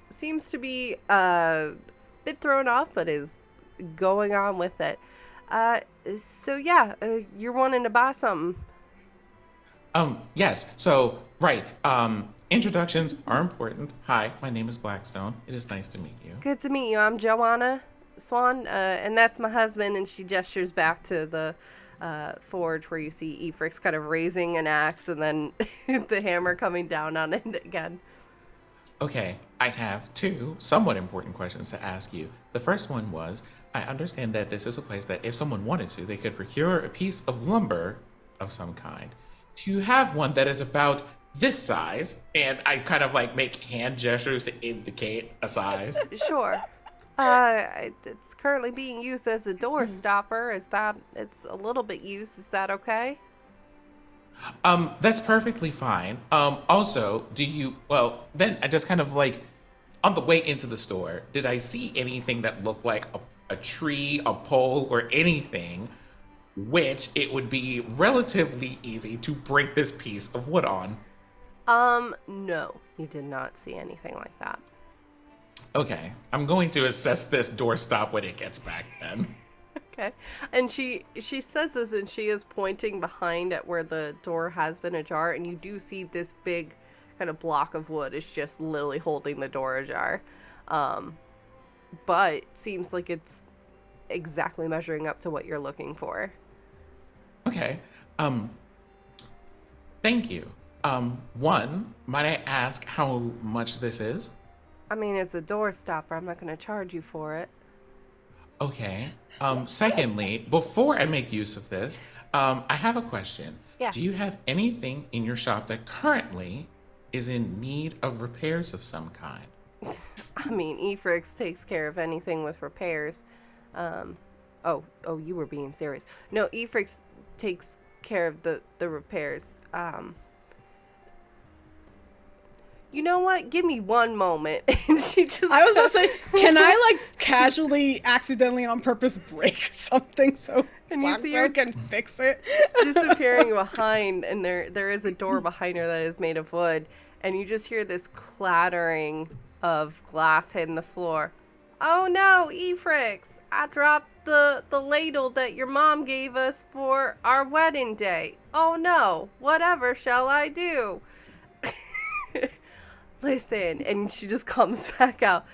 Speaker 2: Seems to be a bit thrown off, but is going on with it. So yeah, you're wanting to buy something.
Speaker 3: Yes. So, right. Introductions are important. Hi, my name is Blackstone. It is nice to meet you.
Speaker 2: Good to meet you. I'm Joanna Swan, and that's my husband. And she gestures back to the forge where you see Ifrix kind of raising an axe and then the hammer coming down on it again.
Speaker 3: Okay, I have two somewhat important questions to ask you. The first one was, I understand that this is a place that if someone wanted to, they could procure a piece of lumber of some kind. Do you have one that is about this size? And I kind of like make hand gestures to indicate a size.
Speaker 2: Sure. It's currently being used as a door stopper. It's a little bit used. Is that okay?
Speaker 3: That's perfectly fine. Also, then I just kind of like, on the way into the store, did I see anything that looked like a tree, a pole, or anything which it would be relatively easy to break this piece of wood on?
Speaker 2: No, you did not see anything like that.
Speaker 3: Okay, I'm going to assess this doorstop when it gets back then.
Speaker 2: Okay. And she says this, and she is pointing behind at where the door has been ajar, and you do see this big kind of block of wood is just literally holding the door ajar. But seems like it's exactly measuring up to what you're looking for.
Speaker 3: Okay. Thank you. One, might I ask how much this is?
Speaker 2: I mean, it's a door stopper. I'm not going to charge you for it.
Speaker 3: Okay. Secondly, before I make use of this, I have a question.
Speaker 2: Yeah.
Speaker 3: Do you have anything in your shop that currently is in need of repairs of some kind?
Speaker 2: I mean, Efrix takes care of anything with repairs. Oh, you were being serious. No, Efrix takes care of the repairs. You know what? Give me one moment. And she just...
Speaker 5: I was about to say, can I, like, casually, accidentally, on purpose, break something so Blackstone can fix it?
Speaker 2: Disappearing behind, and there is a door behind her that is made of wood, and you just hear this clattering of glass hitting the floor. Oh no, Efrix! I dropped the ladle that your mom gave us for our wedding day. Oh no, whatever shall I do? Listen, and she just comes back out.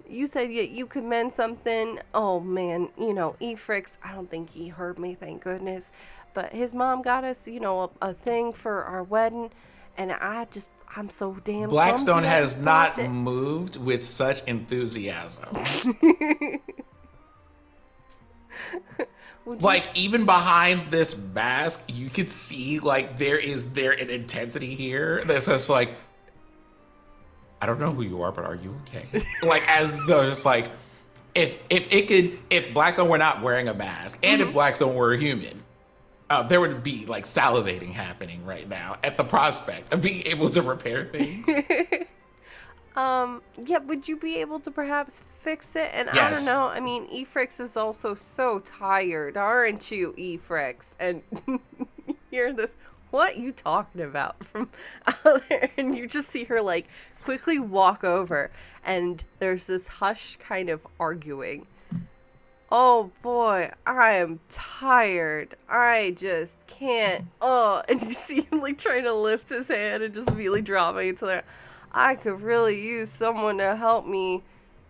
Speaker 2: You said you could mend something. Oh man, Efrix, I don't think he heard me, thank goodness. But his mom got us, a thing for our wedding, and I'm so damn
Speaker 3: Blackstone
Speaker 2: clumsy,
Speaker 3: has not moved with such enthusiasm. Like, even behind this mask, you can see, like, there an intensity here that's just like, I don't know who you are, but are you okay? Like, as though it's like, if Blackstone were not wearing a mask, and if Blackstone were a human, there would be like salivating happening right now at the prospect of being able to repair things.
Speaker 2: Yeah, would you be able to perhaps fix it? And
Speaker 3: yes.
Speaker 2: I don't know, I mean, Efrix is also so tired, aren't you, Efrix? And you hear this, what you talking about, from out there, and you just see her like quickly walk over, and there's this hushed kind of arguing. Oh boy, I am tired. I just can't. Oh, and you see him like trying to lift his hand and just immediately dropping it to there. I could really use someone to help me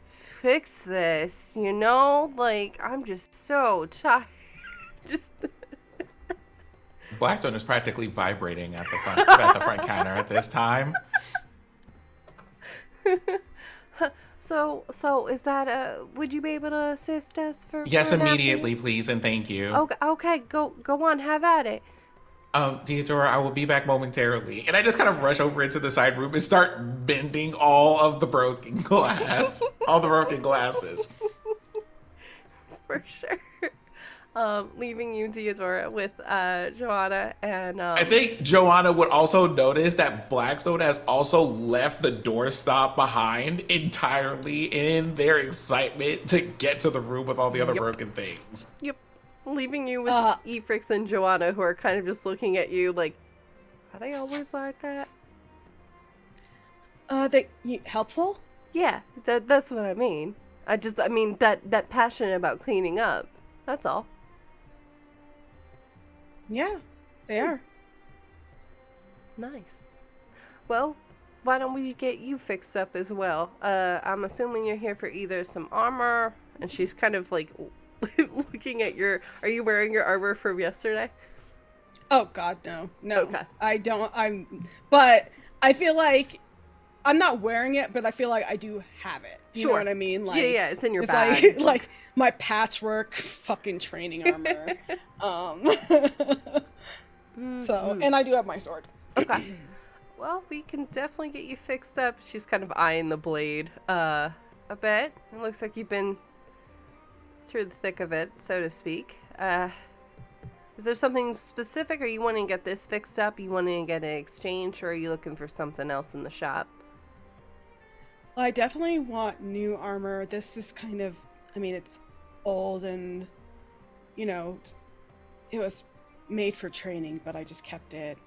Speaker 2: fix this, Like, I'm just so tired. Just.
Speaker 3: Blackstone is practically vibrating at the front counter at this time.
Speaker 2: So is that would you be able to assist us for?
Speaker 3: Yes,
Speaker 2: for an
Speaker 3: immediately,
Speaker 2: afternoon?
Speaker 3: please, and thank you.
Speaker 2: Okay, go on, have at it.
Speaker 3: Theodora, I will be back momentarily. And I just kind of rush over into the side room and start bending all of the broken glass, all the broken glasses.
Speaker 2: For sure. Leaving you, Theodora, with Joanna and
Speaker 3: I think Joanna would also notice that Blackstone has also left the doorstop behind entirely in their excitement to get to the room with all the other broken things.
Speaker 2: Yep. Leaving you with Efrix and Joanna, who are kind of just looking at you like, are they always like that?
Speaker 5: Helpful?
Speaker 2: Yeah, that's what I mean. I mean that passionate about cleaning up. That's all.
Speaker 5: Yeah, they are.
Speaker 2: Nice. Well, why don't we get you fixed up as well? I'm assuming you're here for either some armor, and she's kind of like looking at your... Are you wearing your armor from yesterday?
Speaker 5: Oh God, no.
Speaker 2: Okay.
Speaker 5: I don't. But I feel like I'm not wearing it, but I feel like I do have it. You know what I mean? Like,
Speaker 2: yeah, it's in your bag.
Speaker 5: Like my patchwork fucking training armor. So, and I do have my sword.
Speaker 2: Okay. Well, we can definitely get you fixed up. She's kind of eyeing the blade a bit. It looks like you've been through the thick of it, so to speak. Is there something specific? Are you wanting to get this fixed up? You wanting to get an exchange, or are you looking for something else in the shop?
Speaker 5: Well, I definitely want new armor. This is kind of, I mean, it's old and, it was made for training, but I just kept it.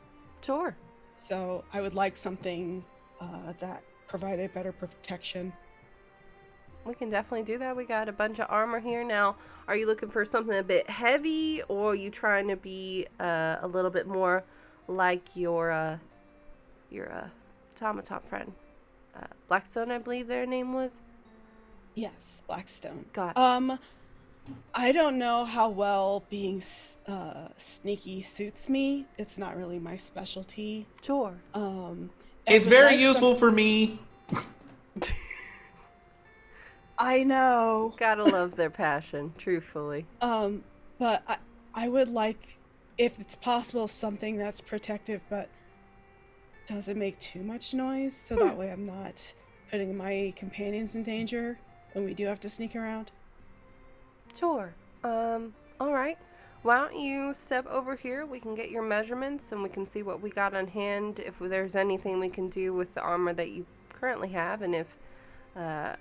Speaker 2: Sure.
Speaker 5: So I would like something that provided better protection.
Speaker 2: we can definitely do that. We got a bunch of armor here. Now, are you looking for something a bit heavy, or are you trying to be a little bit more like your automaton friend? Blackstone, I believe their name was?
Speaker 5: Yes, Blackstone.
Speaker 2: Got
Speaker 5: I don't know how well being sneaky suits me. It's not really my specialty.
Speaker 2: Sure.
Speaker 3: It's very useful for me.
Speaker 5: I know.
Speaker 2: Gotta love their passion, truthfully.
Speaker 5: But I would like, if it's possible, something that's protective but doesn't make too much noise, so that way I'm not putting my companions in danger when we do have to sneak around.
Speaker 2: Sure. Alright. Why don't you step over here? We can get your measurements and we can see what we got on hand, if there's anything we can do with the armor that you currently have, and if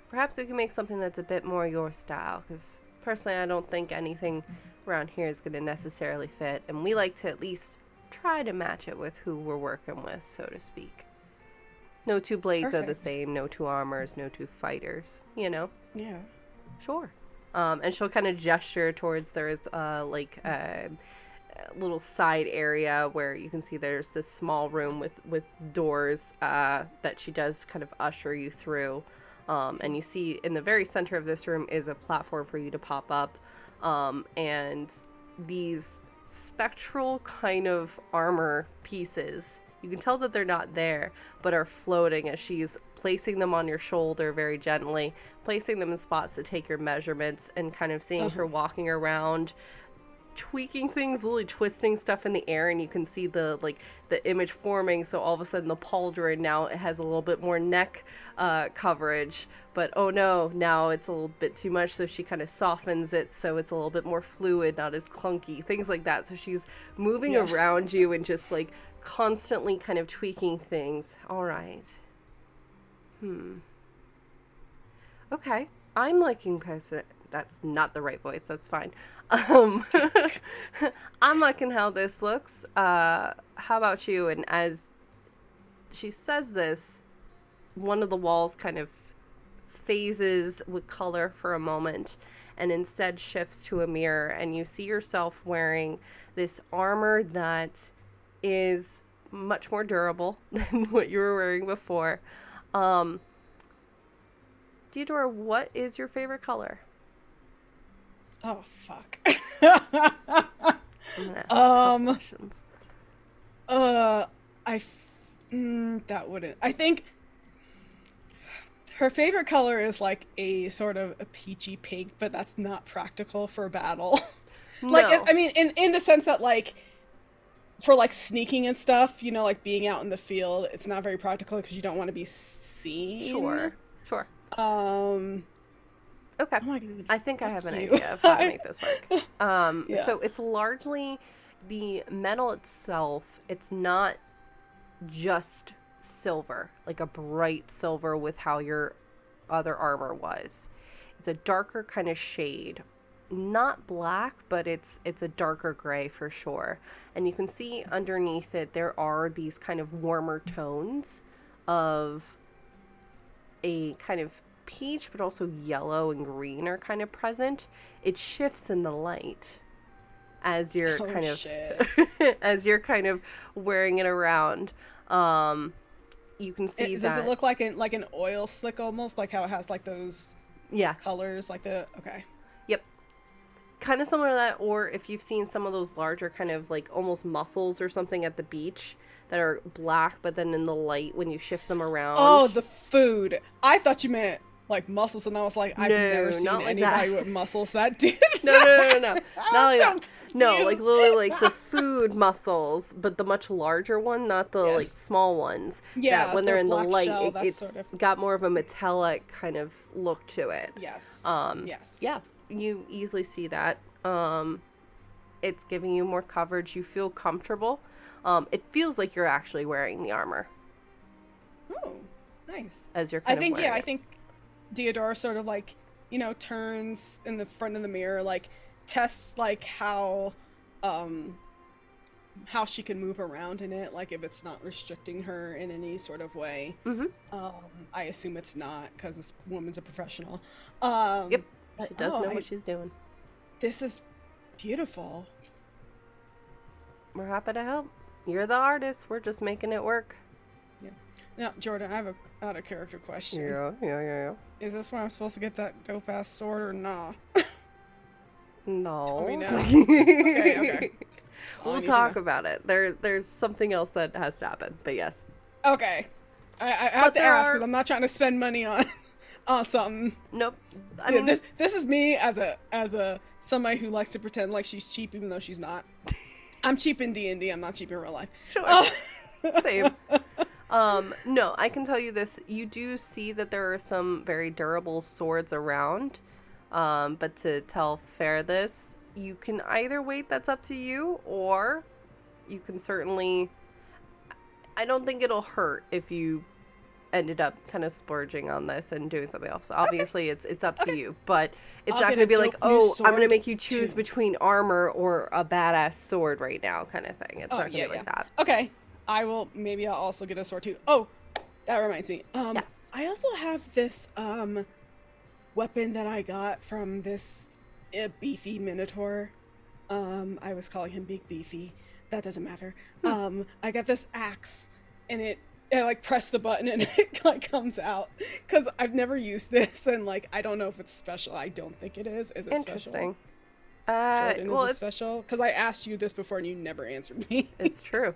Speaker 2: perhaps we can make something that's a bit more your style, because personally I don't think anything around here is going to necessarily fit, and we like to at least try to match it with who we're working with, so to speak. No two blades are the same, no two armors, no two fighters, you know?
Speaker 5: Yeah.
Speaker 2: Sure. And she'll kind of gesture towards there's like a little side area where you can see there's this small room with doors that she does kind of usher you through. And you see in the very center of this room is a platform for you to pop up. And these spectral kind of armor pieces, you can tell that they're not there, but are floating as she's placing them on your shoulder very gently, placing them in spots to take your measurements, and kind of seeing her walking around, tweaking things, literally twisting stuff in the air, and you can see the image forming. So all of a sudden the pauldron now it has a little bit more neck coverage, but oh no, now it's a little bit too much, so she kind of softens it so it's a little bit more fluid, not as clunky, things like that. So she's moving around you and just like constantly kind of tweaking things. All right. Okay, I'm liking person. That's not the right voice. That's fine. I'm liking how this looks. How about you? And as she says this, one of the walls kind of phases with color for a moment and instead shifts to a mirror, and you see yourself wearing this armor that is much more durable than what you were wearing before. Theodora, what is your favorite color?
Speaker 5: Oh, fuck.
Speaker 2: I'm gonna ask tough questions.
Speaker 5: That wouldn't. I think her favorite color is like a sort of a peachy pink, but that's not practical for battle. Like, I mean, in the sense that like, for like sneaking and stuff, you know, like being out in the field, it's not very practical because you don't want to be seen.
Speaker 2: Sure.
Speaker 5: Okay.
Speaker 2: Oh I think I have an idea of how to make this work. So it's largely the metal itself. It's not just silver, like a bright silver with how your other armor was. It's a darker kind of shade. Not black, but it's a darker gray for sure. And you can see underneath it there are these kind of warmer tones of a kind of peach, but also yellow and green are kind of present. It shifts in the light as you're as you're kind of wearing it around. You can see
Speaker 5: does it look like an oil slick almost, like how it has like those colors, like the
Speaker 2: Yep. Kind of similar to that, or if you've seen some of those larger kind of like almost mussels or something at the beach that are black, but then in the light when you shift them around.
Speaker 5: Oh, the food. I thought you meant like mussels, and I was like, I've never seen anybody with mussels that do that.
Speaker 2: No. Not like that. No, like literally like the food mussels, but the much larger one, not the like small ones.
Speaker 5: Yeah,
Speaker 2: that when they're in the light,
Speaker 5: shell,
Speaker 2: it's
Speaker 5: sort of...
Speaker 2: got more of a metallic kind of look to it.
Speaker 5: Yes.
Speaker 2: Yes. Yeah, you easily see that. It's giving you more coverage. You feel comfortable. It feels like you're actually wearing the armor.
Speaker 5: Oh, nice.
Speaker 2: As you're kind of wearing it.
Speaker 5: I think Theodora sort of like, you know, turns in the front of the mirror, like tests like how how she can move around in it, like if it's not restricting her in any sort of way. I assume it's not, because this woman's a professional.
Speaker 2: Yep, she does know what she's doing.
Speaker 5: This is beautiful.
Speaker 2: We're happy to help. You're the artist. We're just making it work.
Speaker 5: Yeah. Now, Jordan, I have a out of character question.
Speaker 2: Yeah.
Speaker 5: Is this where I'm supposed to get that dope ass sword or nah?
Speaker 2: No.
Speaker 5: Tell me now. Okay.
Speaker 2: We'll talk about it. There's something else that has to happen, but yes.
Speaker 5: Okay. I have to ask because I'm not trying to spend money on something.
Speaker 2: Nope. I mean,
Speaker 5: this is me as a somebody who likes to pretend like she's cheap even though she's not. I'm cheap in D&D. I'm not cheap in real life.
Speaker 2: Sure. Same. No, I can tell you this. You do see that there are some very durable swords around. But to tell Fair this, you can either wait, that's up to you, or you can certainly... I don't think it'll hurt if you ended up kind of splurging on this and doing something else. Obviously, it's up to you, but it's not going to be like, oh, I'm going to make you choose between armor or a badass sword right now kind of thing. It's not going to be like that.
Speaker 5: Okay. Maybe I'll also get a sword too. Oh, that reminds me.
Speaker 2: Yes.
Speaker 5: I also have this weapon that I got from this beefy minotaur. I was calling him Big Beefy. That doesn't matter. I got this axe, and I like press the button and it like comes out, because I've never used this, and like I don't know if it's special. I don't think it is. Is it
Speaker 2: Interesting.
Speaker 5: Special? Jordan, is it special? Because I asked you this before and you never answered me.
Speaker 2: It's true.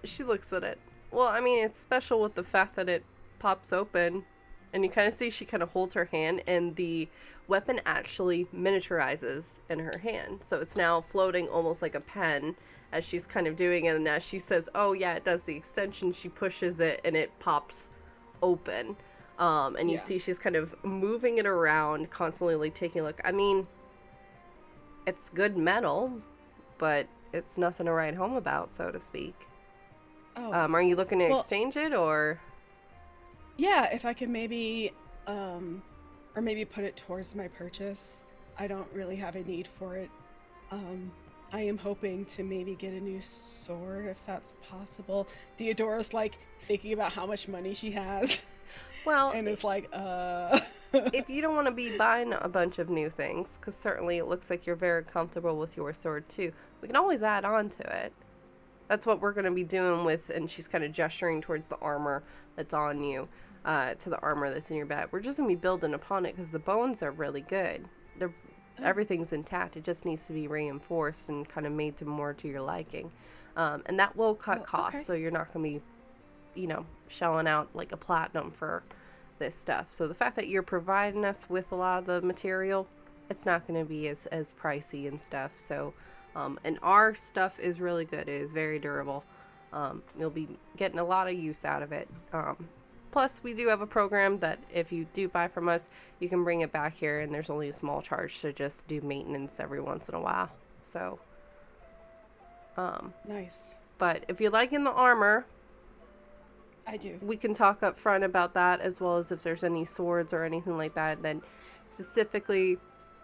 Speaker 2: She looks at it. Well, I mean, it's special with the fact that it pops open, and you kind of see she kind of holds her hand, and the weapon actually miniaturizes in her hand. So it's now floating almost like a pen as she's kind of doing it. And as she says, oh yeah, it does the extension, she pushes it and it pops open. And you see she's kind of moving it around, constantly like taking a look. I mean, it's good metal, but it's nothing to write home about, so to speak.
Speaker 5: Oh.
Speaker 2: Are you looking to exchange it, or?
Speaker 5: Yeah, if I could maybe, or maybe put it towards my purchase. I don't really have a need for it. I am hoping to maybe get a new sword, if that's possible. Theodora's like thinking about how much money she has.
Speaker 2: Well,
Speaker 5: and it's like,
Speaker 2: if you don't want to be buying a bunch of new things, because certainly it looks like you're very comfortable with your sword too, we can always add on to it. That's what we're going to be doing with, and she's kind of gesturing towards the armor that's on you, to the armor that's in your bag. We're just going to be building upon it because the bones are really good. Everything's intact. It just needs to be reinforced and kind of made more to your liking. And that will cut costs, so you're not going to be, shelling out like a platinum for this stuff. So the fact that you're providing us with a lot of the material, it's not going to be as pricey and stuff. So, and our stuff is really good. It is very durable. You'll be getting a lot of use out of it. Plus, we do have a program that if you do buy from us, you can bring it back here, and there's only a small charge to just do maintenance every once in a while. So,
Speaker 5: nice.
Speaker 2: But if you're liking the armor,
Speaker 5: I do.
Speaker 2: We can talk up front about that, as well as if there's any swords or anything like that that specifically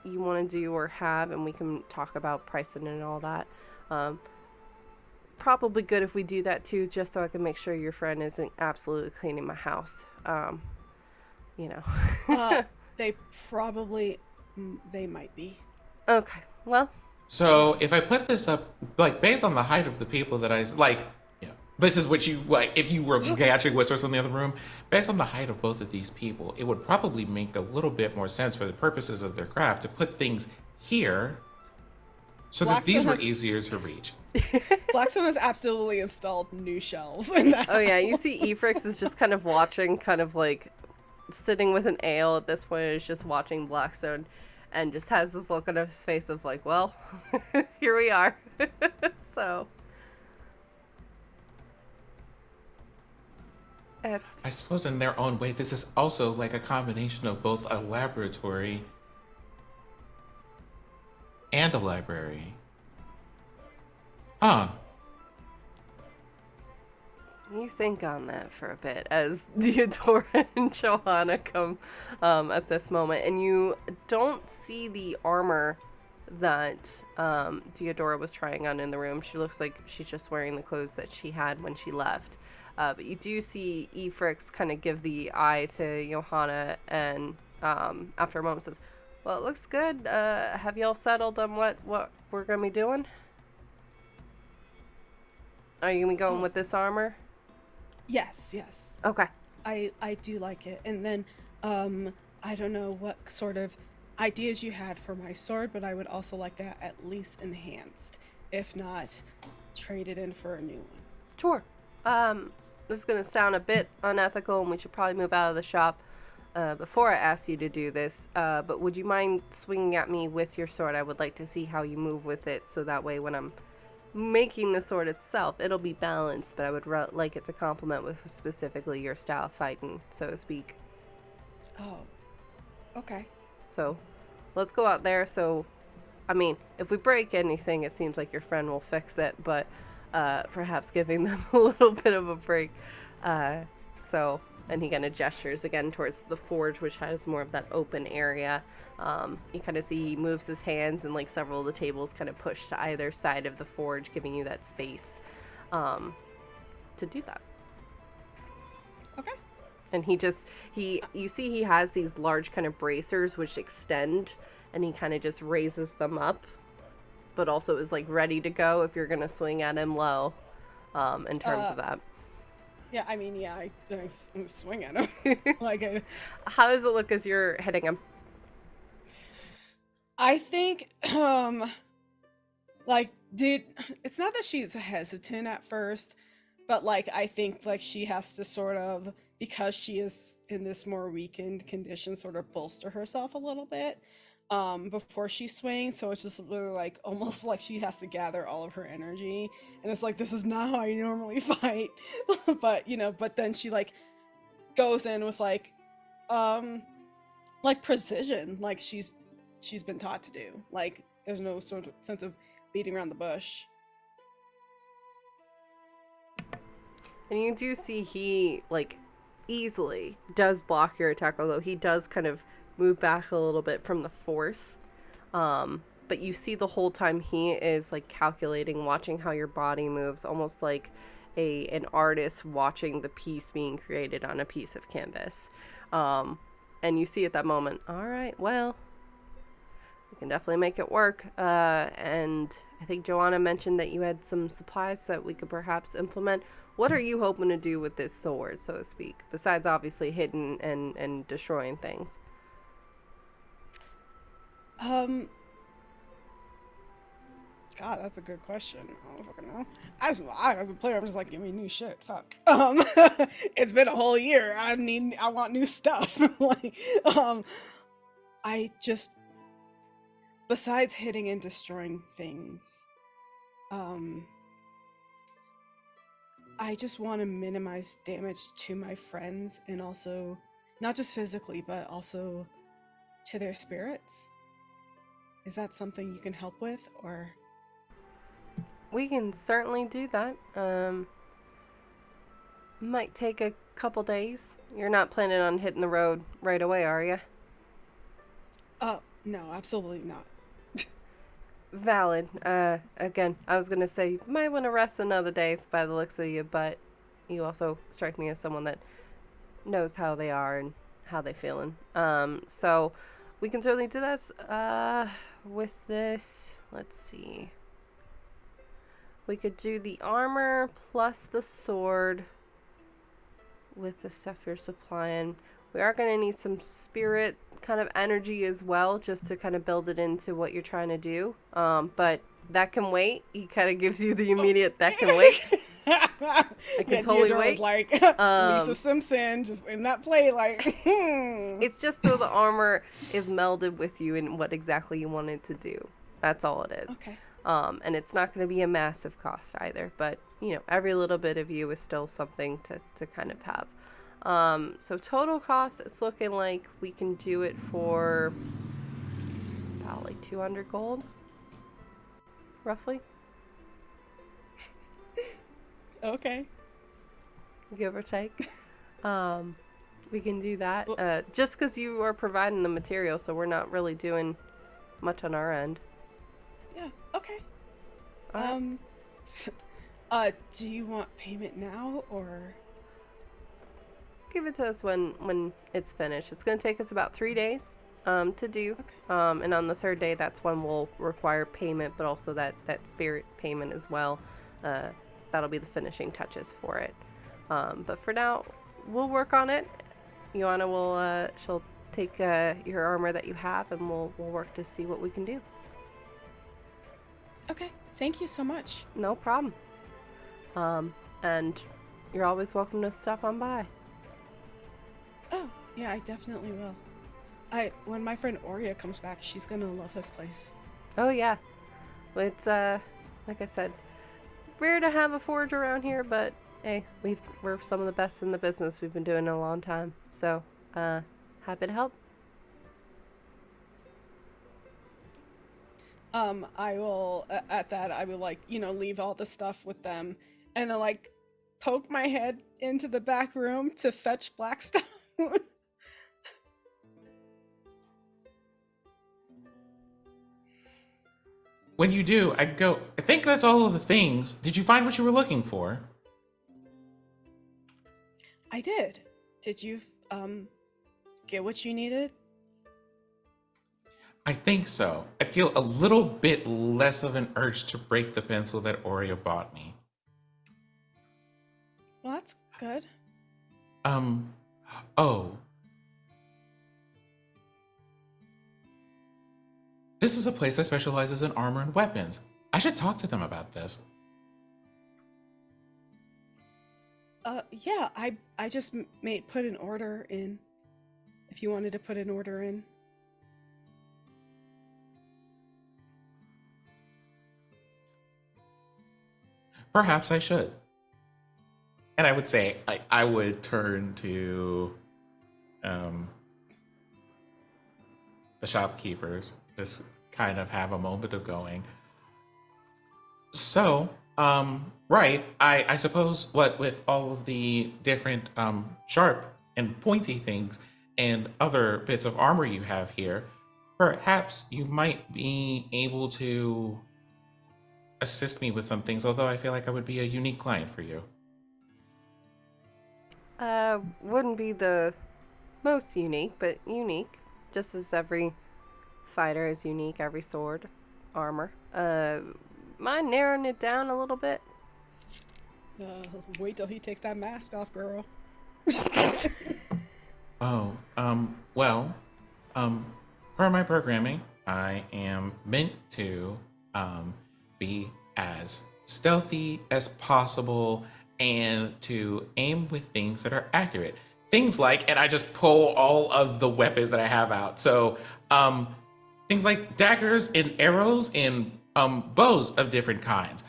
Speaker 2: you want to do or have, and we can talk about pricing and all that. Probably good if we do that too, just so I can make sure your friend isn't absolutely cleaning my house.
Speaker 5: They might be.
Speaker 2: Okay, well.
Speaker 3: So if I put this up, like based on the height of the people that I like, this is what you like. If you were catching whispers in the other room, based on the height of both of these people, it would probably make a little bit more sense for the purposes of their craft to put things here, so that these were easier to reach.
Speaker 5: Blackstone has absolutely installed new shelves in that.
Speaker 2: Oh yeah, you see Efrix is just kind of watching, kind of like sitting with an ale at this point, is just watching Blackstone, and just has this look on his face of like, well, here we are. So
Speaker 3: I suppose in their own way, this is also like a combination of both a laboratory and a library. Huh.
Speaker 2: You think on that for a bit as Theodora and Johanna come at this moment, and you don't see the armor that Deodora was trying on in the room. She looks like she's just wearing the clothes that she had when she left. But you do see Efrix kind of give the eye to Johanna, and after a moment says, well, it looks good. Have y'all settled on what we're going to be doing? Are you going to be going with this armor?
Speaker 5: Yes.
Speaker 2: Okay.
Speaker 5: I do like it. And then, I don't know what sort of ideas you had for my sword, but I would also like that at least enhanced, if not traded in for a new one.
Speaker 2: Sure. This is going to sound a bit unethical, and we should probably move out of the shop before I ask you to do this. But would you mind swinging at me with your sword? I would like to see how you move with it, so that way when I'm making the sword itself, it'll be balanced, but I would like it to complement with specifically your style of fighting, so to speak.
Speaker 5: Oh, okay.
Speaker 2: So let's go out there. So, I mean, if we break anything, it seems like your friend will fix it, but perhaps giving them a little bit of a break. And he kind of gestures again towards the forge, which has more of that open area. You kind of see he moves his hands, and like several of the tables kind of push to either side of the forge, giving you that space to do that.
Speaker 5: Okay.
Speaker 2: And you see he has these large kind of bracers which extend, and he kind of just raises them up, but also is like ready to go if you're gonna swing at him low, in terms of that.
Speaker 5: Yeah, I mean, yeah, I swing at him.
Speaker 2: How does it look as you're hitting him?
Speaker 5: I think, dude, it's not that she's hesitant at first, but like, I think like she has to sort of, because she is in this more weakened condition, sort of bolster herself a little bit before she swings. So it's just literally like almost like she has to gather all of her energy, and it's like, this is not how I normally fight. But then she like goes in with like precision, like she's been taught to do. Like there's no sort of sense of beating around the bush.
Speaker 2: And you do see he like easily does block your attack, although he does kind of move back a little bit from the force. But you see the whole time he is like calculating, watching how your body moves, almost like an artist watching the piece being created on a piece of canvas. And you see at that moment, all right, well, we can definitely make it work. And I think Joanna mentioned that you had some supplies that we could perhaps implement. What are you hoping to do with this sword, so to speak, besides obviously hitting and destroying things?
Speaker 5: God, that's a good question. I don't fucking know. As a player, I'm just like, give me new shit. Fuck. It's been a whole year. I want new stuff. I just, besides hitting and destroying things, I just want to minimize damage to my friends, and also not just physically, but also to their spirits. Is that something you can help with, or?
Speaker 2: We can certainly do that. Might take a couple days. You're not planning on hitting the road right away, are you?
Speaker 5: No, absolutely not.
Speaker 2: Valid. Again, I was gonna say, you might want to rest another day by the looks of you, but you also strike me as someone that knows how they are and how they feeling. So we can certainly do this. With this, let's see. We could do the armor plus the sword with the stuff you're supplying. We are going to need some spirit kind of energy as well, just to kind of build it into what you're trying to do. But that can wait. He kind of gives you the immediate, that can wait. I can totally wait.
Speaker 5: Like Lisa Simpson, just in that play, like.
Speaker 2: It's just so the armor is melded with you in what exactly you want it to do. That's all it is.
Speaker 5: Okay.
Speaker 2: And it's not going to be a massive cost either, but every little bit of you is still something to kind of have. So total cost, it's looking like we can do it for about like 200 gold, roughly.
Speaker 5: Okay.
Speaker 2: Give or take. We can do that. Just because you are providing the material, so we're not really doing much on our end.
Speaker 5: Yeah. Okay.
Speaker 2: All right.
Speaker 5: Do you want payment now or?
Speaker 2: Give it to us when it's finished. It's going to take us about 3 days to do.
Speaker 5: Okay.
Speaker 2: And on the third day, that's when we'll require payment, but also that spirit payment as well. That'll be the finishing touches for it. But for now, we'll work on it. Joanna will she'll take your armor that you have, and we'll work to see what we can do.
Speaker 5: Okay. Thank you so much.
Speaker 2: No problem. And you're always welcome to stop on by.
Speaker 5: Oh, yeah, I definitely will. When my friend Aurea comes back, she's gonna love this place.
Speaker 2: Oh yeah. It's like I said, rare to have a forge around here, but hey, we're some of the best in the business. We've been doing it a long time. So, happy to help.
Speaker 5: I will at that I will leave all the stuff with them and then poke my head into the back room to fetch Blackstone.
Speaker 3: When you do, I go, I think that's all of the things. Did you find what you were looking for?
Speaker 5: I did. Did you get what you needed?
Speaker 3: I think so. I feel a little bit less of an urge to break the pencil that Aurea bought me.
Speaker 5: Well, that's good.
Speaker 3: Oh. This is a place that specializes in armor and weapons. I should talk to them about this.
Speaker 5: Yeah, I just put an order in. If you wanted to put an order in.
Speaker 3: Perhaps I should. And I would say I would turn to the shopkeepers, just kind of have a moment of going. So, right, I suppose what with all of the different sharp and pointy things and other bits of armor you have here, perhaps you might be able to assist me with some things, although I feel like I would be a unique client for you.
Speaker 2: Wouldn't be the most unique, but unique. Just as every fighter is unique, every sword, armor. Mind narrowing it down a little bit?
Speaker 5: Wait till he takes that mask off, girl.
Speaker 3: Oh, well, per my programming, I am meant to, be as stealthy as possible and to aim with things that are accurate. Things like, and I just pull all of the weapons that I have out. So, things like daggers and arrows and bows of different kinds.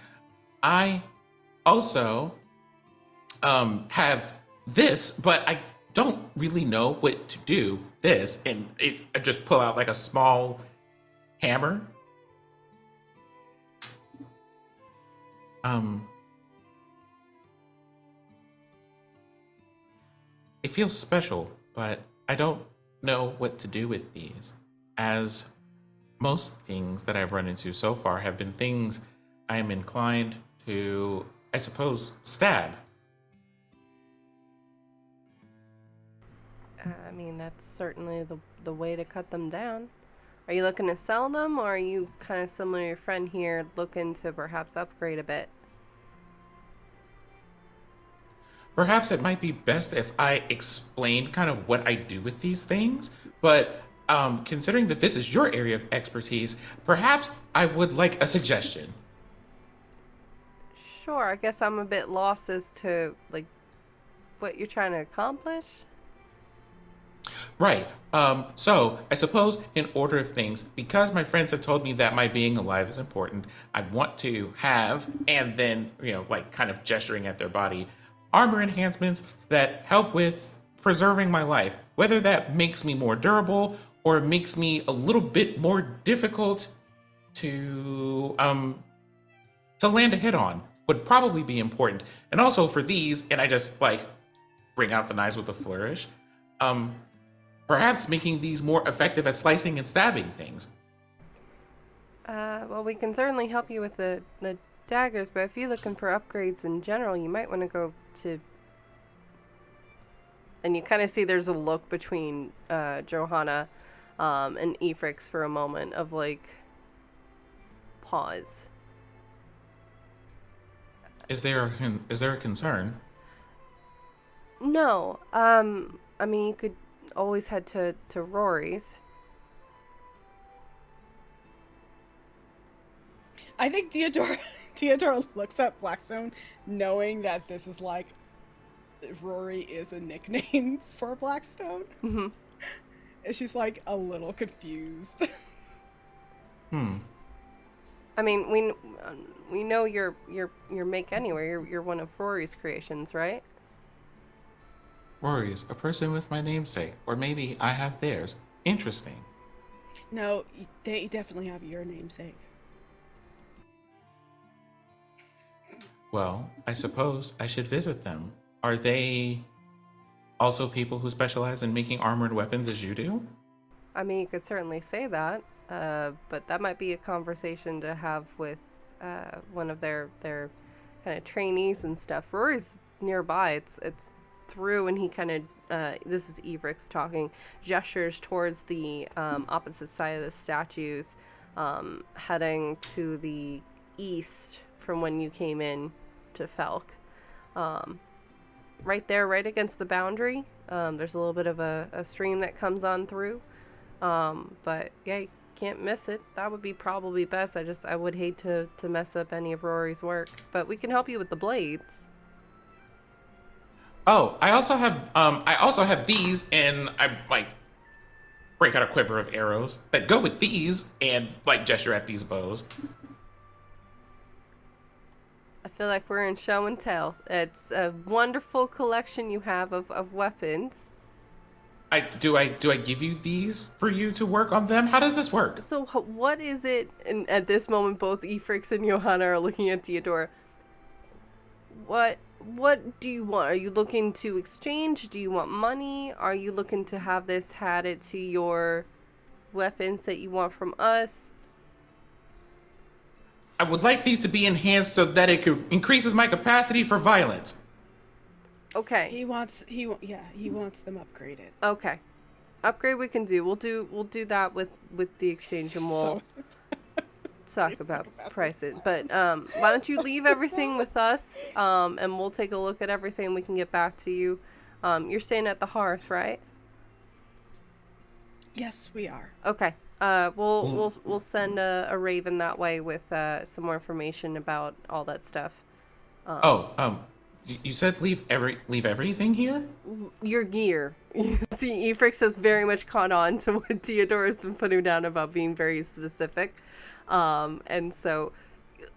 Speaker 3: I also have this, but I don't really know what to do this. And I just pull out like a small hammer. It feels special, but I don't know what to do with these, as most things that I've run into so far have been things I am inclined to, I suppose, stab.
Speaker 2: I mean, that's certainly the way to cut them down. Are you looking to sell them, or are you kind of similar to your friend here, looking to perhaps upgrade a bit?
Speaker 3: Perhaps it might be best if I explain kind of what I do with these things, but considering that this is your area of expertise, perhaps I would like a suggestion.
Speaker 2: Sure, I guess I'm a bit lost as to, like, what you're trying to accomplish.
Speaker 3: Right. So I suppose in order of things, because my friends have told me that my being alive is important, I want to have, and then, like kind of gesturing at their body, armor enhancements that help with preserving my life, whether that makes me more durable or makes me a little bit more difficult to land a hit on would probably be important. And also for these, and I just like bring out the knives with a flourish, perhaps making these more effective at slicing and stabbing things.
Speaker 2: Well, we can certainly help you with the daggers, but if you're looking for upgrades in general, you might want to go to... And you kind of see there's a look between Johanna and Efrix for a moment of, like, pause.
Speaker 3: Is there a concern?
Speaker 2: No. I mean, you could always head to Rory's.
Speaker 5: I think Theodora looks at Blackstone knowing that this is like Rory is a nickname for Blackstone.
Speaker 2: Mm-hmm.
Speaker 5: And she's like a little confused.
Speaker 2: I mean, we know you're make anyway. You're one of Rory's creations, right?
Speaker 3: Rory's a person with my namesake, or maybe I have theirs. Interesting.
Speaker 5: No, they definitely have your namesake.
Speaker 3: Well, I suppose I should visit them. Are they also people who specialize in making armored weapons as you do?
Speaker 2: I mean, you could certainly say that, but that might be a conversation to have with one of their kind of trainees and stuff. Rory's nearby. It's through, and he kind of this is Evrix talking, gestures towards the opposite side of the statues, heading to the east from when you came in to Felk. Right there, right against the boundary, there's a little bit of a stream that comes on through. But yeah, you can't miss it. That would be probably best. I would hate to mess up any of Rory's work. But we can help you with the blades.
Speaker 3: Oh, I also have these, and I like break out a quiver of arrows that go with these, and like gesture at these bows.
Speaker 2: I feel like we're in show and tell. It's a wonderful collection you have of weapons.
Speaker 3: Do I give you these for you to work on them? How does this work?
Speaker 2: So what is it? And at this moment, both Efrix and Johanna are looking at Theodora. What do you want? Are you looking to exchange? Do you want money? Are you looking to have this added to your weapons that you want from us?
Speaker 3: I would like these to be enhanced so that it increases my capacity for violence.
Speaker 2: Okay.
Speaker 5: He wants them upgraded.
Speaker 2: Okay. Upgrade we can do. We'll do that with the exchange, and we'll talk about prices. But why don't you leave everything with us, and we'll take a look at everything. We can get back to you. You're staying at the Hearth, right?
Speaker 5: Yes, we are.
Speaker 2: Okay. We'll send a raven that way with some more information about all that stuff.
Speaker 3: You said leave everything here?
Speaker 2: Your gear. You see, Efrix has very much caught on to what Theodora's been putting down about being very specific. And so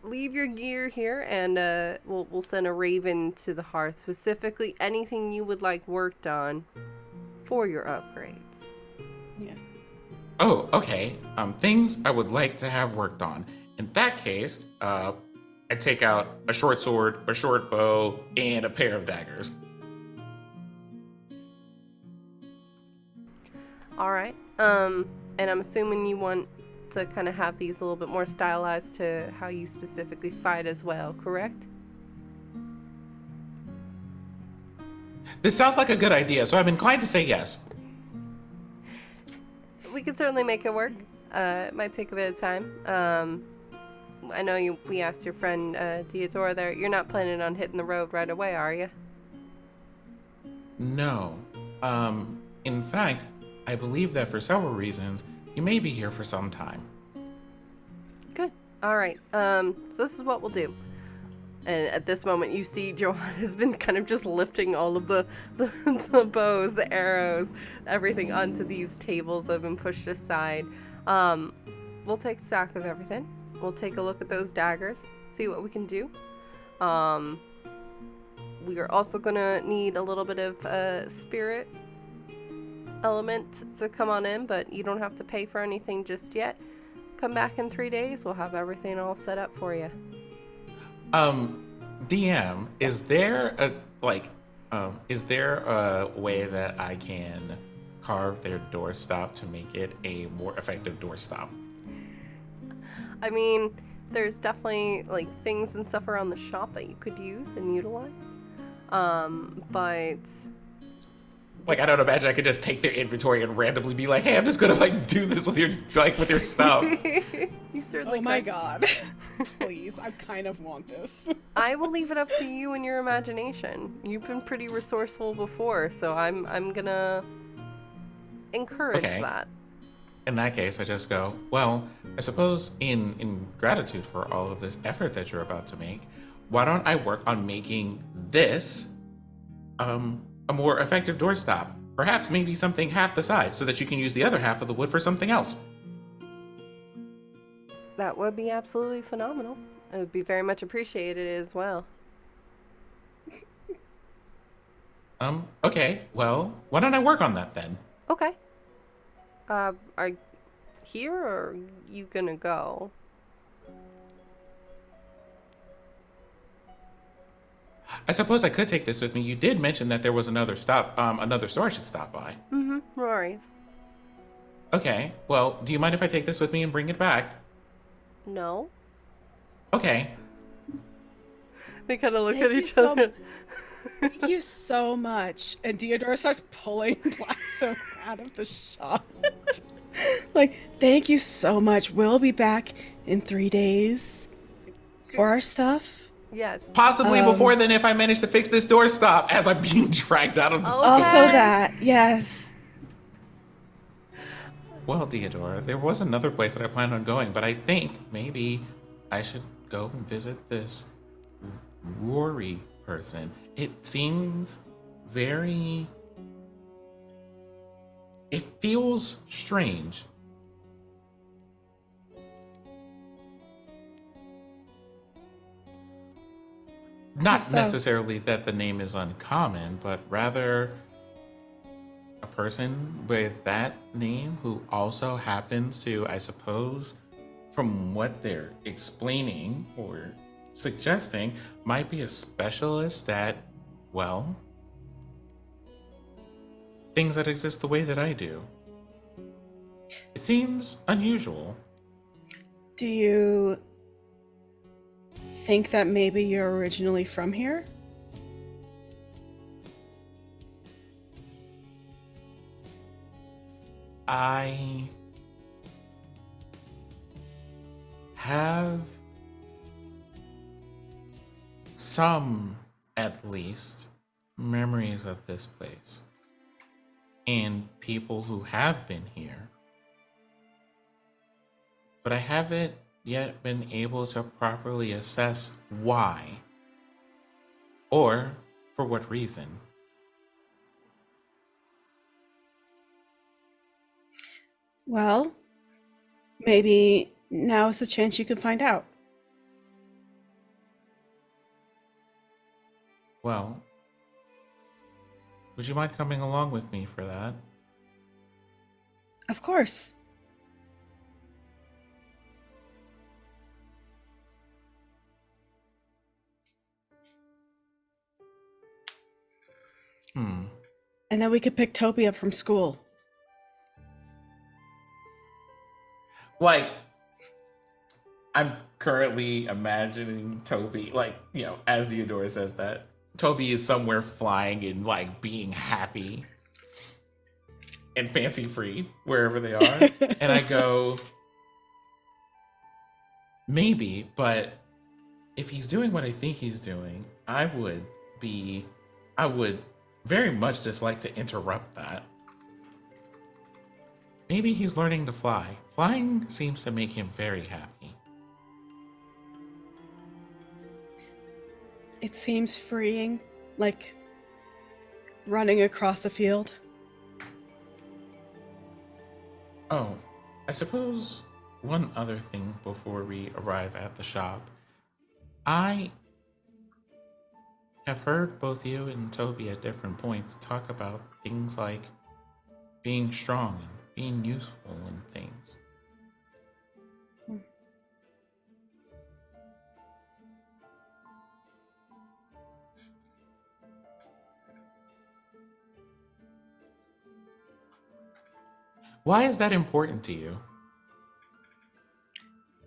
Speaker 2: leave your gear here, and we'll send a raven to the Hearth, specifically anything you would like worked on for your upgrades.
Speaker 5: Yeah.
Speaker 3: Oh, okay. Things I would like to have worked on. In that case, I take out a short sword, a short bow, and a pair of daggers.
Speaker 2: All right. And I'm assuming you want to kind of have these a little bit more stylized to how you specifically fight as well, correct?
Speaker 3: This sounds like a good idea, so I'm inclined to say yes.
Speaker 2: We could certainly make it work. It might take a bit of time. I know we asked your friend Theodora there. You're not planning on hitting the road right away, are you?
Speaker 3: No. In fact, I believe that for several reasons, you may be here for some time.
Speaker 2: Good. All right. So this is what we'll do. And at this moment, you see Johanna's been kind of just lifting all of the bows, the arrows, everything onto these tables that have been pushed aside. We'll take stock of everything. We'll take a look at those daggers, see what we can do. We are also going to need a little bit of spirit element to come on in, but you don't have to pay for anything just yet. Come back in 3 days. We'll have everything all set up for you.
Speaker 3: DM, is there a way that I can carve their doorstop to make it a more effective doorstop?
Speaker 2: I mean, there's definitely like things and stuff around the shop that you could use and utilize. But
Speaker 3: Like, I don't imagine I could just take their inventory and randomly be like, hey, I'm just gonna like do this with your stuff.
Speaker 2: You certainly
Speaker 5: Oh my
Speaker 2: could.
Speaker 5: god. Please, I kind of want this.
Speaker 2: I will leave it up to you and your imagination. You've been pretty resourceful before, so I'm gonna encourage that.
Speaker 3: In that case, I just go, well, I suppose in gratitude for all of this effort that you're about to make, why don't I work on making this a more effective doorstop? Perhaps maybe something half the size so that you can use the other half of the wood for something else.
Speaker 2: That would be absolutely phenomenal. It would be very much appreciated as well.
Speaker 3: Okay, well, why don't I work on that then?
Speaker 2: Okay. Are here or are you gonna go?
Speaker 3: I suppose I could take this with me. You did mention that there was another store I should stop by.
Speaker 2: Mm-hmm. Rory's.
Speaker 3: Okay, well, do you mind if I take this with me and bring it back?
Speaker 2: No.
Speaker 3: Okay.
Speaker 2: They kind of look
Speaker 5: Thank
Speaker 2: at
Speaker 5: you
Speaker 2: each
Speaker 5: so
Speaker 2: other.
Speaker 5: Thank you so much. And Deodora starts pulling Blackstone out of the shop. Like, thank you so much. We'll be back in 3 days for our stuff.
Speaker 2: Yes.
Speaker 3: Possibly before then if I manage to fix this doorstop as I'm being dragged out of the store.
Speaker 5: Also that, yes.
Speaker 3: Well, Deodora, there was another place that I planned on going, but I think maybe I should go and visit this Rory person. It seems very... It feels strange. Not necessarily that the name is uncommon, but rather a person with that name who also happens to, I suppose, from what they're explaining or suggesting, might be a specialist at, well, things that exist the way that I do. It seems unusual.
Speaker 5: Do you think that maybe you're originally from here?
Speaker 3: I have some, at least, memories of this place and people who have been here, but I haven't yet been able to properly assess why or for what reason.
Speaker 5: Well, maybe now is the chance you can find out.
Speaker 3: Well, would you mind coming along with me for that?
Speaker 5: Of course. And then we could pick Toby up from school.
Speaker 3: Like, I'm currently imagining Toby, like, you know, as Theodora says that, Toby is somewhere flying and, like, being happy and fancy free wherever they are. And I go, maybe, but if he's doing what I think he's doing, I would very much just like to interrupt that. Maybe he's learning to fly. Flying seems to make him very happy.
Speaker 5: It seems freeing, like running across a field.
Speaker 3: Oh, I suppose one other thing before we arrive at the shop. I have heard both you and Toby at different points talk about things like being strong and being useful and things. Why is that important to you?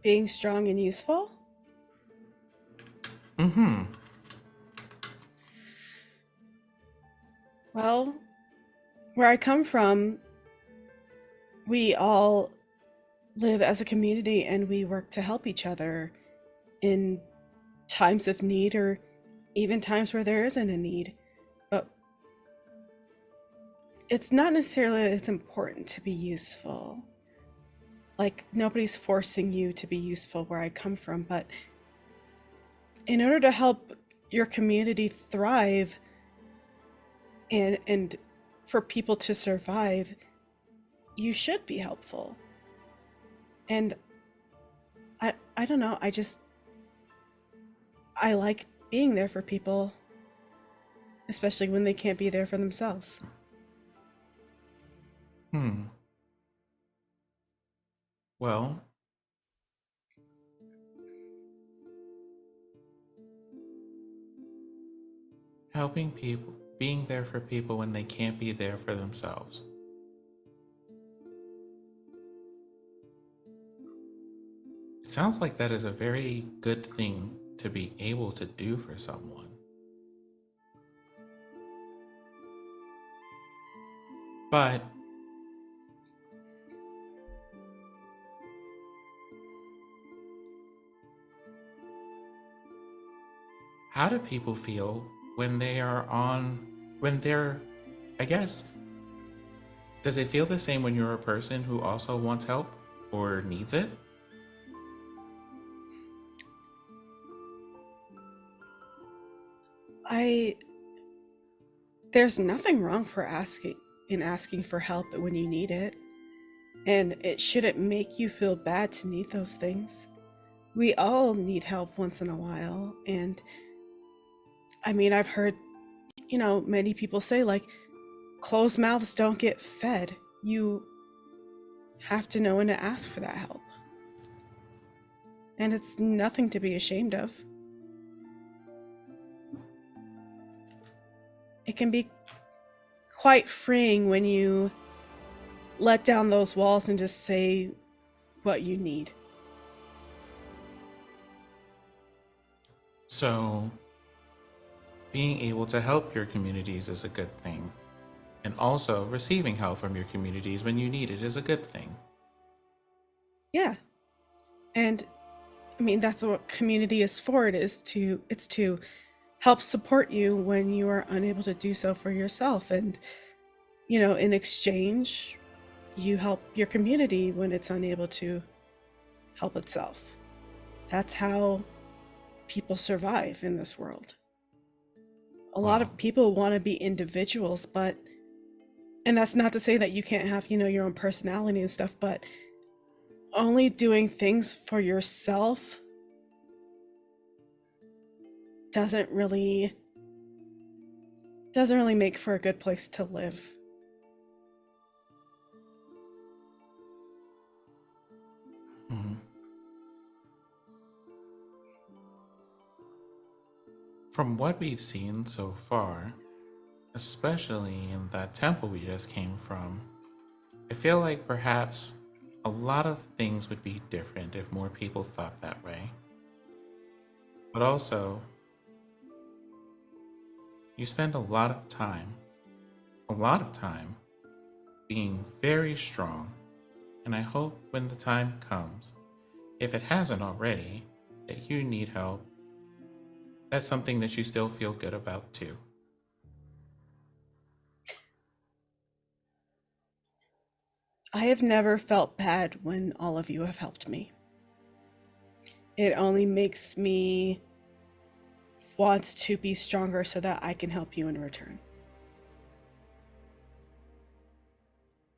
Speaker 5: being strong and useful?
Speaker 3: Mm-hmm.
Speaker 5: Well, where I come from, we all live as a community and we work to help each other in times of need or even times where there isn't a need. But it's not necessarily that it's important to be useful. Like, nobody's forcing you to be useful where I come from, but in order to help your community thrive and for people to survive, you should be helpful. And I don't know, I like being there for people, especially when they can't be there for themselves.
Speaker 3: Well, helping people, being there for people when they can't be there for themselves. It sounds like that is a very good thing to be able to do for someone. But how do people feel when they're, I guess, does it feel the same when you're a person who also wants help or needs it?
Speaker 5: There's nothing wrong for asking for help when you need it. And it shouldn't make you feel bad to need those things. We all need help once in a while. And I mean, I've heard, many people say, like, closed mouths don't get fed. You have to know when to ask for that help. And it's nothing to be ashamed of. It can be quite freeing when you let down those walls and just say what you need.
Speaker 3: So, being able to help your communities is a good thing. And also, receiving help from your communities when you need it is a good thing.
Speaker 5: Yeah. And I mean, that's what community is for. It's to help support you when you are unable to do so for yourself. And, in exchange, you help your community when it's unable to help itself. That's how people survive in this world. A lot of people want to be individuals, and that's not to say that you can't have, your own personality and stuff, but only doing things for yourself doesn't really make for a good place to live.
Speaker 3: From what we've seen so far, especially in that temple we just came from, I feel like perhaps a lot of things would be different if more people thought that way. But also, you spend a lot of time being very strong, and I hope when the time comes, if it hasn't already, that you need help, that's something that you still feel good about too.
Speaker 5: I have never felt bad when all of you have helped me. It only makes me want to be stronger so that I can help you in return.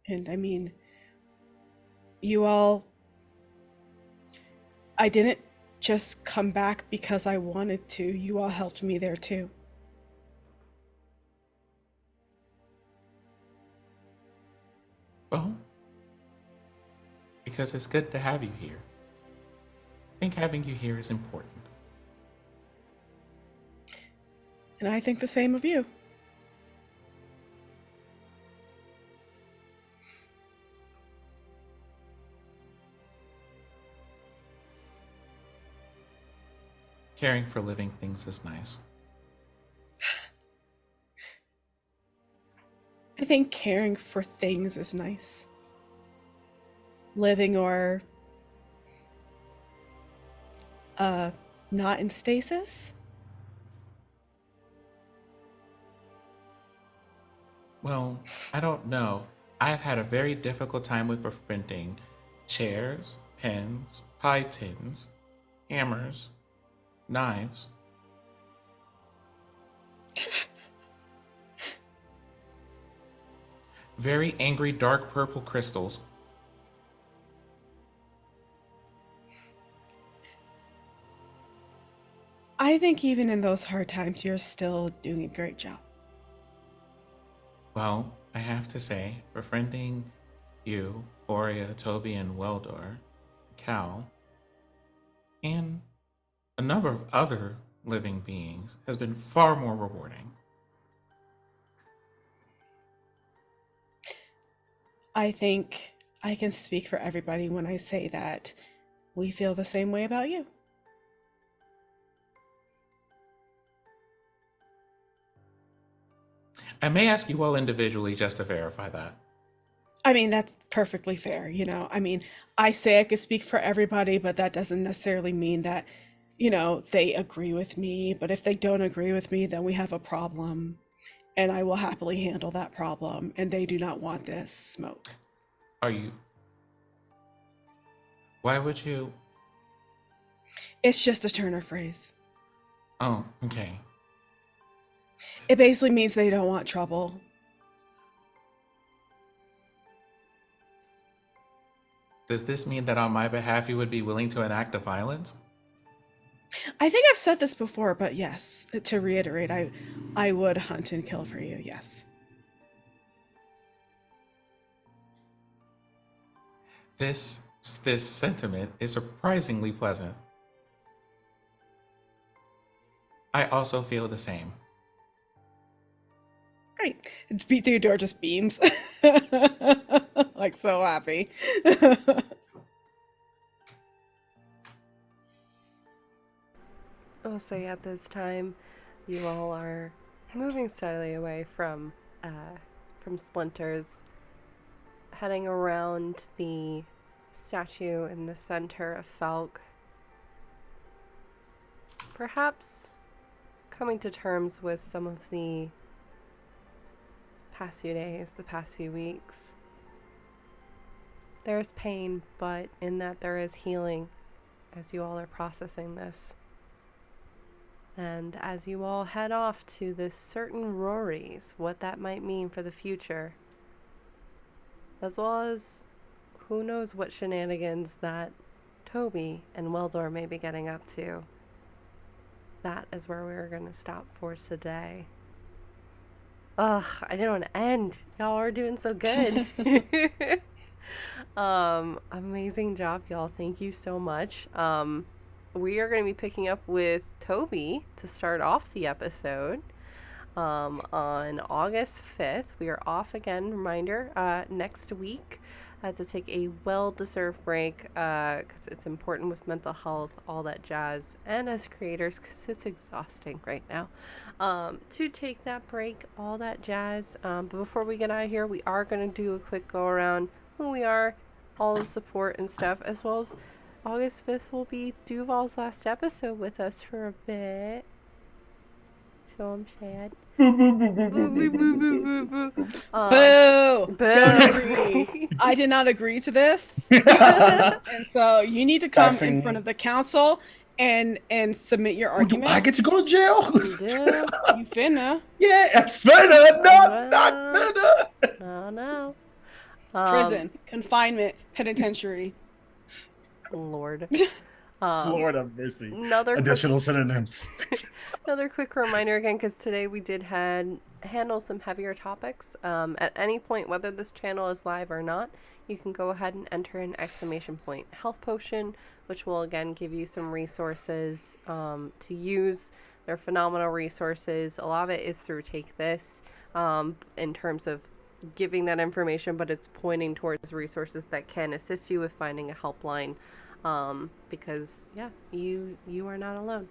Speaker 5: And I mean, I didn't just come back because I wanted to. You all helped me there too.
Speaker 3: Well, because it's good to have you here. I think having you here is important.
Speaker 5: And I think the same of you.
Speaker 3: caring for living things is nice.
Speaker 5: I think caring for things is nice. Living or not in stasis?
Speaker 3: Well, I don't know. I've had a very difficult time with befriending chairs, pens, pie tins, hammers, knives. Very angry dark purple crystals.
Speaker 5: I think even in those hard times, you're still doing a great job.
Speaker 3: Well, I have to say, befriending you, Aurea, Toby, and Weldor, Cal, and a number of other living beings has been far more rewarding.
Speaker 5: I think I can speak for everybody when I say that we feel the same way about you.
Speaker 3: I may ask you all individually just to verify that.
Speaker 5: I mean, that's perfectly fair, you know. I mean, I say I could speak for everybody, but that doesn't necessarily mean that, you know, they agree with me. But if they don't agree with me, then we have a problem, and I will happily handle that problem. And they do not want this smoke.
Speaker 3: Are you... Why would you...
Speaker 5: It's just a turn of phrase.
Speaker 3: Oh, okay.
Speaker 5: It basically means they don't want trouble.
Speaker 3: Does this mean that on my behalf you would be willing to enact a violence?
Speaker 5: I think I've said this before, but yes, to reiterate, I would hunt and kill for you, yes.
Speaker 3: This sentiment is surprisingly pleasant. I also feel the same.
Speaker 5: Great. Theodore just beams. Like, so happy.
Speaker 2: I'll say at this time, you all are moving slightly away from Splinters, heading around the statue in the center of Felk. Perhaps coming to terms with some of the past few days, the past few weeks. There's pain, but in that there is healing as you all are processing this. And as you all head off to this certain Rory's, what that might mean for the future, as well as who knows what shenanigans that Toby and Weldor may be getting up to. That is where we're going to stop for today. Ugh, I didn't want to end. Y'all are doing so good. Amazing job, y'all. Thank you so much. We are going to be picking up with Toby to start off the episode on August 5th. We are off again, reminder, next week. I had to take a well-deserved break because it's important with mental health, all that jazz, and as creators because it's exhausting right now to take that break, all that jazz. But before we get out of here, we are going to do a quick go around who we are, all the support and stuff, as well as August 5th will be Duval's last episode with us for a bit. So I'm sad.
Speaker 5: Boo! Don't agree. I did not agree to this. And so you need to come in front of the council and submit your argument.
Speaker 1: Do I get to go to jail?
Speaker 5: You finna.
Speaker 1: Yeah, I'm finna. Not finna.
Speaker 2: No.
Speaker 5: Prison, confinement, penitentiary.
Speaker 2: Lord.
Speaker 1: Lord have mercy.
Speaker 2: Another
Speaker 1: additional synonyms.
Speaker 2: Another quick reminder again, because today we did handle some heavier topics. At any point, whether this channel is live or not, you can go ahead and enter an !! health potion, which will again give you some resources to use. They're phenomenal resources. A lot of it is through Take This in terms of giving that information, but it's pointing towards resources that can assist you with finding a helpline. Because yeah, you are not alone.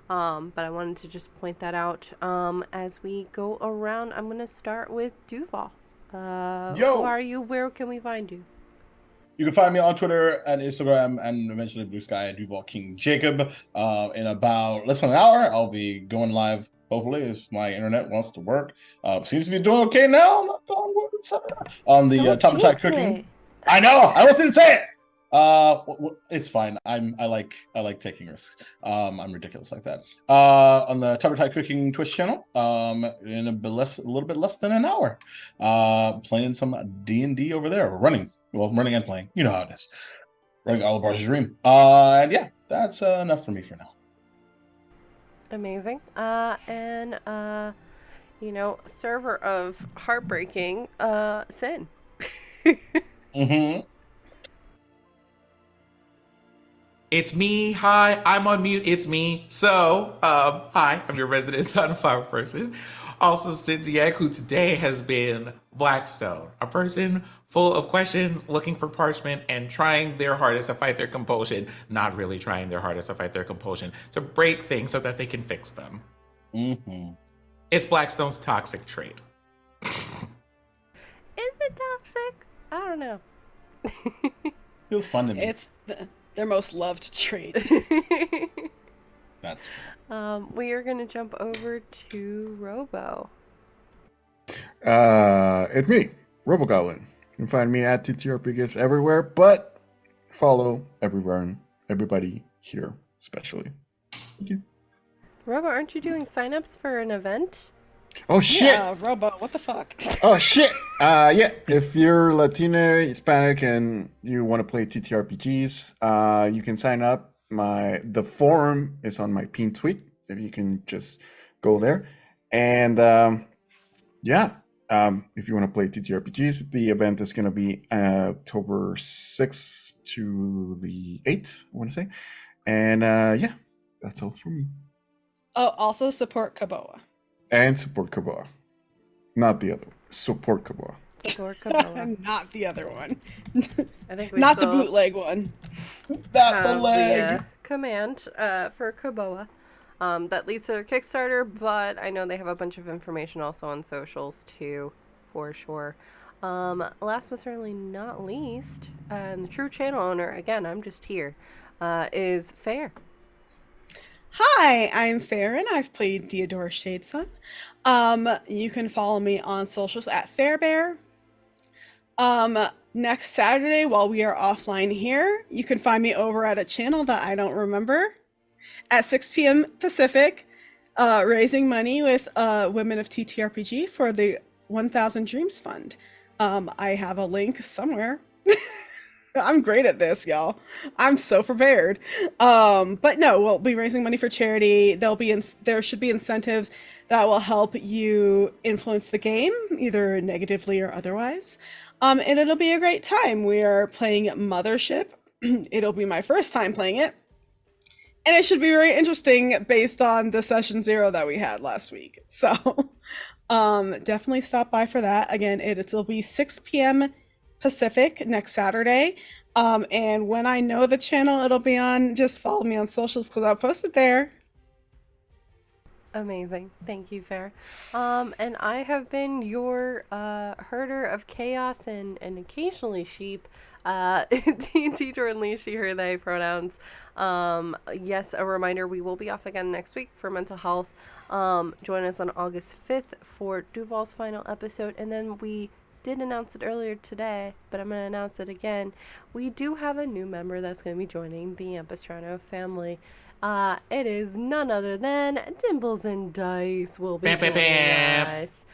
Speaker 2: But I wanted to just point that out as we go around. I'm going to start with Duval. Who are you? Where can we find you?
Speaker 1: You can find me on Twitter and Instagram and eventually Blue Sky at Duval King Jacob. In about less than an hour, I'll be going live, hopefully, if my internet wants to work. Seems to be doing okay now. Not on wood, etc. On the Top of Tie Cooking. I know. I wasn't even say it. It's fine. I like taking risks. I'm ridiculous like that. On the Top of Tie Cooking Twitch channel, in a little bit less than an hour, playing some D&D over there. Running and playing. You know how it is. Running Olibar's Dream. And yeah, that's enough for me for now.
Speaker 2: Amazing. Server of heartbreaking sin.
Speaker 3: It's me. Hi, I'm on mute. It's me. So, hi, I'm your resident sunflower person. Also, Cynthia, who today has been Blackstone, a person full of questions, looking for parchment, and trying their hardest to fight their compulsion, not really trying their hardest to fight their compulsion, to break things so that they can fix them. It's Blackstone's toxic trait.
Speaker 2: Is it toxic? I don't know.
Speaker 1: Feels fun to me.
Speaker 5: It's their most loved trait.
Speaker 1: That's
Speaker 2: we are going to jump over to Robo.
Speaker 4: It's me, RoboGoblin. You can find me at TTRPGs everywhere, but follow everywhere and everybody here, especially. Thank you.
Speaker 2: Robo, aren't you doing signups for an event?
Speaker 4: Oh shit!
Speaker 5: Yeah, Robo, what the fuck?
Speaker 4: Oh shit! Yeah, if you're Latino, Hispanic, and you want to play TTRPGs, you can sign up. The forum is on my pinned tweet. If you can just go there, and if you want to play TTRPGs, the event is going to be October 6th to the 8th, I want to say, and that's all for me.
Speaker 5: Oh, also support Kaboa.
Speaker 4: And support Kaboa. Not the other one. Support Kaboa.
Speaker 2: Support Kaboa.
Speaker 5: Not the other one.
Speaker 2: I think
Speaker 5: not the bootleg one.
Speaker 1: Not the leg.
Speaker 2: The, command for Kaboa. That leads to their Kickstarter, but I know they have a bunch of information also on socials too, for sure. Last but certainly not least, and the true channel owner, again, I'm just here, is Fair.
Speaker 5: Hi, I'm Farron. I've played Theodore Shadesun. You can follow me on socials at Fairbear. Next Saturday, while we are offline here, you can find me over at a channel that I don't remember at 6 p.m. Pacific, raising money with Women of TTRPG for the 1000 Dreams Fund. I have a link somewhere. I'm great at this, y'all. I'm so prepared. But no, we'll be raising money for charity. There should be incentives that will help you influence the game, either negatively or otherwise. And it'll be a great time. We are playing Mothership. It'll be my first time playing it. And it should be very interesting based on the session 0 that we had last week. So definitely stop by for that. Again, it'll be 6 p.m. Pacific next Saturday. And when I know the channel it'll be on, just follow me on socials because I'll post it there.
Speaker 2: Amazing. Thank you, Fair. And I have been your herder of chaos and occasionally sheep. Teacher and Lee, she, her, they pronouns. Yes, a reminder, we will be off again next week for mental health. Join us on August 5th for Duval's final episode. And then we did announce it earlier today, but I'm going to announce it again. We do have a new member that's going to be joining the Ampistrano family. It is none other than Dimples and Dice will be joining us.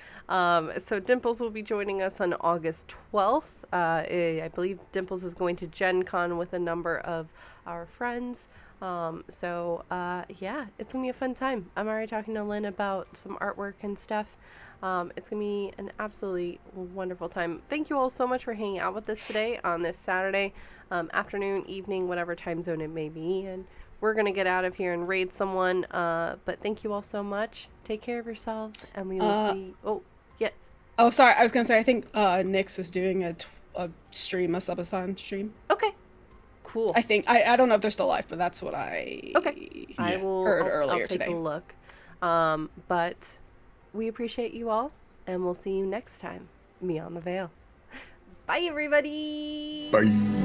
Speaker 2: So Dimples will be joining us on August 12th. I believe Dimples is going to Gen Con with a number of our friends. Yeah, it's going to be a fun time. I'm already talking to Lynn about some artwork and stuff. It's going to be an absolutely wonderful time. Thank you all so much for hanging out with us today on this Saturday, afternoon, evening, whatever time zone it may be. And we're going to get out of here and raid someone. But thank you all so much. Take care of yourselves, and we will see. Oh, yes.
Speaker 5: Oh, sorry. I was going to say, I think Nyx is doing a stream, a subathon stream.
Speaker 2: Okay. Cool.
Speaker 5: I think. I don't know if they're still live, but that's what I...
Speaker 2: Okay. I
Speaker 1: Yeah.
Speaker 2: will.
Speaker 5: Heard
Speaker 2: I'll
Speaker 5: earlier
Speaker 2: take
Speaker 5: today.
Speaker 2: a look. But we appreciate you all, and we'll see you next time. Beyond the Veil. Bye, everybody.
Speaker 4: Bye.